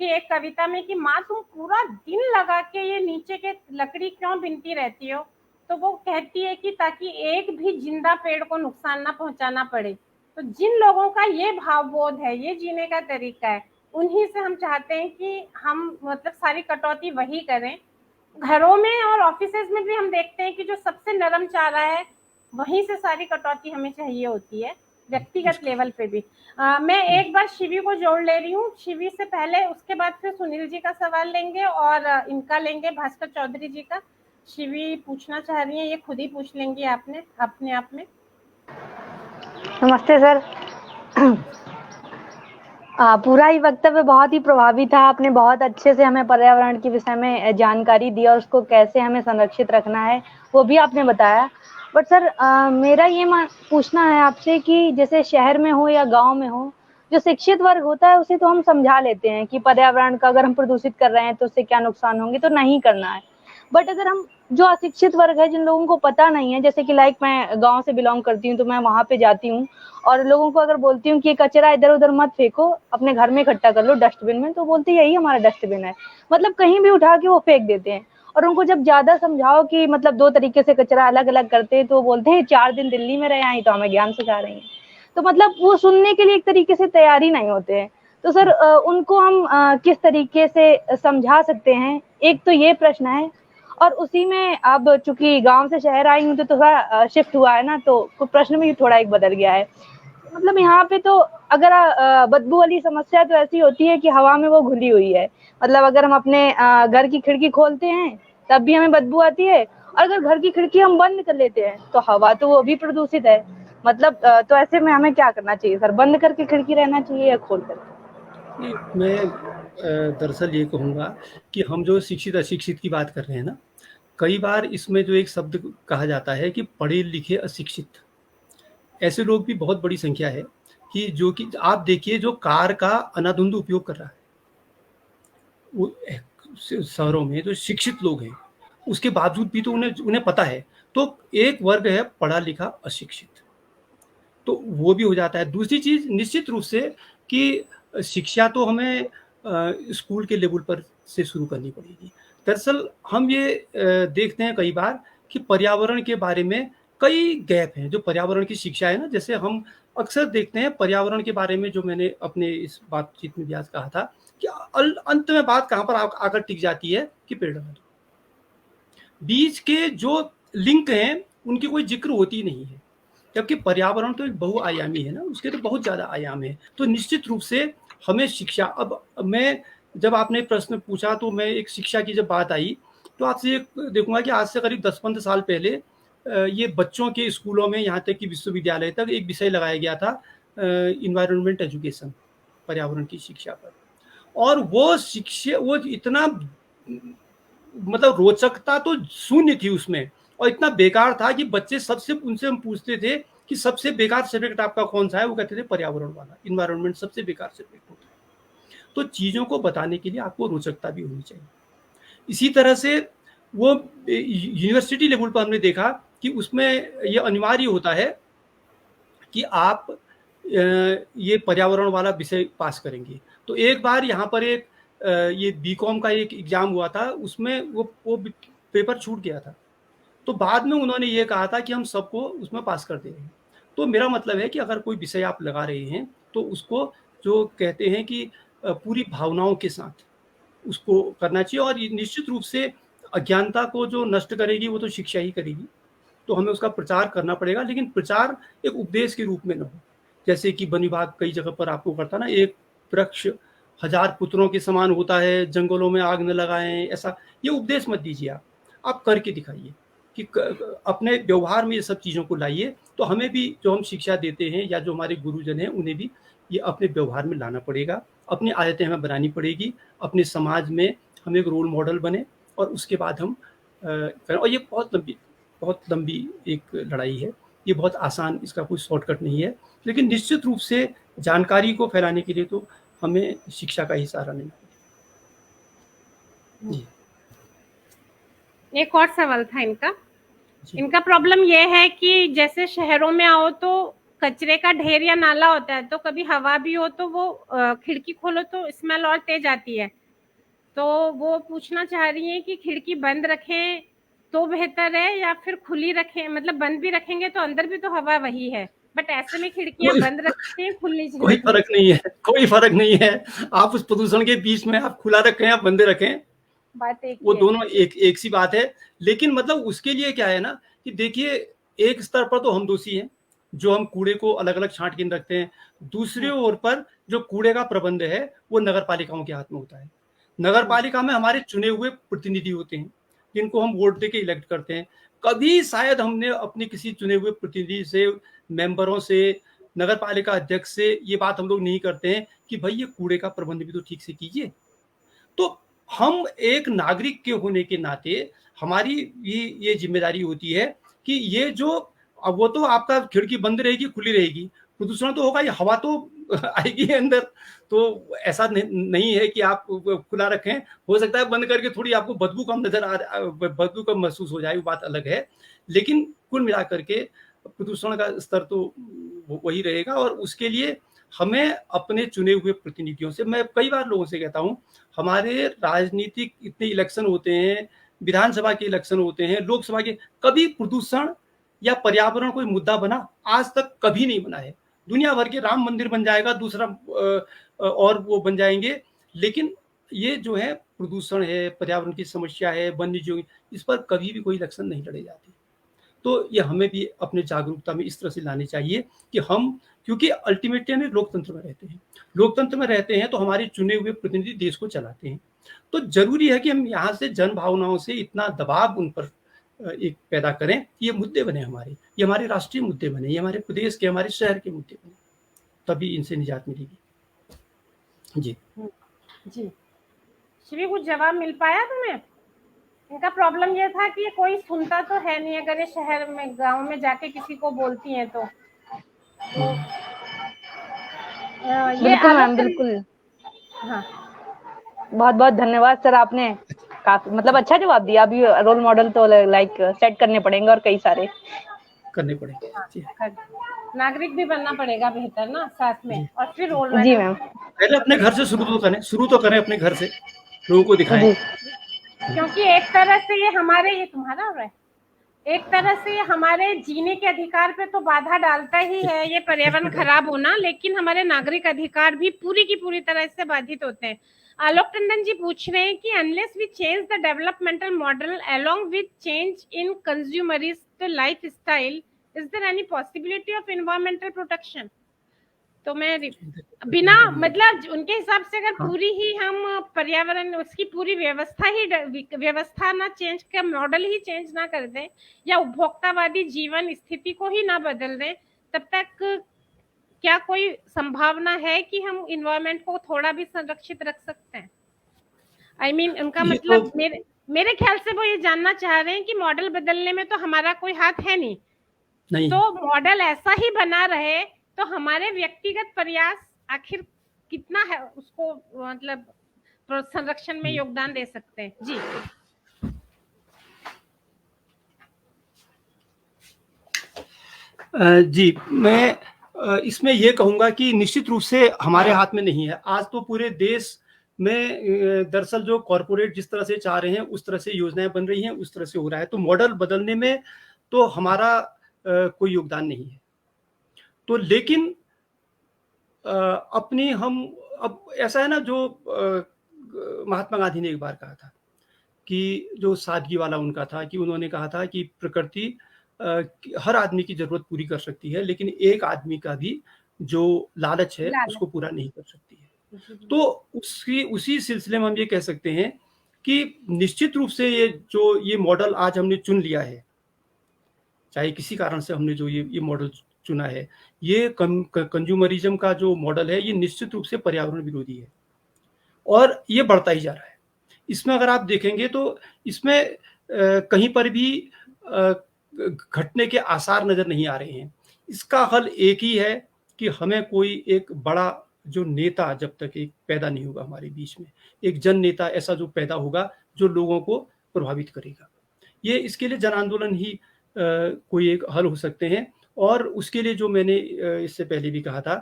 एक कविता में कि माँ तुम पूरा दिन लगा के ये नीचे के लकड़ी क्यों बिनती रहती हो, तो वो कहती है कि ताकि एक भी जिंदा पेड़ को नुकसान ना पहुंचाना पड़े। तो जिन लोगों का ये भावबोध है, ये जीने का तरीका है, उन्हीं से हम चाहते हैं कि हम मतलब सारी कटौती वही करें। घरों में और ऑफिसेज में भी हम देखते हैं कि जो सबसे नरम चारा है वहीं से सारी कटौती हमें चाहिए होती है, व्यक्तिगत लेवल पे भी। मैं एक बार शिवी को जोड़ ले रही हूँ, शिवी से पहले उसके बाद फिर सुनील जी का सवाल लेंगे और इनका लेंगे भास्कर चौधरी जी का। शिवी पूछना चाह रही है, ये खुद ही पूछ लेंगी आपने अपने आप में। नमस्ते सर। पूरा ही वक्तव्य बहुत ही प्रभावी था, आपने बहुत अच्छे से हमें पर्यावरण के विषय में जानकारी दी और उसको कैसे हमें संरक्षित रखना है वो भी आपने बताया। बट सर मेरा ये पूछना है आपसे कि जैसे शहर में हो या गांव में हो, जो शिक्षित वर्ग होता है उसे तो हम समझा लेते हैं कि पर्यावरण का अगर हम प्रदूषित कर रहे हैं तो उससे क्या नुकसान होंगे, तो नहीं करना है। बट अगर हम जो अशिक्षित वर्ग है, जिन लोगों को पता नहीं है, जैसे कि लाइक मैं गांव से बिलोंग करती हूँ, तो मैं वहां पे जाती हूँ और लोगों को अगर बोलती हूँ कि कचरा इधर उधर मत फेंको, अपने घर में इकट्ठा कर लो डस्टबिन में, तो बोलते यही हमारा डस्टबिन है, मतलब कहीं भी उठा के वो फेंक देते हैं। और उनको जब ज्यादा समझाओ कि मतलब 2 तरीके से कचरा अलग अलग करते हैं, तो वो बोलते हैं 4 दिन दिल्ली में रहे आई तो हमें ज्ञान सिखा रही हैं। तो मतलब वो सुनने के लिए एक तरीके से तैयार ही नहीं होते हैं। तो सर उनको हम किस तरीके से समझा सकते हैं, एक तो ये प्रश्न है। और उसी में अब चूंकि गांव से शहर आई हूँ तो थोड़ा शिफ्ट हुआ है ना, तो प्रश्न भी थोड़ा एक बदल गया है। मतलब यहाँ पे तो अगर बदबू वाली समस्या तो ऐसी होती है कि हवा में वो घुली हुई है। मतलब अगर हम अपने घर की खिड़की खोलते हैं तब भी हमें बदबू आती है, और अगर घर की खिड़की हम बंद कर लेते हैं तो हवा तो वो भी प्रदूषित है। मतलब तो ऐसे में हमें क्या करना चाहिए सर, बंद करके खिड़की रहना चाहिए या खोल कर? मैं दरअसल ये कहूँगा कि हम जो शिक्षित अशिक्षित की बात कर रहे हैं ना, कई बार इसमें जो एक शब्द कहा जाता है कि पढ़े लिखे अशिक्षित, ऐसे लोग भी बहुत बड़ी संख्या है कि जो कि आप देखिए जो कार का अनाधुंध उपयोग कर रहा है, वो शहरों में जो शिक्षित लोग हैं उसके बावजूद भी तो उन्हें पता है। तो एक वर्ग है पढ़ा लिखा अशिक्षित, तो वो भी हो जाता है। दूसरी चीज निश्चित रूप से कि शिक्षा तो हमें स्कूल के लेवल पर से शुरू करनी पड़ेगी। दरअसल हम ये देखते हैं कई बार कि पर्यावरण के बारे में कई गैप हैं, जो पर्यावरण की शिक्षा है ना, जैसे हम अक्सर देखते हैं पर्यावरण के बारे में, जो मैंने अपने इस बातचीत में भी आज कहा था कि अंत में बात कहाँ पर आकर टिक जाती है कि पेड़ लगा दो, बीच के जो लिंक हैं उनकी कोई जिक्र होती नहीं है। जबकि पर्यावरण तो एक बहुआयामी है ना, उसके तो बहुत ज्यादा आयाम है। तो निश्चित रूप से हमें शिक्षा, अब मैं जब आपने प्रश्न पूछा तो मैं एक शिक्षा की जब बात आई तो आपसे एक देखूंगा कि आज से करीब 10-15 साल पहले ये बच्चों के स्कूलों में, यहाँ तक कि विश्वविद्यालय तक एक विषय लगाया गया था इन्वायरमेंट एजुकेशन, पर्यावरण की शिक्षा पर। और वो शिक्षा वो इतना मतलब रोचकता तो शून्य थी उसमें, और इतना बेकार था कि बच्चे सबसे उनसे हम पूछते थे कि सबसे बेकार सब्जेक्ट आपका कौन सा है, वो कहते थे पर्यावरण वाला, इन्वायरमेंट सबसे बेकार सब्जेक्ट होता है। तो चीज़ों को बताने के लिए आपको रोचकता भी होनी चाहिए। इसी तरह से वो यूनिवर्सिटी लेवल पर हमने देखा कि उसमें ये अनिवार्य होता है कि आप ये पर्यावरण वाला विषय पास करेंगे। तो एक बार यहाँ पर एक ये बीकॉम का एक एग्जाम हुआ था, उसमें वो पेपर छूट गया था। तो बाद में उन्होंने ये कहा था कि हम सबको उसमें पास कर दे रहे हैं। तो मेरा मतलब है कि अगर कोई विषय आप लगा रहे हैं तो उसको जो कहते हैं कि पूरी भावनाओं के साथ उसको करना चाहिए, और ये निश्चित रूप से अज्ञानता को जो नष्ट करेगी वो तो शिक्षा ही करेगी। तो हमें उसका प्रचार करना पड़ेगा, लेकिन प्रचार एक उपदेश के रूप में न हो। जैसे कि वन विभाग कई जगह पर आपको करता ना, एक वृक्ष 1000 पुत्रों के समान होता है, जंगलों में आग न लगाएं, ऐसा ये उपदेश मत दीजिए। आप करके दिखाइए कि अपने व्यवहार में ये सब चीज़ों को लाइए। तो हमें भी जो हम शिक्षा देते हैं या जो हमारे गुरुजन हैं उन्हें भी ये अपने व्यवहार में लाना पड़ेगा, अपनी आदतें हमें बनानी पड़ेगी, अपने समाज में हम एक रोल मॉडल बने, और उसके बाद हम करें। और ये बहुत लंबी एक लड़ाई है, ये बहुत आसान, इसका कोई शॉर्टकट नहीं है, लेकिन निश्चित रूप से जानकारी को फैलाने के लिए तो हमें शिक्षा का ही सहारा लेना पड़ेगा। एक और सवाल था इनका प्रॉब्लम ये है कि जैसे शहरों में आओ तो कचरे का ढेर या नाला होता है, तो कभी हवा भी हो तो वो खिड़की खोलो तो स्मेल और तेज आती है। तो वो पूछना चाह रही है कि खिड़की बंद रखें तो बेहतर है या फिर खुली रखें, मतलब बंद भी रखेंगे तो अंदर भी तो हवा वही है, बट ऐसे में खिड़कियां बंद रखते हैं, खुली कोई फर्क नहीं है, कोई फर्क नहीं है। आप उस प्रदूषण के बीच में आप खुला रखें या बंद रखें, बात एक वो दोनों एक सी बात है। लेकिन मतलब उसके लिए क्या है ना कि देखिए, एक स्तर पर तो हम दोषी हैं जो हम कूड़े को अलग अलग छांट के रखते हैं, दूसरी ओर पर जो कूड़े का प्रबंध है वो नगर पालिकाओं के हाथ में होता है। नगर पालिका में हमारे चुने हुए प्रतिनिधि होते हैं जिनको हम वोट देके इलेक्ट करते हैं। कभी शायद हमने अपने किसी चुने हुए प्रतिनिधि से, मेंबरों से, नगर पालिका अध्यक्ष से ये बात हम लोग नहीं करते हैं कि भाई ये कूड़े का प्रबंध भी तो ठीक से कीजिए। तो हम एक नागरिक के होने के नाते हमारी ये जिम्मेदारी होती है कि ये जो, अब वो तो आपका खिड़की बंद रहेगी खुली रहेगी, प्रदूषण तो होगा, ये हवा तो आएगी अंदर। तो ऐसा नहीं है कि आप खुला रखें, हो सकता है बंद करके थोड़ी आपको बदबू कम बदबू कम महसूस हो जाए, वो बात अलग है, लेकिन कुल मिलाकर के प्रदूषण का स्तर तो वही रहेगा। और उसके लिए हमें अपने चुने हुए प्रतिनिधियों से, मैं कई बार लोगों से कहता हूं, हमारे राजनीतिक इतने इलेक्शन होते हैं, विधानसभा के इलेक्शन होते हैं, लोकसभा के, कभी प्रदूषण या पर्यावरण कोई मुद्दा बना? आज तक कभी नहीं बना है। दुनिया भर के राम मंदिर बन जाएगा, दूसरा और वो बन जाएंगे, लेकिन ये जो है प्रदूषण है, पर्यावरण की समस्या है, वन्य जीव, इस पर कभी भी कोई इलेक्शन नहीं लड़े जाते। तो ये हमें भी अपने जागरूकता में इस तरह से लानी चाहिए कि हम, क्योंकि अल्टीमेटली हम लोकतंत्र में रहते हैं, लोकतंत्र में रहते हैं तो हमारे चुने हुए प्रतिनिधि देश को चलाते हैं। तो जरूरी है कि हम यहाँ से जन भावनाओं से इतना दबाव उन पर एक पैदा करें कि ये मुद्दे बने हमारे, ये हमारे राष्ट्रीय मुद्दे बने, ये हमारे प्रदेश के, हमारे शहर के मुद्दे बने, तभी इनसे निजात मिलेगी। जी जी शिवी, कुछ जवाब मिल पाया तुम्हें? इनका प्रॉब्लम ये था कि कोई सुनता तो है नहीं, अगर ये शहर में गांव में जाके किसी को बोलती हैं तो बिल्कुल मैम, बिल्कुल। हाँ, बहुत बहुत धन्यवाद सर, आपने काफी मतलब अच्छा जवाब दिया। अभी रोल मॉडल तो लाइक सेट करने पड़ेंगे और कई सारे करने पड़ेंगे। नागरिक भी बनना पड़ेगा बेहतर ना साथ में, और फिर रोल मॉडल। जी मैम, पहले अपने घर से शुरू तो करें अपने घर से, लोगों को दिखाएं। क्योंकि एक तरह से ये हमारे, ये तुम्हारा हो रहा है, एक तरह से ये हमारे जीने के अधिकार पे तो बाधा डालता ही है ये पर्यावरण खराब होना, लेकिन हमारे नागरिक अधिकार भी पूरी की पूरी तरह से बाधित होते हैं। आलोक टंडन जी पूछ रहे हैं कि unless we change the developmental model along with change in consumerist lifestyle, is there any possibility of environmental protection? तो मैं बिना, मतलब उनके हिसाब से अगर पूरी ही हम पर्यावरण, उसकी पूरी व्यवस्था ना चेंज कर, मॉडल ही चेंज ना कर दें, या उपभोक्तावादी जीवन स्थिति को ही ना बदल दें, तब तक क्या कोई संभावना है कि हम इन्वायरमेंट को थोड़ा भी संरक्षित रख सकते हैं? I mean, उनका मतलब मेरे ख्याल से वो ये जानना चाह रहे हैं कि मॉडल बदलने में तो हमारा कोई हाथ है नहीं, नहीं तो मॉडल ऐसा ही बना रहे तो हमारे व्यक्तिगत प्रयास आखिर कितना है उसको मतलब संरक्षण में योगदान दे सकते हैं। जी जी, मैं इसमें ये कहूँगा कि निश्चित रूप से हमारे हाथ में नहीं है। आज तो पूरे देश में दरअसल जो कॉर्पोरेट जिस तरह से चाह रहे हैं, उस तरह से योजनाएँ बन रही हैं, उस तरह से हो रहा है। तो मॉडल बदलने में तो हमारा कोई योगदान नहीं है। तो लेकिन अपनी हम अब ऐसा है ना जो महात्मा गांधी ने एक बार कहा था कि जो सादगी वाला उनका था कि उन्होंने कहा था कि प्रकृति हर आदमी की ज़रूरत पूरी कर सकती है, लेकिन एक आदमी का भी जो लालच है, उसको पूरा नहीं कर सकती है। तो उसी सिलसिले में हम ये कह सकते हैं कि निश्चित रूप से ये मॉडल आज हमने चुन लिया है, चाहे किसी कारण से हमने जो ये मॉडल चुना है, ये कंज्यूमरिज्म का जो मॉडल है, ये निश्चित रूप से पर्यावरण विरोधी है और ये बढ़ता ही जा रहा है। इसमें अगर आप देखेंगे तो इसमें कहीं पर भी घटने के आसार नज़र नहीं आ रहे हैं। इसका हल एक ही है कि हमें कोई एक बड़ा जो नेता जब तक एक पैदा नहीं होगा हमारे बीच में, एक जन नेता ऐसा जो पैदा होगा जो लोगों को प्रभावित करेगा। ये इसके लिए जन आंदोलन ही कोई एक हल हो सकते हैं और उसके लिए जो मैंने इससे पहले भी कहा था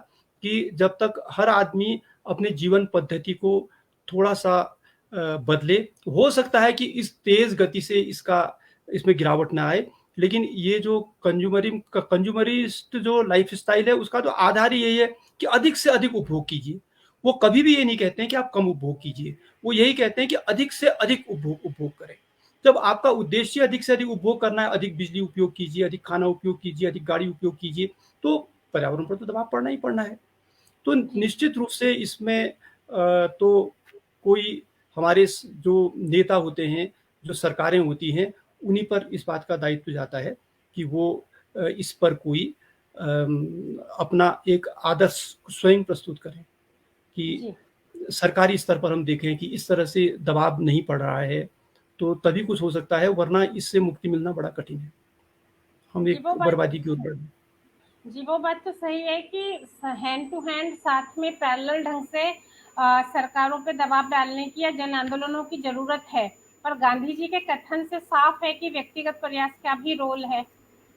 कि जब तक हर आदमी अपने जीवन पद्धति को थोड़ा-सा बदले, हो सकता है कि इस तेज़ गति से इसमें गिरावट ना आए, लेकिन ये जो कंज्यूमरिस्ट जो लाइफ़स्टाइल है, उसका तो आधार ही यही है कि अधिक से अधिक उपभोग कीजिए। वो कभी भी ये नहीं कहते हैं कि आप कम उपभोग कीजिए, वो यही कहते हैं कि अधिक से अधिक उपभोग करें। जब आपका उद्देश्य अधिक से अधिक उपभोग करना है, अधिक बिजली उपयोग कीजिए, अधिक खाना उपयोग कीजिए, अधिक गाड़ी उपयोग कीजिए, तो पर्यावरण पर तो दबाव पड़ना ही पड़ना है। तो निश्चित रूप से इसमें तो कोई हमारे जो नेता होते हैं, जो सरकारें होती हैं, उन्हीं पर इस बात का दायित्व जाता है कि वो इस पर कोई अपना एक आदर्श स्वयं प्रस्तुत करें कि सरकारी स्तर पर हम देखें कि इस तरह से दबाव नहीं पड़ रहा है, तो तभी कुछ हो सकता है, वरना इससे मुक्ति मिलना बड़ा कठिन है। हम एक बर्बादी की ओर बढ़ रहे हैं। जी वो बात तो सही है कि हैंड टू हैंड साथ में पैरेलल ढंग से सरकारों पे दबाव डालने की या जन आंदोलनों की जरूरत है, पर गांधी जी के कथन से साफ है कि व्यक्तिगत प्रयास का भी रोल है,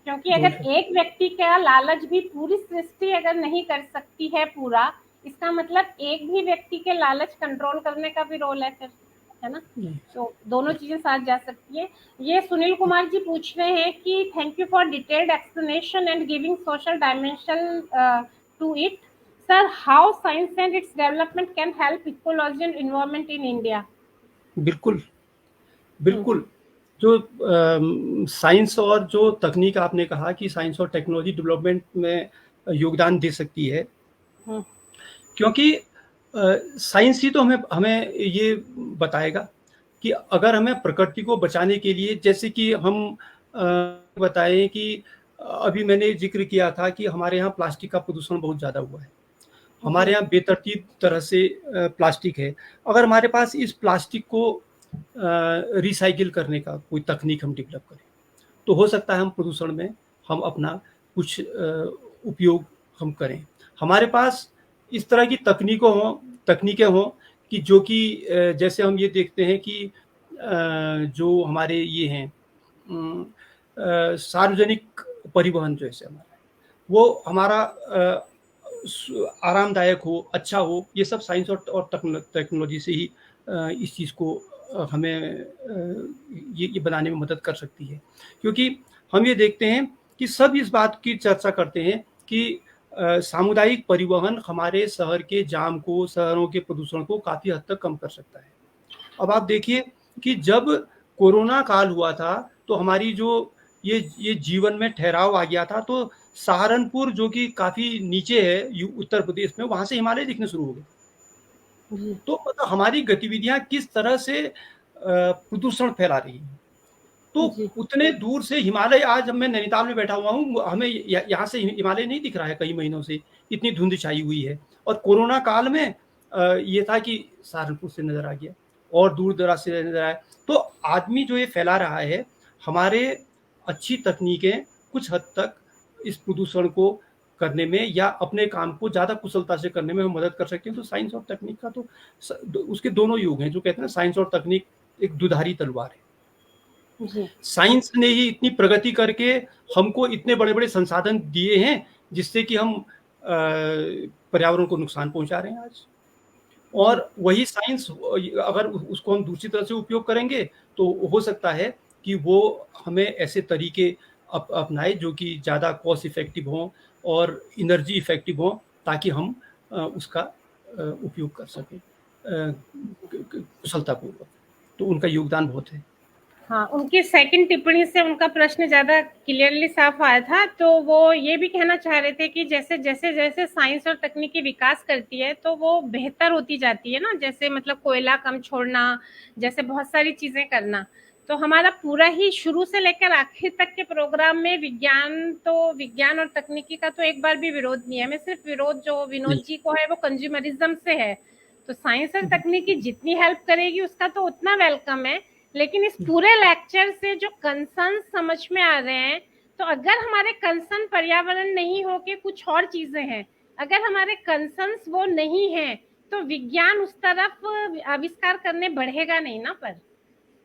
क्योंकि अगर एक व्यक्ति का लालच भी पूरी सृष्टि अगर नहीं कर सकती है पूरा, इसका मतलब एक भी व्यक्ति के लालच कंट्रोल करने का भी रोल है फिर, है ना। तो दोनों चीजें साथ जा सकती है। ये सुनील कुमार जी पूछ रहे हैं कि thank you for detailed explanation and giving social dimension to it. Sir, how science and its development can help ecology and environment in India? बिल्कुल बिल्कुल। जो साइंस और जो तकनीक आपने कहा कि साइंस और टेक्नोलॉजी डेवलपमेंट में योगदान दे सकती है, क्योंकि साइंस ही तो हमें ये बताएगा कि अगर हमें प्रकृति को बचाने के लिए, जैसे कि हम बताएं कि अभी मैंने जिक्र किया था कि हमारे यहाँ प्लास्टिक का प्रदूषण बहुत ज़्यादा हुआ है, हमारे यहाँ बेतरतीब तरह से प्लास्टिक है। अगर हमारे पास इस प्लास्टिक को रिसाइकिल करने का कोई तकनीक हम डेवलप करें, तो हो सकता है हम प्रदूषण में हम अपना कुछ उपयोग हम करें। हमारे पास इस तरह की तकनीकें हों कि जो कि जैसे हम ये देखते हैं कि जो हमारे ये हैं सार्वजनिक परिवहन जो है हमारा, वो हमारा आरामदायक हो, अच्छा हो, ये सब साइंस और टेक्नोलॉजी से ही इस चीज़ को हमें ये बनाने में मदद कर सकती है। क्योंकि हम ये देखते हैं कि सब इस बात की चर्चा करते हैं कि सामुदायिक परिवहन हमारे शहर के जाम को, शहरों के प्रदूषण को काफ़ी हद तक कम कर सकता है। अब आप देखिए कि जब कोरोना काल हुआ था, तो हमारी जो ये जीवन में ठहराव आ गया था, तो सहारनपुर जो कि काफ़ी नीचे है उत्तर प्रदेश में, वहाँ से हिमालय दिखने शुरू हो गए। तो मतलब हमारी गतिविधियाँ किस तरह से प्रदूषण फैला रही हैं। तो उतने दूर से हिमालय, आज मैं नैनीताल में बैठा हुआ हूँ, हमें यहाँ से हिमालय नहीं दिख रहा है कई महीनों से, इतनी धुंध छाई हुई है। और कोरोना काल में ये था कि सहारनपुर से नज़र आ गया और दूर दराज से नज़र आया। तो आदमी जो ये फैला रहा है, हमारे अच्छी तकनीकें कुछ हद तक इस प्रदूषण को करने में या अपने काम को ज़्यादा कुशलता से करने में हम मदद कर सकते हैं। तो साइंस और तकनीक का तो उसके दोनों युग हैं, जो कहते हैं ना साइंस और तकनीक एक दुधारी तलवार है। जी साइंस ने ही इतनी प्रगति करके हमको इतने बड़े बड़े संसाधन दिए हैं जिससे कि हम पर्यावरण को नुकसान पहुंचा रहे हैं आज। और वही साइंस अगर उसको हम दूसरी तरह से उपयोग करेंगे तो हो सकता है कि वो हमें ऐसे तरीके अपनाए जो कि ज़्यादा कॉस्ट इफेक्टिव हों और एनर्जी इफेक्टिव हों, ताकि हम उसका उपयोग कर सकें कुशलतापूर्वक। तो उनका योगदान बहुत है। हाँ, उनकी सेकंड टिप्पणी से उनका प्रश्न ज्यादा क्लियरली साफ आया था। तो वो ये भी कहना चाह रहे थे कि जैसे जैसे जैसे साइंस और तकनीकी विकास करती है तो वो बेहतर होती जाती है ना, जैसे मतलब कोयला कम छोड़ना, जैसे बहुत सारी चीजें करना। तो हमारा पूरा ही शुरू से लेकर आखिर तक के प्रोग्राम में विज्ञान और तकनीकी का तो एक बार भी विरोध नहीं है। हमें सिर्फ विरोध जो विनोद जी को है वो कंज्यूमरिज्म से है। तो साइंस और तकनीकी जितनी हेल्प करेगी उसका तो उतना वेलकम है, लेकिन इस पूरे लेक्चर से जो कंसर्न समझ में आ रहे हैं, तो अगर हमारे कंसर्न पर्यावरण नहीं हो के कुछ और चीजें हैं, अगर हमारे कंसर्न्स वो नहीं है तो विज्ञान उस तरफ आविष्कार करने बढ़ेगा नहीं ना। पर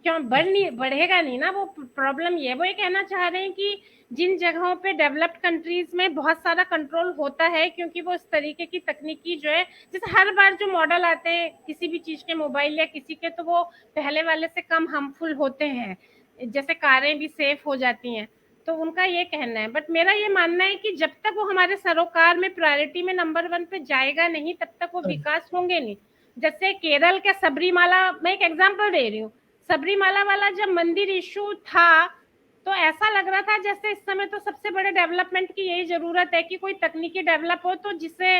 क्यों बढ़ेगा नहीं ना, वो प्रॉब्लम ये वो ये कहना चाह रहे हैं कि जिन जगहों पे डेवलप्ड कंट्रीज में बहुत सारा कंट्रोल होता है क्योंकि वो इस तरीके की तकनीकी जो है, जैसे हर बार जो मॉडल आते हैं किसी भी चीज के, मोबाइल या किसी के, तो वो पहले वाले से कम हार्मफुल होते हैं, जैसे कारें भी सेफ हो जाती हैं। तो उनका ये कहना है। बट मेरा ये मानना है कि जब तक वो हमारे सरोकार में प्रायोरिटी में नंबर 1 पे जाएगा नहीं तब तक वो विकास होंगे नहीं। जैसे केरल के सबरीमाला, मैं एक एग्जाम्पल दे रही हूँ, सबरीमाला वाला जब मंदिर इशू था तो ऐसा लग रहा था जैसे इस समय तो सबसे बड़े डेवलपमेंट की यही जरूरत है कि कोई तकनीकी डेवलप हो तो जिसे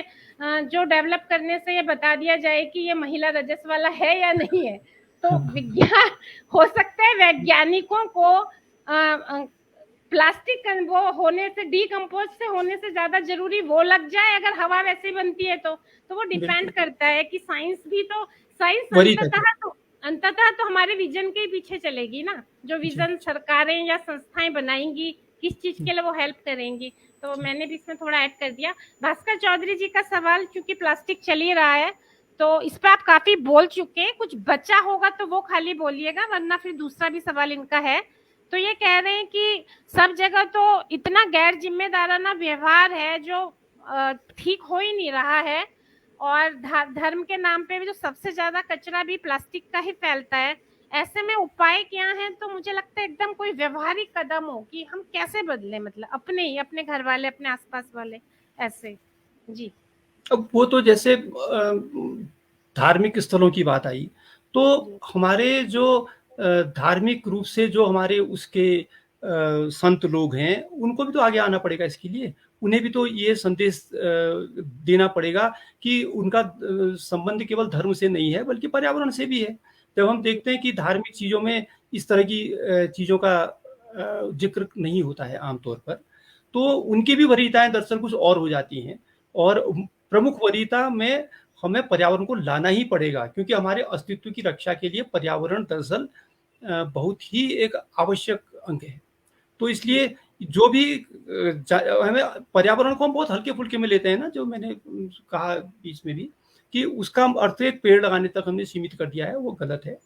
जो डेवलप करने से ये बता दिया जाए कि ये महिला रजस वाला है या नहीं है। तो विज्ञान हो सकता है वैज्ञानिकों को प्लास्टिक वो होने से, डीकम्पोज से होने से ज्यादा जरूरी वो लग जाए अगर हवा वैसे बनती है तो वो डिपेंड करता है कि साइंस भी तो, साइंस अंततः तो हमारे विजन के पीछे चलेगी ना, जो विजन सरकारें या संस्थाएं बनाएंगी किस चीज के लिए वो हेल्प करेंगी। तो मैंने भी इसमें थोड़ा ऐड कर दिया। भास्कर चौधरी जी का सवाल, चूंकि प्लास्टिक चल ही रहा है तो इस पर आप काफी बोल चुके हैं, कुछ बचा होगा तो वो खाली बोलिएगा, वरना फिर दूसरा भी सवाल इनका है। तो ये कह रहे हैं कि सब जगह तो इतना गैर जिम्मेदाराना व्यवहार है जो ठीक हो ही नहीं रहा है, और धर्म के नाम पे भी जो सबसे ज्यादा कचरा भी प्लास्टिक का ही फैलता है। ऐसे में उपाय क्या है? तो मुझे लगता है एकदम कोई व्यवहारिक कदम हो कि हम कैसे बदले, मतलब अपने घर वाले, अपने आसपास वाले, ऐसे। जी। अब वो तो जैसे धार्मिक स्थलों की बात आई तो हमारे जो धार्मिक रूप से जो हमारे उसके संत लोग हैं उनको भी तो आगे आना पड़ेगा इसके लिए। उन्हें भी तो ये संदेश देना पड़ेगा कि उनका संबंध केवल धर्म से नहीं है बल्कि पर्यावरण से भी है। जब हम देखते हैं कि धार्मिक चीजों में इस तरह की चीजों का जिक्र नहीं होता है आमतौर पर, तो उनकी भी वरीयताएं दरअसल कुछ और हो जाती हैं। और प्रमुख वरीयता में हमें पर्यावरण को लाना ही पड़ेगा, क्योंकि हमारे अस्तित्व की रक्षा के लिए पर्यावरण दरअसल बहुत ही एक आवश्यक अंग है। तो इसलिए जो भी हमें पर्यावरण को हम बहुत हल्के फुल्के में लेते हैं ना, जो मैंने कहा बीच में भी कि उसका अर्थ एक पेड़ लगाने तक हमने सीमित कर दिया है, वो गलत है।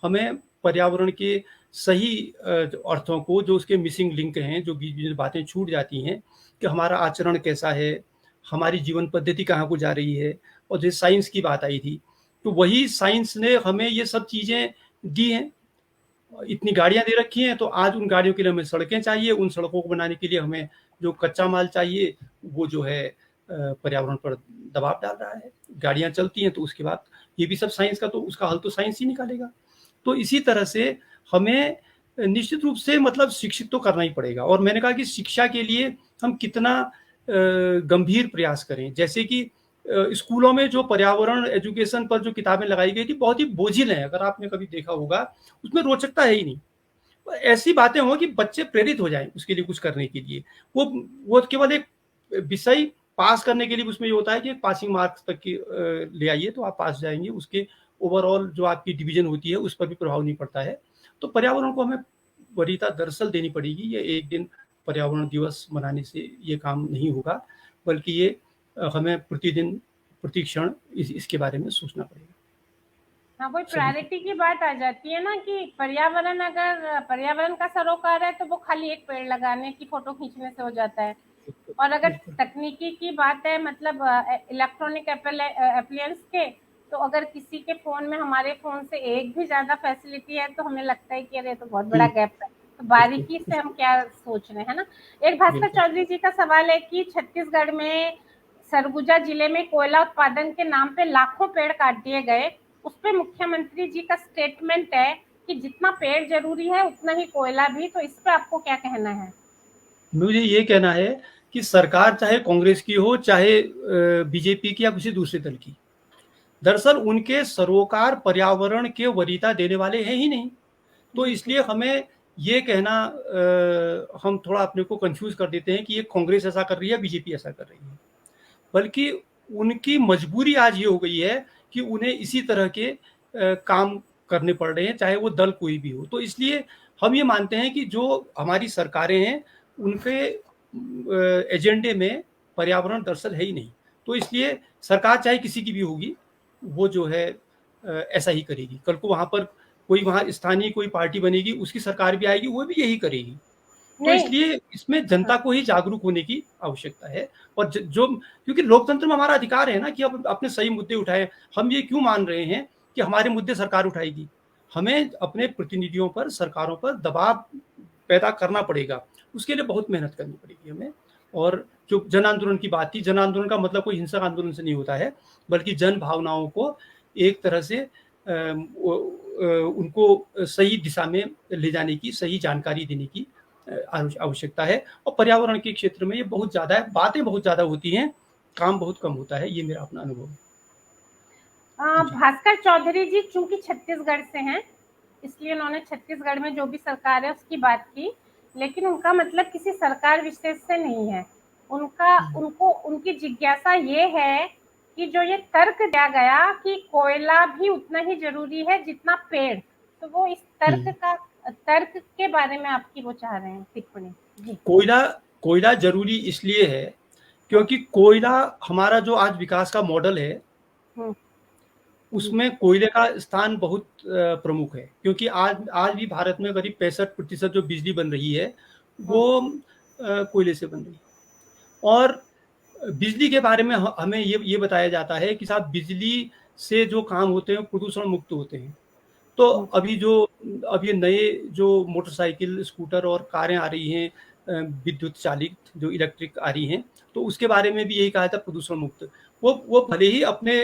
हमें पर्यावरण के सही अर्थों को, जो उसके मिसिंग लिंक हैं, जो बीच बीच बातें छूट जाती हैं कि हमारा आचरण कैसा है, हमारी जीवन पद्धति कहाँ को जा रही है, और जैसे साइंस की बात आई थी तो वही साइंस ने हमें ये सब चीज़ें दी हैं। इतनी गाड़ियां दे रखी हैं तो आज उन गाड़ियों के लिए हमें सड़कें चाहिए, उन सड़कों को बनाने के लिए हमें जो कच्चा माल चाहिए वो जो है पर्यावरण पर दबाव डाल रहा है। गाड़ियां चलती हैं तो उसके बाद ये भी सब साइंस का, तो उसका हल तो साइंस ही निकालेगा। तो इसी तरह से हमें निश्चित रूप से मतलब शिक्षित तो करना ही पड़ेगा। और मैंने कहा कि शिक्षा के लिए हम कितना गंभीर प्रयास करें। जैसे कि स्कूलों में जो पर्यावरण एजुकेशन पर जो किताबें लगाई गई थी बहुत ही बोझिल हैं, अगर आपने कभी देखा होगा उसमें रोचकता है ही नहीं। ऐसी बातें हो कि बच्चे प्रेरित हो जाएं उसके लिए कुछ करने के लिए। वो केवल एक विषय पास करने के लिए उसमें ये होता है कि पासिंग मार्क्स तक की ले आइए तो आप पास जाएंगे, उसके ओवरऑल जो आपकी डिवीजन होती है उस पर भी प्रभाव नहीं पड़ता है। तो पर्यावरण को हमें वरीयता दरअसल देनी पड़ेगी। ये एक दिन पर्यावरण दिवस मनाने से ये काम नहीं होगा, बल्कि ये हमें प्रतिदिन प्रतिक्षण इसके बारे में सोचना पड़ेगा। हाँ, वही प्रायोरिटी की बात आ जाती है ना कि पर्यावरण, अगर पर्यावरण का सरोकार है तो वो खाली एक पेड़ लगाने की फोटो खींचने से हो जाता है। और अगर तकनीकी की बात है, मतलब इलेक्ट्रॉनिक एप्लायंस के, तो अगर किसी के फोन में हमारे फोन से एक भी ज्यादा फैसिलिटी है तो हमें लगता है कि अरे तो बहुत बड़ा गैप है, तो बारीकी से हम क्या सोच रहे हैं ना। एक भास्कर चौधरी जी का सवाल है कि छत्तीसगढ़ में सरगुजा जिले में कोयला उत्पादन के नाम पे लाखों पेड़ काट दिए गए, उस पे मुख्यमंत्री जी का स्टेटमेंट है कि जितना पेड़ जरूरी है उतना ही कोयला भी, तो इस पे आपको क्या कहना है? मुझे ये कहना है कि सरकार चाहे कांग्रेस की हो, चाहे बीजेपी की या किसी दूसरे दल की, दरअसल उनके सरोकार पर्यावरण के वरीयता देने वाले हैं ही नहीं। तो इसलिए हमें ये कहना, हम थोड़ा अपने को कंफ्यूज कर देते हैं कि ये कांग्रेस ऐसा कर रही है, बीजेपी ऐसा कर रही है, बल्कि उनकी मजबूरी आज ये हो गई है कि उन्हें इसी तरह के काम करने पड़ रहे हैं, चाहे वो दल कोई भी हो। तो इसलिए हम ये मानते हैं कि जो हमारी सरकारें हैं उनके एजेंडे में पर्यावरण दरअसल है ही नहीं। तो इसलिए सरकार चाहे किसी की भी होगी, वो जो है ऐसा ही करेगी। कल को वहां पर कोई वहां स्थानीय कोई पार्टी बनेगी, उसकी सरकार भी आएगी, वो भी यही करेगी। तो इसलिए इसमें जनता को ही जागरूक होने की आवश्यकता है। और जो, क्योंकि लोकतंत्र में हमारा अधिकार है ना कि अब अपने सही मुद्दे उठाएं। हम ये क्यों मान रहे हैं कि हमारे मुद्दे सरकार उठाएगी? हमें अपने प्रतिनिधियों पर, सरकारों पर दबाव पैदा करना पड़ेगा, उसके लिए बहुत मेहनत करनी पड़ेगी हमें। और जो जन आंदोलन की बात थी, जन आंदोलन का मतलब कोई हिंसक आंदोलन से नहीं होता है, बल्कि जन भावनाओं को एक तरह से उनको सही दिशा में ले जाने की, सही जानकारी देने की आवश्यकता है। और पर्यावरण के क्षेत्र में ये बहुत ज्यादा है, बातें बहुत ज्यादा होती हैं, काम बहुत कम होता है, ये मेरा अपना अनुभव है। भास्कर चौधरी जी चूंकि छत्तीसगढ़ से हैं, इसलिए उन्होंने छत्तीसगढ़ में जो भी सरकार है उसकी बात की, लेकिन उनका मतलब किसी सरकार विशेष से नहीं है। उनकी जिज्ञासा ये है कि जो ये तर्क दिया गया कि कोयला भी उतना ही जरूरी है जितना पेड़, तो वो इस तर्क के बारे में आपकी वो चाह रहे हैं टिप्पणी जी। कोयला जरूरी इसलिए है क्योंकि कोयला हमारा जो आज विकास का मॉडल है उसमें कोयले का स्थान बहुत प्रमुख है। क्योंकि आज भी भारत में करीब 65% जो बिजली बन रही है वो कोयले से बन रही है। और बिजली के बारे में हमें ये बताया जाता है कि साहब बिजली से जो काम होते हैं प्रदूषण मुक्त होते हैं। तो अभी नए जो मोटरसाइकिल, स्कूटर और कारें आ रही हैं विद्युत चालित, जो इलेक्ट्रिक आ रही हैं, तो उसके बारे में भी यही कहा था प्रदूषण मुक्त। वो भले ही अपने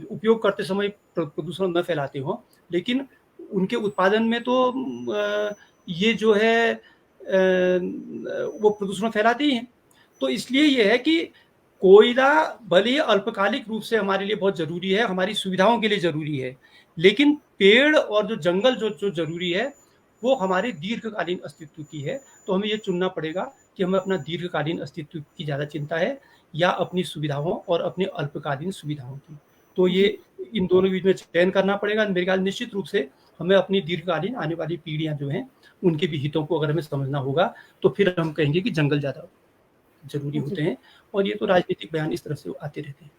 उपयोग करते समय प्रदूषण न फैलाते हों, लेकिन उनके उत्पादन में तो ये जो है वो प्रदूषण फैलाते ही हैं। तो इसलिए ये है कि कोयला भले ही अल्पकालिक रूप से हमारे लिए बहुत जरूरी है, हमारी सुविधाओं के लिए जरूरी है, लेकिन पेड़ और जो जंगल जो जरूरी है वो हमारे दीर्घकालीन अस्तित्व की है। तो हमें ये चुनना पड़ेगा कि हमें अपना दीर्घकालीन अस्तित्व की ज्यादा चिंता है या अपनी सुविधाओं और अपने अल्पकालीन सुविधाओं की। तो ये इन दोनों के बीच में चयन करना पड़ेगा। मेरे ख्याल निश्चित रूप से हमें अपनी दीर्घकालीन आने वाली पीढ़ियां जो हैं उनके भी हितों को अगर हमें समझना होगा तो फिर हम कहेंगे कि जंगल ज्यादा जरूरी होते हैं। और ये तो राजनीतिक बयान इस तरह से आते रहते हैं।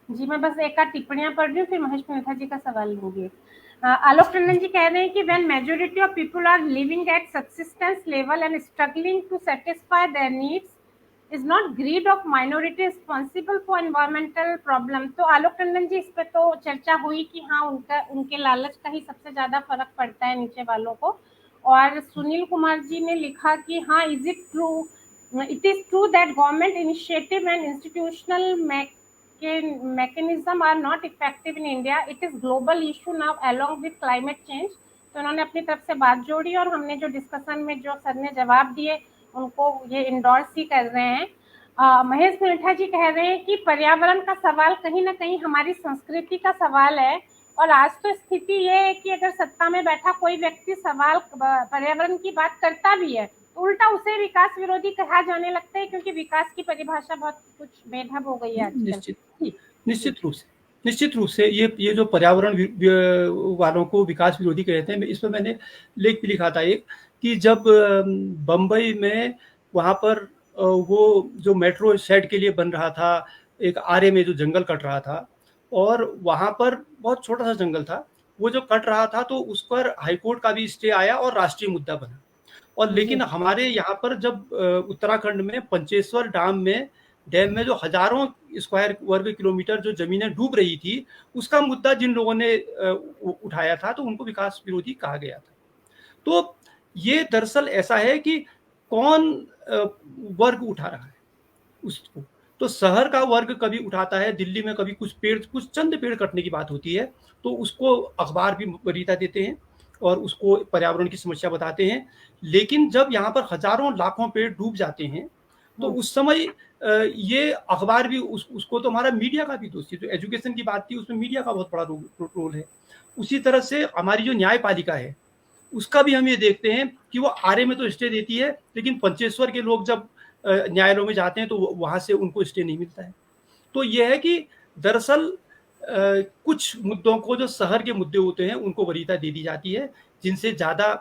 जी, मैं बस एक आध टिप्पणियां पढ़ रही हूँ, फिर महेश मेहता जी का सवाल होगी। आलोक टंडन जी कह रहे हैं कि when majority of people are living at subsistence level and struggling to satisfy their needs is not greed of minority responsible for environmental problem। तो आलोक टंडन जी इस पे तो चर्चा हुई कि हाँ उनके लालच का ही सबसे ज्यादा फर्क पड़ता है नीचे वालों को। और सुनील कुमार जी ने लिखा कि हाँ, it is true that government initiative and institutional mechanism are not effective in India. It is global issue now along with climate change। तो उन्होंने अपनी तरफ से बात जोड़ी और हमने जो डिस्कशन में जो सर ने जवाब दिए उनको ये इंडोर्स ही कर रहे हैं। महेश मेहता जी कह रहे हैं कि पर्यावरण का सवाल कहीं ना कहीं हमारी संस्कृति का सवाल है। और आज तो स्थिति ये है कि अगर सत्ता में बैठा कोई व्यक्ति सवाल पर्यावरण की बात करता भी है तो उल्टा उसे विकास विरोधी कहा जाने लगता है, क्योंकि विकास की परिभाषा बहुत कुछ बेढब हो गई है। निश्चित रूप से ये जो पर्यावरण वालों को विकास विरोधी कहते हैं, इस पर मैंने लेख भी लिखा था एक, कि जब बम्बई में वहाँ पर वो जो मेट्रो शेड के लिए बन रहा था, एक आरे में जो जंगल कट रहा था, और वहाँ पर बहुत छोटा सा जंगल था, वो जो कट रहा था तो उस पर हाईकोर्ट का भी स्टे आया और राष्ट्रीय मुद्दा बना। और लेकिन हमारे यहाँ पर जब उत्तराखंड में पंचेश्वर डैम में जो हजारों स्क्वायर वर्ग किलोमीटर जो जमीनें डूब रही थी, उसका मुद्दा जिन लोगों ने उठाया था तो उनको विकास विरोधी कहा गया था। तो ये दरअसल ऐसा है कि कौन वर्ग उठा रहा है उसको। तो शहर का वर्ग कभी उठाता है, दिल्ली में कभी कुछ चंद पेड़ कटने की बात होती है तो उसको अखबार भी वरीयता देते हैं और उसको पर्यावरण की समस्या बताते हैं। लेकिन जब यहाँ पर हजारों लाखों पेड़ डूब जाते हैं तो उस समय ये अखबार भी उसको तो हमारा मीडिया का भी दोष थी। जो एजुकेशन की बात थी उसमें मीडिया का बहुत बड़ा रोल है। उसी तरह से हमारी जो न्यायपालिका है उसका भी हम ये देखते हैं कि वो आरे में तो स्टे देती है, लेकिन पंचेश्वर के लोग जब न्यायालयों में जाते हैं तो वहां से उनको स्टे नहीं मिलता है। तो ये है कि दरअसल कुछ मुद्दों को जो शहर के मुद्दे होते हैं उनको वरीयता दे दी जाती है, जिनसे ज़्यादा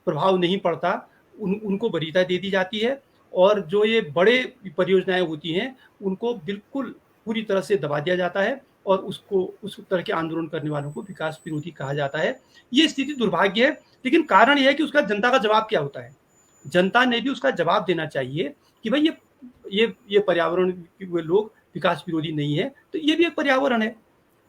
प्रभाव नहीं पड़ता उनको वरीयता दे दी जाती है, और जो ये बड़े परियोजनाएं होती हैं उनको बिल्कुल पूरी तरह से दबा दिया जाता है और उसको उस तरह के आंदोलन करने वालों को विकास विरोधी कहा जाता है। ये स्थिति दुर्भाग्य है, लेकिन कारण यह है कि उसका जनता का जवाब क्या होता है। जनता ने भी उसका जवाब देना चाहिए कि भाई ये पर्यावरण के लोग विकास विरोधी नहीं है, तो ये भी एक पर्यावरण है।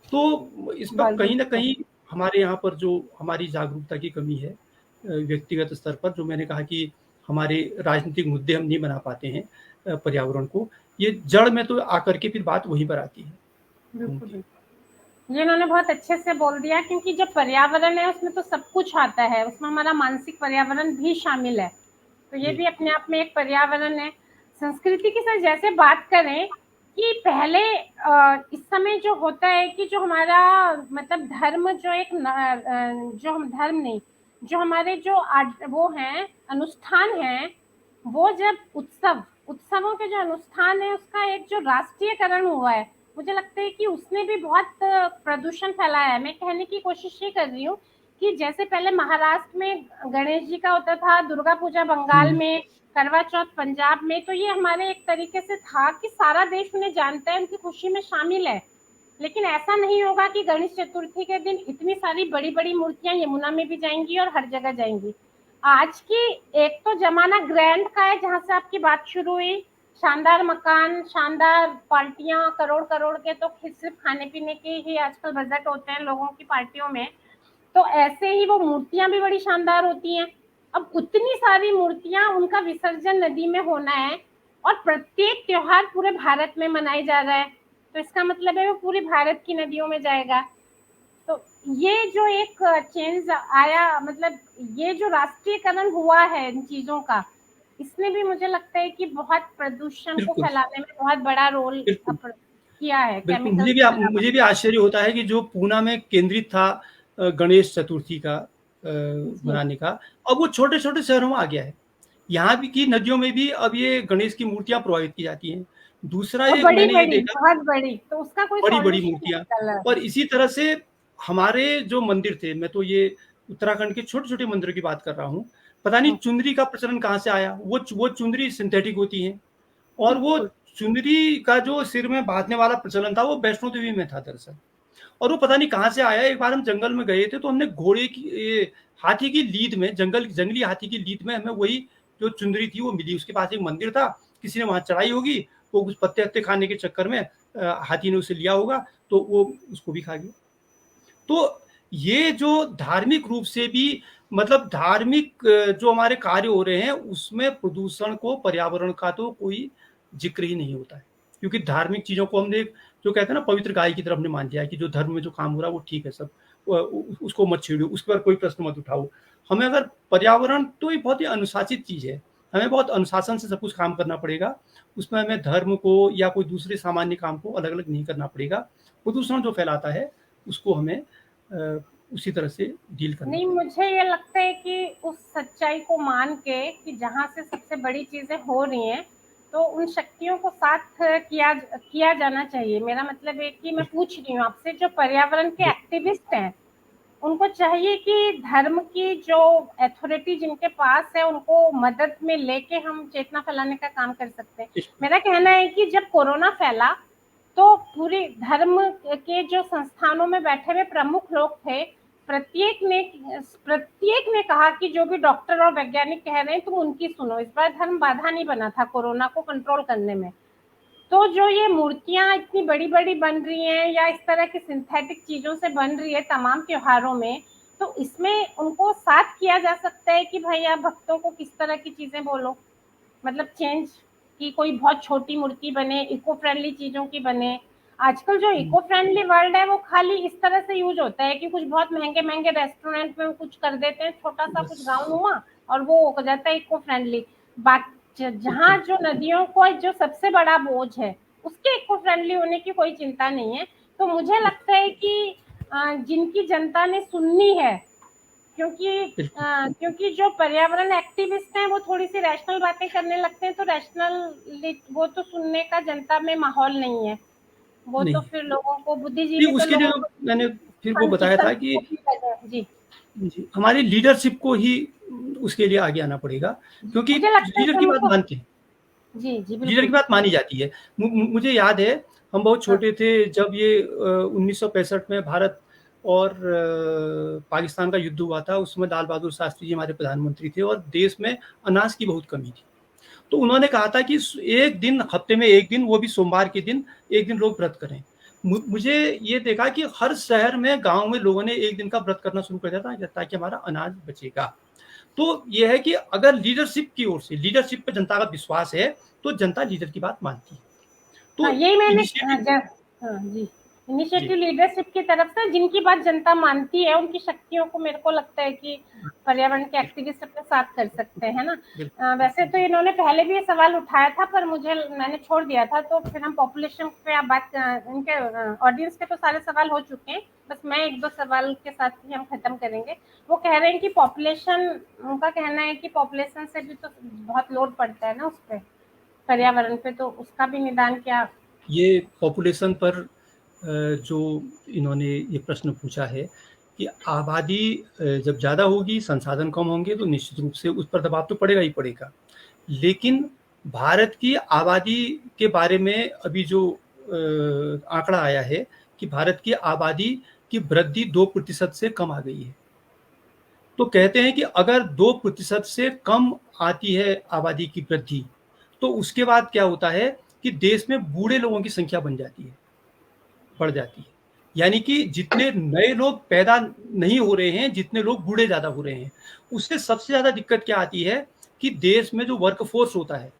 तो इसका कहीं ना कहीं हमारे यहाँ पर जो हमारी जागरूकता की कमी है व्यक्तिगत स्तर पर, जो मैंने कहा कि हमारे राजनीतिक मुद्दे हम नहीं बना पाते हैं पर्यावरण को, ये जड़ में तो आकर के फिर बात वहीं पर आती है। बिल्कुल, ये इन्होंने बहुत अच्छे से बोल दिया, क्योंकि जब पर्यावरण है उसमें तो सब कुछ आता है, उसमें हमारा मानसिक पर्यावरण भी शामिल है, तो ये भी अपने आप में एक पर्यावरण है। संस्कृति के साथ जैसे बात करें कि पहले इस समय जो होता है कि जो हमारा मतलब धर्म जो एक जो हम धर्म नहीं, जो हमारे जो वो हैं अनुष्ठान हैं, वो जब उत्सवों के जो अनुष्ठान है उसका एक जो राष्ट्रीयकरण हुआ है, मुझे लगता है कि उसने भी बहुत प्रदूषण फैलाया है। मैं कहने की कोशिश ये कर रही हूँ कि जैसे पहले महाराष्ट्र में गणेश जी का होता था, दुर्गा पूजा बंगाल में, करवा चौथ पंजाब में, तो ये हमारे एक तरीके से था कि सारा देश उन्हें जानता है, उनकी खुशी में शामिल है। लेकिन ऐसा नहीं होगा कि गणेश चतुर्थी के दिन इतनी सारी बड़ी बड़ी मूर्तियां यमुना में भी जाएंगी और हर जगह जाएंगी। आज की एक तो जमाना ग्रैंड का है, जहां से आपकी बात शुरू हुई, शानदार मकान, शानदार पार्टियां, करोड़ करोड़ के तो सिर्फ खाने पीने के ही आजकल बजट होते हैं लोगों की पार्टियों में, तो ऐसे ही वो मूर्तियां भी बड़ी शानदार होती हैं। अब उतनी सारी मूर्तियां, उनका विसर्जन नदी में होना है और प्रत्येक त्योहार पूरे भारत में मनाया जा रहा है, तो इसका मतलब है वो पूरे भारत की नदियों में जाएगा। तो ये जो एक चेंज आया, मतलब ये जो राष्ट्रीयकरण हुआ है इन चीजों का, इसने भी मुझे लगता है कि बहुत प्रदूषण को फैलाने में बहुत बड़ा रोल किया है। मुझे भी आश्चर्य होता है कि जो पूना में केंद्रित था गणेश चतुर्थी का मनाने का, अब वो छोटे छोटे शहरों में आ गया है। यहाँ भी की नदियों में भी अब ये गणेश की मूर्तियां प्रवाहित की जाती हैं। दूसरा एक मैंने ये देखा, बहुत बड़ी, तो उसका कोई बड़ी मूर्तियां, और इसी तरह से हमारे जो मंदिर थे, मैं तो ये उत्तराखंड के छोटे छोटे मंदिरों की बात कर रहा हूँ, पता नहीं चुंदरी का प्रचलन कहाँ से आया। वो चुंदरी सिंथेटिक होती है, और वो चुंदरी का जो सिर में बांधने वाला प्रचलन था वो वैष्णो देवी में था दरअसल, और वो पता नहीं कहाँ से आया। एक बार हम जंगल में गए थे तो हमने घोड़े की हाथी की लीद में, जंगली हाथी की लीद में हमें वही जो चुंदरी थी वो मिली। उसके पास एक मंदिर था, किसी ने वहां चढ़ाई होगी, वो कुछ पत्ते हत्ते खाने के चक्कर में हाथी ने उसे लिया होगा तो वो उसको भी खा गया। तो ये जो धार्मिक रूप से भी, मतलब धार्मिक जो हमारे कार्य हो रहे हैं उसमें प्रदूषण को, पर्यावरण का तो कोई जिक्र ही नहीं होता है, क्योंकि धार्मिक चीजों को हमने जो कहते हैं ना पवित्र गाय की तरफ हमने मान लिया है कि जो धर्म में जो काम हो रहा है वो ठीक है, सब उसको मत छेड़ो, उस पर कोई प्रश्न मत उठाओ। हमें अगर पर्यावरण तो ये बहुत ही अनुशासित चीज है, हमें बहुत अनुशासन से सब कुछ काम करना पड़ेगा, उसमें हमें धर्म को या कोई दूसरे सामान्य काम को अलग अलग नहीं करना पड़ेगा। प्रदूषण जो फैलाता है उसको हमें उसी तरह से डील करना नहीं। मुझे ये लगता है कि उस सच्चाई को मान के कि जहाँ से सबसे बड़ी चीजें हो रही हैं तो उन शक्तियों को साथ किया जाना चाहिए। मेरा मतलब है कि मैं पूछ रही हूँ आपसे, जो पर्यावरण के एक्टिविस्ट हैं उनको चाहिए कि धर्म की जो अथॉरिटी जिनके पास है उनको मदद में लेके हम चेतना फैलाने का काम कर सकते हैं। मेरा कहना है कि जब कोरोना फैला तो पूरे धर्म के जो संस्थानों में बैठे हुए प्रमुख लोग थे, प्रत्येक ने कहा कि जो भी डॉक्टर और वैज्ञानिक कह रहे हैं तुम उनकी सुनो। इस बार धर्म बाधा नहीं बना था कोरोना को कंट्रोल करने में। तो जो ये मूर्तियां इतनी बड़ी बड़ी बन रही हैं या इस तरह की सिंथेटिक चीजों से बन रही है तमाम त्योहारों में, तो इसमें उनको साथ किया जा सकता है कि भाई आप भक्तों को किस तरह की चीजें बोलो, मतलब चेंज की कोई बहुत छोटी मूर्ति बने, इको फ्रेंडली चीजों की बने। आजकल जो इको फ्रेंडली वर्ल्ड है वो खाली इस तरह से यूज होता है कि कुछ बहुत महंगे महंगे रेस्टोरेंट में कुछ कर देते हैं, छोटा सा कुछ गाँव हुआ और वो हो जाता है इको फ्रेंडली। जहाँ जो नदियों को जो सबसे बड़ा बोझ है उसके इको फ्रेंडली होने की कोई चिंता नहीं है। तो मुझे लगता है कि जिनकी जनता ने सुननी है, क्योंकि जो पर्यावरण एक्टिविस्ट हैं वो थोड़ी सी रैशनल बातें करने लगते हैं, तो रैशनल वो तो सुनने का जनता में माहौल नहीं है। वो तो फिर लोगों को बुद्धिजीवी तो उसके लिए मैंने फिर वो बताया था कि जी हमारी लीडरशिप को ही उसके लिए आगे आना पड़ेगा, क्योंकि लीडर की बात मानते हैं। जी लीडर की बात मानी जाती है। मुझे याद है हम बहुत छोटे थे जब ये 1965 में भारत और पाकिस्तान का युद्ध हुआ था। उसमें लाल बहादुर शास्त्री जी हमारे प्रधानमंत्री थे और देश में अनाज की बहुत कमी थी। तो उन्होंने कहा था कि एक दिन, हफ्ते में एक दिन, वो भी सोमवार के दिन, एक दिन लोग व्रत करें। मुझे ये देखा कि हर शहर में, गांव में लोगों ने एक दिन का व्रत करना शुरू कर दिया था ताकि हमारा अनाज बचेगा। तो ये है कि अगर लीडरशिप की ओर से, लीडरशिप पे जनता का विश्वास है तो जनता लीडर की बात मानती है। तो यही मैंने इनिशिएटिव लीडरशिप की तरफ से जिनकी बात जनता मानती है उनकी शक्तियों को मेरे को लगता है कि पर्यावरण के एक्टिविस्ट अपने साथ कर सकते हैं ना। वैसे तो इन्होंने पहले भी ये सवाल उठाया था पर मैंने छोड़ दिया था, तो फिर हम पॉपुलेशन पे आप बात, इनके ऑडियंस के तो सारे सवाल हो चुके हैं, बस मैं एक दो सवाल के साथ ही हम खत्म करेंगे। वो कह रहे हैं कि पॉपुलेशन, उनका कहना है कि पॉपुलेशन से भी तो बहुत लोड पड़ता है ना उस पर, पर्यावरण पे, तो उसका भी निदान क्या? ये पॉपुलेशन पर जो इन्होंने ये प्रश्न पूछा है कि आबादी जब ज़्यादा होगी, संसाधन कम होंगे तो निश्चित रूप से उस पर दबाव तो पड़ेगा ही पड़ेगा। लेकिन भारत की आबादी के बारे में अभी जो आंकड़ा आया है कि भारत की आबादी की वृद्धि 2% से कम आ गई है। तो कहते हैं कि अगर 2% से कम आती है आबादी की वृद्धि, तो उसके बाद क्या होता है कि देश में बूढ़े लोगों की संख्या बढ़ जाती है। यानी कि जितने नए लोग पैदा नहीं हो रहे हैं, जितने लोग बूढ़े ज्यादा हो रहे हैं। उससे सबसे ज्यादा दिक्कत क्या आती है कि देश में जो वर्कफोर्स होता है,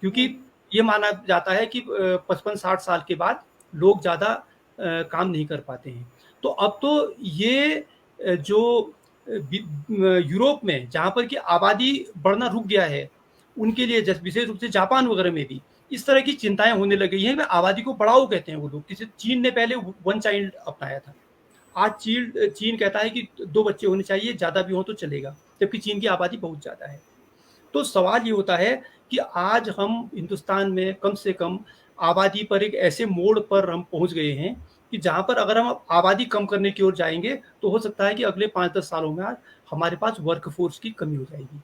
क्योंकि ये माना जाता है कि 55-60 साल के बाद लोग ज्यादा काम नहीं कर पाते हैं। तो अब तो ये जो यूरोप में जहां पर कि आबादी बढ़ना रुक गया है, उनके लिए विशेष रूप से जापान वगैरह में भी इस तरह की चिंताएं होने लग गई हैं। आबादी को बढ़ाओ कहते हैं वो लोग। किसी चीन ने पहले 1 चाइल्ड अपनाया था, आज चीन कहता है कि 2 बच्चे होने चाहिए, ज्यादा भी हो तो चलेगा, जबकि चीन की आबादी बहुत ज्यादा है। तो सवाल ये होता है कि आज हम हिंदुस्तान में कम से कम आबादी पर एक ऐसे मोड़ पर हम पहुंच गए हैं कि जहां पर अगर हम आबादी कम करने की ओर जाएंगे तो हो सकता है कि अगले 5-10 सालों में हमारे पास वर्कफोर्स की कमी हो जाएगी।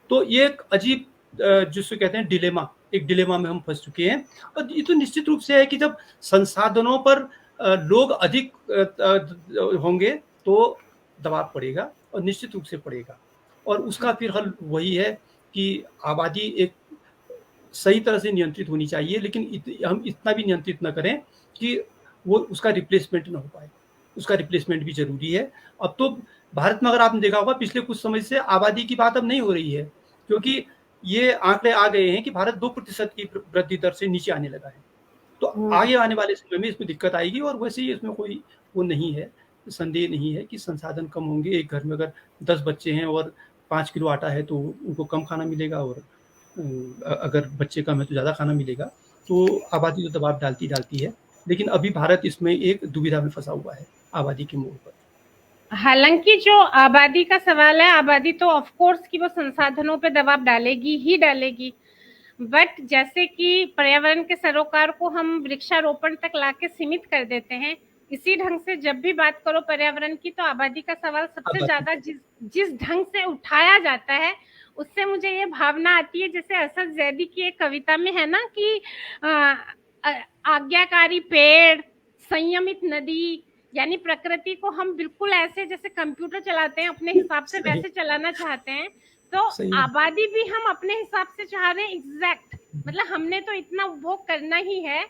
तो ये एक अजीब, जिसको कहते हैं डिलेमा, एक डिलेमा में हम फंस चुके हैं। और ये तो निश्चित रूप से है कि जब संसाधनों पर लोग अधिक होंगे तो दबाव पड़ेगा, और निश्चित रूप से पड़ेगा। और उसका फिर हल वही है कि आबादी एक सही तरह से नियंत्रित होनी चाहिए, लेकिन हम इतना भी नियंत्रित न करें कि वो उसका रिप्लेसमेंट ना हो पाए। उसका रिप्लेसमेंट भी जरूरी है। अब तो भारत में अगर आपने देखा होगा पिछले कुछ समय से आबादी की बात अब नहीं हो रही है, क्योंकि ये आंकड़े आ गए हैं कि भारत 2% की वृद्धि दर से नीचे आने लगा है। तो आगे आने वाले समय में इसमें दिक्कत आएगी। और वैसे ही इसमें कोई वो नहीं है, संदेह नहीं है कि संसाधन कम होंगे। एक घर में अगर 10 बच्चे हैं और 5 किलो आटा है तो उनको कम खाना मिलेगा, और अगर बच्चे कम है तो ज़्यादा खाना मिलेगा। तो आबादी तो दबाव डालती है, लेकिन अभी भारत इसमें एक दुविधा में फंसा हुआ है आबादी के मोड़ पर। हालांकि जो आबादी का सवाल है, आबादी तो ऑफ कोर्स कि वो संसाधनों पे दबाव डालेगी ही डालेगी, बट जैसे कि पर्यावरण के सरोकार को हम वृक्षारोपण तक लाके सीमित कर देते हैं, इसी ढंग से जब भी बात करो पर्यावरण की तो आबादी का सवाल सबसे ज्यादा जिस ढंग से उठाया जाता है उससे मुझे ये भावना आती है, जैसे असद जैदी की एक कविता में है ना कि आज्ञाकारी पेड़, संयमित नदी, यानी प्रकृति को हम बिल्कुल ऐसे जैसे कंप्यूटर चलाते हैं अपने हिसाब से वैसे चलाना चाहते हैं, तो आबादी भी हम अपने हिसाब से चाह रहे हैं एग्जैक्ट, मतलब हमने तो इतना उपभोग करना ही है,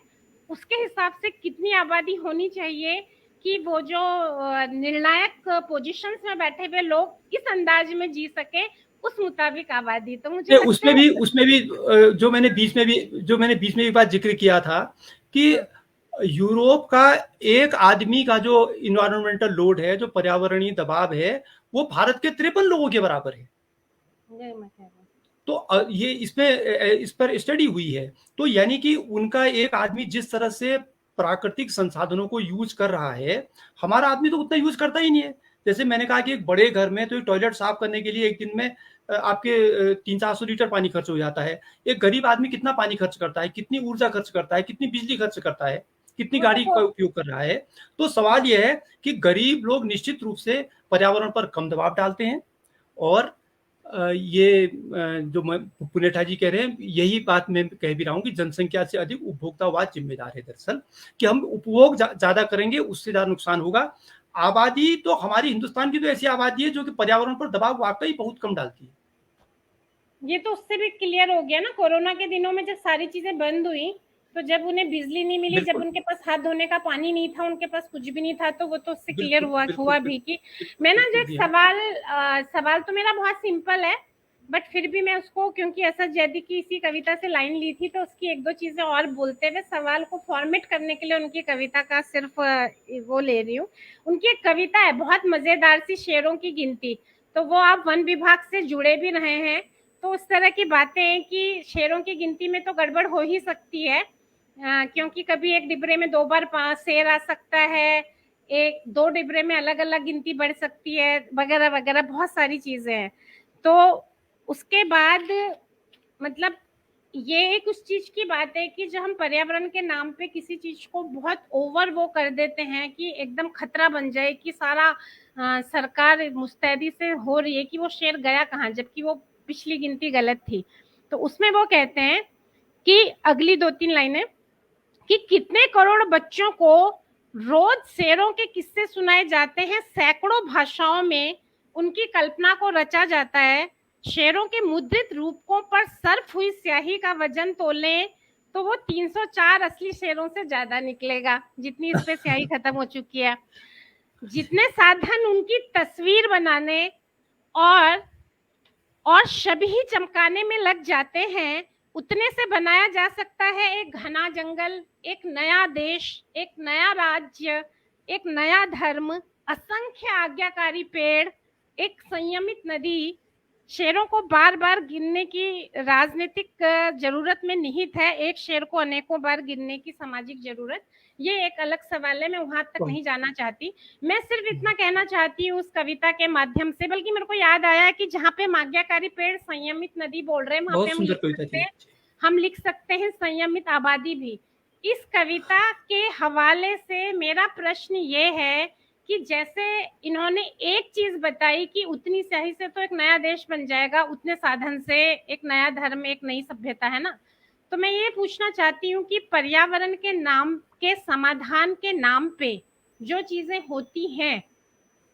उसके हिसाब से कितनी आबादी होनी चाहिए कि वो जो निर्णायक पोजीशंस में बैठे हुए लोग इस अंदाज में जी सके, उस मुताबिक आबादी। तो मुझे उसमें भी जो मैंने बीच में भी बात जिक्र किया था कि यूरोप का एक आदमी का जो इन्वायरमेंटल लोड है, जो पर्यावरणीय दबाव है, वो भारत के 53 लोगों के बराबर है। तो ये इस पर स्टडी हुई है। तो यानी कि उनका एक आदमी जिस तरह से प्राकृतिक संसाधनों को यूज कर रहा है, हमारा आदमी तो उतना यूज करता ही नहीं है। जैसे मैंने कहा कि एक बड़े घर में तो एक टॉयलेट साफ करने के लिए एक दिन में आपके 300-400 लीटर पानी खर्च हो जाता है। एक गरीब आदमी कितना पानी खर्च करता है, कितनी ऊर्जा खर्च करता है, कितनी बिजली खर्च करता है, कितनी गाड़ी का उपयोग कर रहा है। तो सवाल यह है कि गरीब लोग निश्चित रूप से पर्यावरण पर कम दबाव डालते हैं, और ये जो पुनेठा जी कह रहे हैं, यही बात मैं कह भी रहा हूँ कि जनसंख्या से अधिक उपभोक्तावाद जिम्मेदार है दरअसल, कि हम उपभोग ज्यादा करेंगे उससे ज्यादा नुकसान होगा। आबादी तो हमारी हिंदुस्तान की तो ऐसी आबादी है जो कि पर्यावरण पर दबाव वाकई बहुत कम डालती है। ये तो उससे भी क्लियर हो गया ना, कोरोना के दिनों में जब सारी चीजें बंद हुई, तो जब उन्हें बिजली नहीं मिली, जब उनके पास हाथ धोने का पानी नहीं था, उनके पास कुछ भी नहीं था, तो वो तो उससे क्लियर हुआ भी कि मैं ना जो सवाल तो मेरा बहुत सिंपल है, बट फिर भी मैं उसको, क्योंकि असद जैदी की इसी कविता से लाइन ली थी, तो उसकी एक दो चीजें और बोलते हुए सवाल को फॉर्मेट करने के लिए उनकी कविता का सिर्फ वो ले रही हूँ। उनकी एक कविता है बहुत मजेदार सी, शेरों की गिनती, तो वो आप वन विभाग से जुड़े भी रहे हैं, तो उस तरह की बातें हैं कि शेरों की गिनती में तो गड़बड़ हो ही सकती है, क्योंकि कभी एक डिब्रे में 2 बार 5 शेर आ सकता है, एक 2 डिब्रे में अलग अलग गिनती बढ़ सकती है, वगैरह वगैरह बहुत सारी चीजें हैं। तो उसके बाद मतलब ये एक उस चीज की बात है कि जब हम पर्यावरण के नाम पे किसी चीज को बहुत ओवर वो कर देते हैं कि एकदम खतरा बन जाए, कि सारा सरकार मुस्तैदी से हो रही है कि वो शेर गया कहाँ, जबकि वो पिछली गिनती गलत थी। तो उसमें वो कहते हैं कि अगली 2-3 लाइनें कि कितने करोड़ बच्चों को रोज शेरों के किस्से सुनाए जाते हैं, सैकड़ों भाषाओं में उनकी कल्पना को रचा जाता है, शेरों के मुद्रित रूपों पर सर्फ हुई स्याही का वजन तोलें तो वो 304 असली शेरों से ज्यादा निकलेगा, जितनी इस पे स्याही खत्म हो चुकी है। जितने साधन उनकी तस्वीर बनाने और शबीह चमकाने में लग जाते हैं, उतने से बनाया जा सकता है एक घना जंगल, एक नया देश, एक नया राज्य, एक नया धर्म, असंख्य आज्ञाकारी पेड़, एक संयमित नदी। शेरों को बार बार गिनने की राजनीतिक जरूरत में निहित है, एक शेर को अनेकों बार गिनने की सामाजिक जरूरत, ये एक अलग सवाल है, मैं वहां तक नहीं जाना चाहती। मैं सिर्फ इतना कहना चाहती हूँ उस कविता के माध्यम से, बल्कि मेरे को याद आया कि जहाँ पे आज्ञाकारी पेड़, संयमित नदी बोल रहे हैं, वहां पे हम लिख सकते हैं संयमित आबादी भी। इस कविता के हवाले से मेरा प्रश्न ये है कि जैसे इन्होंने एक चीज बताई कि उतनी स्याही से तो एक नया देश बन जाएगा, उतने साधन से एक नया धर्म, एक नई सभ्यता, है ना। तो मैं ये पूछना चाहती हूँ कि पर्यावरण के नाम के समाधान के नाम पे जो चीजें होती हैं,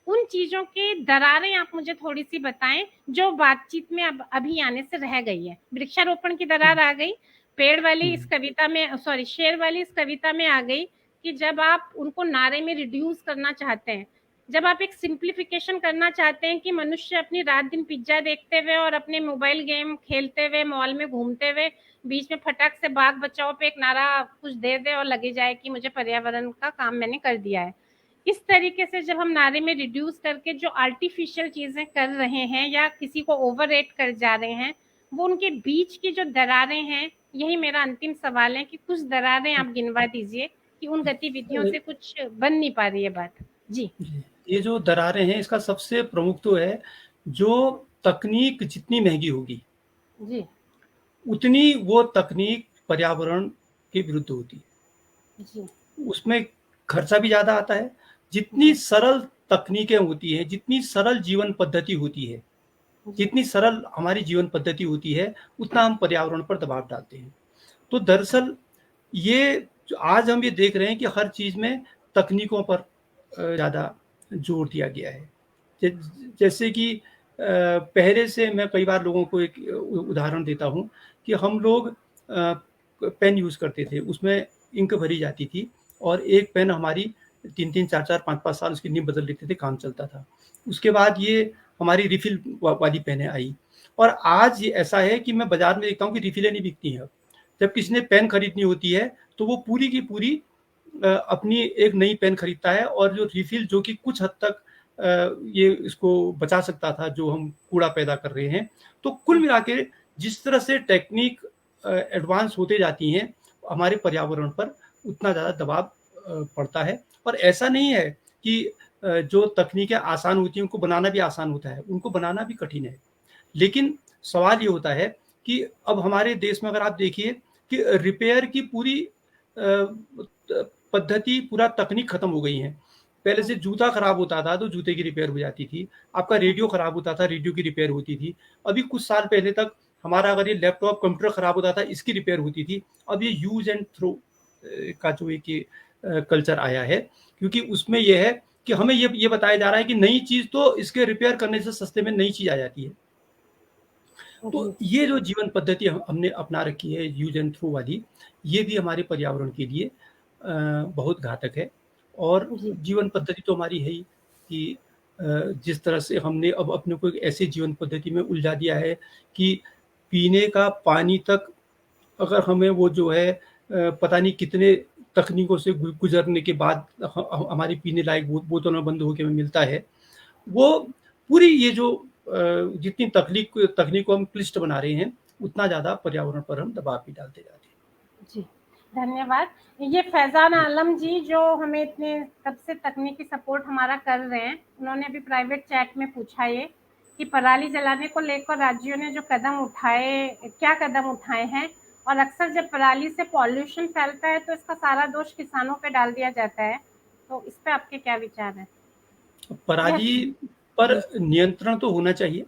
उन चीजों की दरारें आप मुझे थोड़ी सी बताएं जो बातचीत में अब अभी आने से रह गई है। वृक्षारोपण की दरार आ गई, पेड़ वाली इस कविता में, सॉरी शेर वाली इस कविता में आ गई कि जब आप उनको नारे में रिड्यूस करना चाहते हैं, जब आप एक सिंप्लीफिकेशन करना चाहते हैं कि मनुष्य अपनी रात दिन पिज्जा देखते हुए और अपने मोबाइल गेम खेलते हुए, मॉल में घूमते हुए, बीच में फटाक से बाघ बचाओ पे एक नारा कुछ दे दे और लगे जाए कि मुझे पर्यावरण का काम मैंने कर दिया है। इस तरीके से जब हम नारे में रिड्यूस करके जो आर्टिफिशियल चीजें कर रहे हैं या किसी को ओवररेट कर जा रहे हैं, वो उनके बीच की जो दरारें हैं, यही मेरा अंतिम सवाल है कि कुछ दरारें आप गिनवा दीजिए कि उन गतिविधियों से कुछ बन नहीं पा रही है बात। जी, ये जो दरारें हैं, इसका सबसे प्रमुख तो है जो तकनीक जितनी महंगी होगी जी, उतनी वो तकनीक पर्यावरण के विरुद्ध होती। जी, उसमें खर्चा भी ज़्यादा आता है। जितनी सरल तकनीकें होती हैं, जितनी सरल जीवन पद्धति होती है, जितनी सरल हमारी जीवन पद्धति होती है, उतना हम पर्यावरण पर दबाव डालते हैं। तो दरअसल ये आज हम ये देख रहे हैं कि हर चीज़ में तकनीकों पर ज़्यादा जोर दिया गया है। जैसे कि पहले से मैं कई बार लोगों को एक उदाहरण देता हूँ कि हम लोग पेन यूज़ करते थे, उसमें इंक भरी जाती थी और एक पेन हमारी 3-3, 4-4, 5-5 साल उसकी निब बदल लेते थे, काम चलता था। उसके बाद ये हमारी रिफ़िल वाली पेनें आई और आज ये ऐसा है कि मैं बाज़ार में देखता हूँ कि रिफ़िलें नहीं बिकती हैं अब। जब किसी ने पेन खरीदनी होती है तो वो पूरी की पूरी अपनी एक नई पेन खरीदता है और जो रिफ़िल जो कि कुछ हद तक ये इसको बचा सकता था जो हम कूड़ा पैदा कर रहे हैं। तो कुल मिला के जिस तरह से टेक्निक एडवांस होते जाती हैं, हमारे पर्यावरण पर उतना ज़्यादा दबाव पड़ता है। और ऐसा नहीं है कि जो तकनीकें आसान होती हैं उनको बनाना भी आसान होता है, उनको बनाना भी कठिन है। लेकिन सवाल ये होता है कि अब हमारे देश में अगर आप देखिए कि रिपेयर की पूरी पद्धति, पूरा तकनीक खत्म हो गई है। पहले से जूता खराब होता था तो जूते की रिपेयर हो जाती थी, आपका रेडियो खराब होता था, रेडियो की रिपेयर होती थी। अभी कुछ साल पहले तक हमारा अगर ये लैपटॉप, कंप्यूटर खराब होता था, इसकी रिपेयर होती थी। अब ये यूज एंड थ्रो का जो एक कल्चर आया है, क्योंकि उसमें यह है कि हमें ये बताया जा रहा है कि नई चीज तो इसके रिपेयर करने से सस्ते में नई चीज आ जाती है। तो ये जो जीवन पद्धति हमने अपना रखी है यूज एंड थ्रो वाली, ये भी हमारे पर्यावरण के लिए बहुत घातक है। और जीवन पद्धति तो हमारी है ही कि जिस तरह से हमने अब अपने को एक ऐसे जीवन पद्धति में उलझा दिया है कि पीने का पानी तक अगर हमें वो जो है पता नहीं कितने तकनीकों से गुजरने के बाद हमारी पीने लायक बोतल में बंद होकर मिलता है, वो पूरी ये जो जितनी तकनीक को हम क्लिष्ट बना रहे हैं, उतना ज़्यादा पर्यावरण पर हम दबाव भी डालते जाते हैं। जी, धन्यवाद। ये फैजान आलम जी जो हमें इतने तब से तकनीकी सपोर्ट हमारा कर रहे हैं, उन्होंने अभी प्राइवेट चैट में पूछा ये कि पराली जलाने को लेकर राज्यों ने जो कदम उठाए, क्या कदम उठाए हैं, और अक्सर जब पराली से पॉल्यूशन फैलता है तो इसका सारा दोष किसानों पे डाल दिया जाता है, तो इस पे आपके क्या विचार हैं? पराली पर नियंत्रण तो होना चाहिए,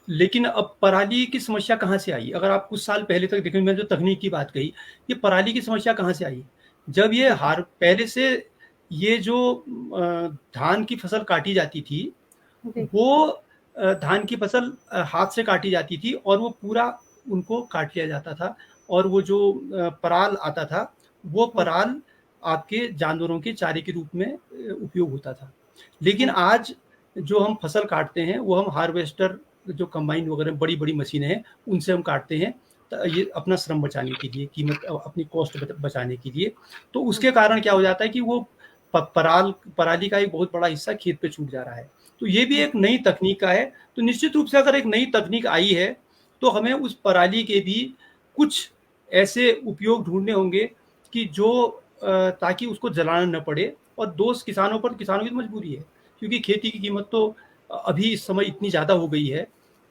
लेकिन अब पराली की समस्या कहाँ से आई? अगर आप कुछ साल पहले तक देखें, मैंने जो तकनीक की बात कही, ये पराली की समस्या कहाँ से आई? जब ये पहले से ये जो धान की फसल काटी जाती थी, वो धान की फसल हाथ से काटी जाती थी और वो पूरा उनको काट लिया जाता था और वो जो पराल आता था, वो पराल आपके जानवरों के चारे के रूप में उपयोग होता था। लेकिन आज जो हम फसल काटते हैं वो हम हार्वेस्टर, जो कंबाइन वगैरह बड़ी-बड़ी मशीनें हैं, उनसे हम काटते हैं, ये अपना श्रम बचाने के लिए, कीमत अपनी कॉस्ट बचाने के लिए। तो उसके कारण क्या हो जाता है कि वो पराली का एक बहुत बड़ा हिस्सा खेत पे छूट जा रहा है। तो ये भी एक नई तकनीक का है। तो निश्चित रूप से अगर एक नई तकनीक आई है तो हमें उस पराली के भी कुछ ऐसे उपयोग ढूंढने होंगे कि जो ताकि उसको जलाना न पड़े। और दोष किसानों पर, किसानों की मजबूरी है, क्योंकि खेती की कीमत तो अभी इस समय इतनी ज़्यादा हो गई है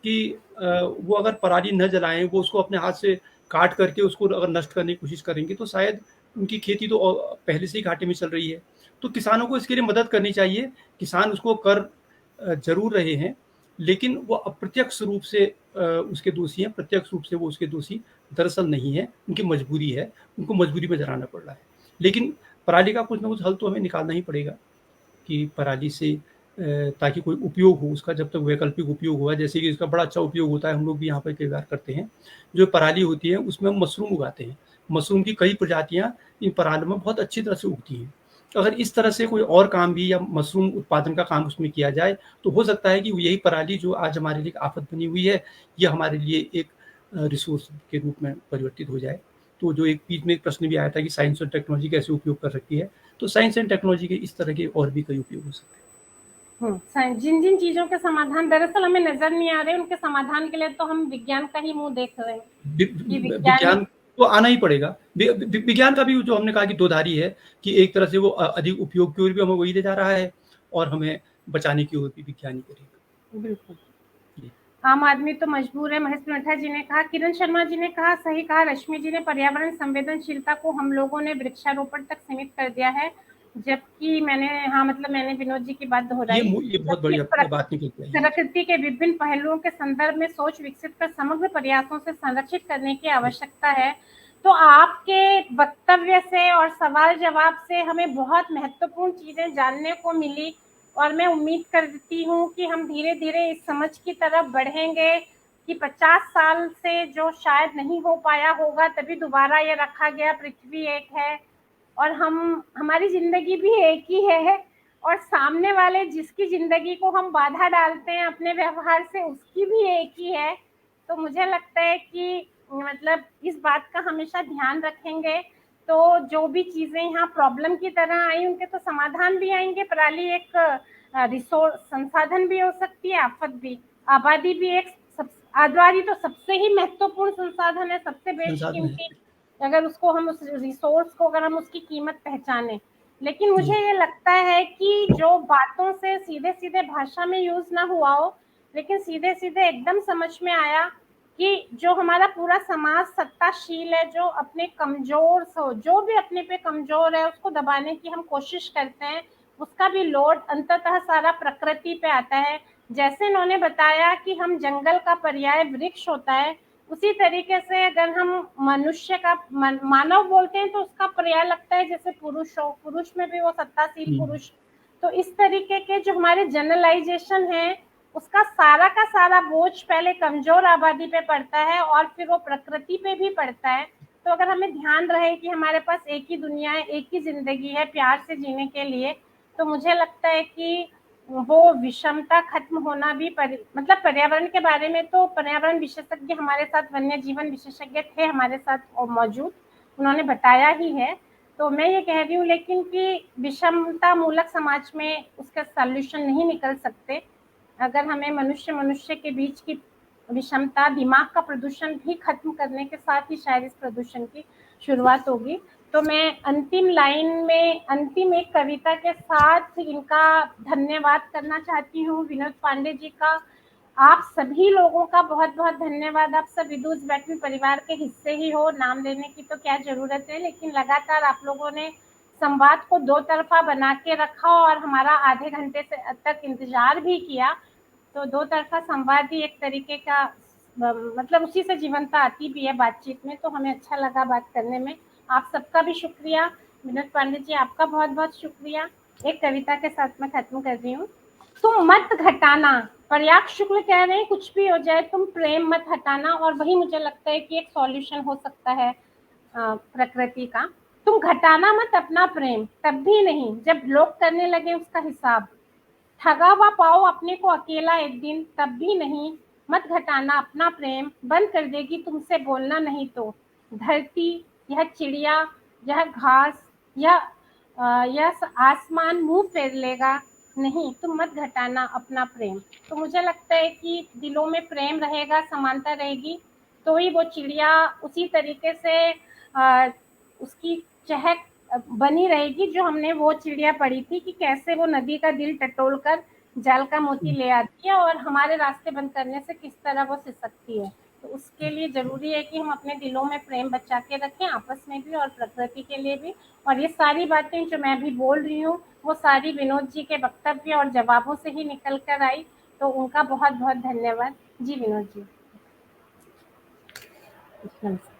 कि वो अगर पराली न जलाएं, वो उसको अपने हाथ से काट करके उसको अगर नष्ट करने की कोशिश करेंगे तो शायद उनकी खेती तो पहले से ही घाटे में चल रही है। तो किसानों को इसके लिए मदद करनी चाहिए। किसान उसको कर जरूर रहे हैं, लेकिन वो अप्रत्यक्ष रूप से उसके दोषी हैं, प्रत्यक्ष रूप से वो उसके दोषी दरअसल नहीं है, उनकी मजबूरी है, उनको मजबूरी में जलाना पड़ रहा है। लेकिन पराली का कुछ ना कुछ हल तो हमें निकालना ही पड़ेगा कि पराली से ताकि कोई उपयोग हो उसका, जब तक वैकल्पिक उपयोग हुआ, जैसे कि इसका बड़ा अच्छा उपयोग होता है, हम लोग भी यहाँ पर कई बार करते हैं। जो पराली होती है उसमें हम मशरूम उगाते हैं, मशरूम की कई प्रजातियाँ इन पराली में बहुत अच्छी तरह से उगती हैं। अगर इस तरह से कोई और काम भी या मशरूम उत्पादन का काम उसमें किया जाए तो हो सकता है कि यही पराली जो आज हमारे लिए आफत बनी हुई है, यह हमारे लिए एक रिसोर्स के रूप में परिवर्तित हो जाए। तो जो एक बीच में एक प्रश्न भी आया था कि साइंस और टेक्नोलॉजी कैसे उपयोग कर सकती है, तो साइंस एंड टेक्नोलॉजी के इस तरह के और भी कई उपयोग हो सकते हैं। जिन जिन चीजों के समाधान दरअसल हमें नजर नहीं आ रहे, उनके समाधान के लिए तो हम विज्ञान का ही मुंह देख रहे हैं। विज्ञान तो आना ही पड़ेगा। विज्ञान का भी जो हमने कहा कि दोधारी है कि एक तरह से वो अधिक उपयोग की ओर भी हमें वही ले जा रहा है और हमें बचाने की ओर भी विज्ञान ही करेगा। बिल्कुल, आम आदमी तो मजबूर है। महेश मिठा जी ने कहा, किरण शर्मा जी ने कहा, सही कहा रश्मि जी ने, पर्यावरण संवेदनशीलता को हम लोगों ने वृक्षारोपण तक सीमित कर दिया है जबकि मैंने विनोद जी की बात दोहराई। ये बहुत बढ़िया बात निकलती है। प्रकृति के विभिन्न पहलुओं के संदर्भ में सोच विकसित कर समग्र प्रयासों से संरक्षित करने की आवश्यकता है। तो आपके वक्तव्य से और सवाल जवाब से हमें बहुत महत्वपूर्ण चीजें जानने को मिली, और मैं उम्मीद करती हूँ कि हम धीरे धीरे इस समझ की तरफ बढ़ेंगे कि 50 साल से जो शायद नहीं हो पाया होगा, तभी दोबारा ये रखा गया, पृथ्वी एक है और हमारी जिंदगी भी एक ही है, और सामने वाले जिसकी जिंदगी को हम बाधा डालते हैं अपने व्यवहार से, उसकी भी एक ही है। तो मुझे लगता है कि इस बात का हमेशा ध्यान रखेंगे तो जो भी चीजें यहाँ प्रॉब्लम की तरह आई, उनके तो समाधान भी आएंगे। पराली एक रिसोर्स संसाधन भी हो सकती है, आफत भी। आबादी भी एक आबादी तो सबसे ही महत्वपूर्ण संसाधन है, सबसे बेशकीमती, अगर उसको हम उस रिसोर्स को अगर हम उसकी कीमत पहचाने। लेकिन मुझे ये लगता है कि जो बातों से सीधे सीधे भाषा में यूज ना हुआ हो, लेकिन सीधे सीधे एकदम समझ में आया कि जो हमारा पूरा समाज सत्ताशील है, जो अपने कमजोर जो भी अपने पे कमजोर है उसको दबाने की हम कोशिश करते हैं, उसका भी लोड अंततः सारा प्रकृति पे आता है। जैसे इन्होंने बताया कि हम जंगल का पर्याय वृक्ष होता है, उसी तरीके से अगर हम मनुष्य का मानव बोलते हैं तो उसका पर्याय लगता है जैसे पुरुष हो, पुरुष में भी वो सत्ताशील पुरुष। तो इस तरीके के जो हमारे जनरलाइजेशन है, उसका सारा का सारा बोझ पहले कमजोर आबादी पे पड़ता है और फिर वो प्रकृति पे भी पड़ता है। तो अगर हमें ध्यान रहे कि हमारे पास एक ही दुनिया है, एक ही जिंदगी है प्यार से जीने के लिए, तो मुझे लगता है कि वो विषमता खत्म होना भी पर्यावरण के बारे में तो पर्यावरण विशेषज्ञ हमारे साथ, वन्य जीवन विशेषज्ञ थे हमारे साथ मौजूद, उन्होंने बताया ही है। तो मैं ये कह रही हूँ लेकिन कि विषमता मूलक समाज में उसका सॉल्यूशन नहीं निकल सकते। अगर हमें मनुष्य के बीच की विषमता, दिमाग का प्रदूषण भी खत्म करने के साथ ही शायद इस प्रदूषण की शुरुआत होगी। तो मैं अंतिम लाइन में अंतिम एक कविता के साथ इनका धन्यवाद करना चाहती हूँ, विनोद पांडे जी का। आप सभी लोगों का बहुत बहुत धन्यवाद। आप सब विदुष बैटरी परिवार के हिस्से ही हो, नाम लेने की तो क्या जरूरत है, लेकिन लगातार आप लोगों ने संवाद को दो तरफा बना के रखा और हमारा आधे घंटे से तक इंतजार भी किया। तो दो तरफा संवाद ही एक तरीके का उसी से जीवनता आती भी है बातचीत में, तो हमें अच्छा लगा बात करने में। आप सबका भी शुक्रिया। विनोद पांडे जी आपका बहुत बहुत शुक्रिया। एक कविता के साथ मैं खत्म कर रही हूँ। तुम मत घटाना, प्रयाग शुक्ल कह रहे हैं, कुछ भी हो जाए तुम प्रेम मत हटाना, और वही मुझे लगता है कि एक सॉल्यूशन हो सकता है प्रकृति का। तुम घटाना मत अपना प्रेम, तब भी नहीं जब लोग करने लगे उसका हिसाब। ठगा हुआ पाओ अपने को अकेला एक दिन, तब भी नहीं मत घटाना अपना प्रेम, बंद कर देगी तुमसे बोलना नहीं तो। धरती, यह चिड़िया, यह घास, यह आसमान मुंह फेर लेगा, नहीं तुम मत घटाना अपना प्रेम। तो मुझे लगता है कि दिलों में प्रेम रहेगा, समानता रहेगी, तो ही वो चिड़िया उसी तरीके से उसकी चहक बनी रहेगी जो हमने वो चिड़िया पढ़ी थी कि कैसे वो नदी का दिल टटोल कर जाल का मोती ले आती है, और हमारे रास्ते बंद करने से किस तरह वो सिसकती है। तो उसके लिए जरूरी है कि हम अपने दिलों में प्रेम बचा के रखें, आपस में भी और प्रकृति के लिए भी। और ये सारी बातें जो मैं भी बोल रही हूँ वो सारी विनोद जी के वक्तव्य और जवाबों से ही निकल कर आई, तो उनका बहुत बहुत धन्यवाद जी। विनोद जी नमस्कार।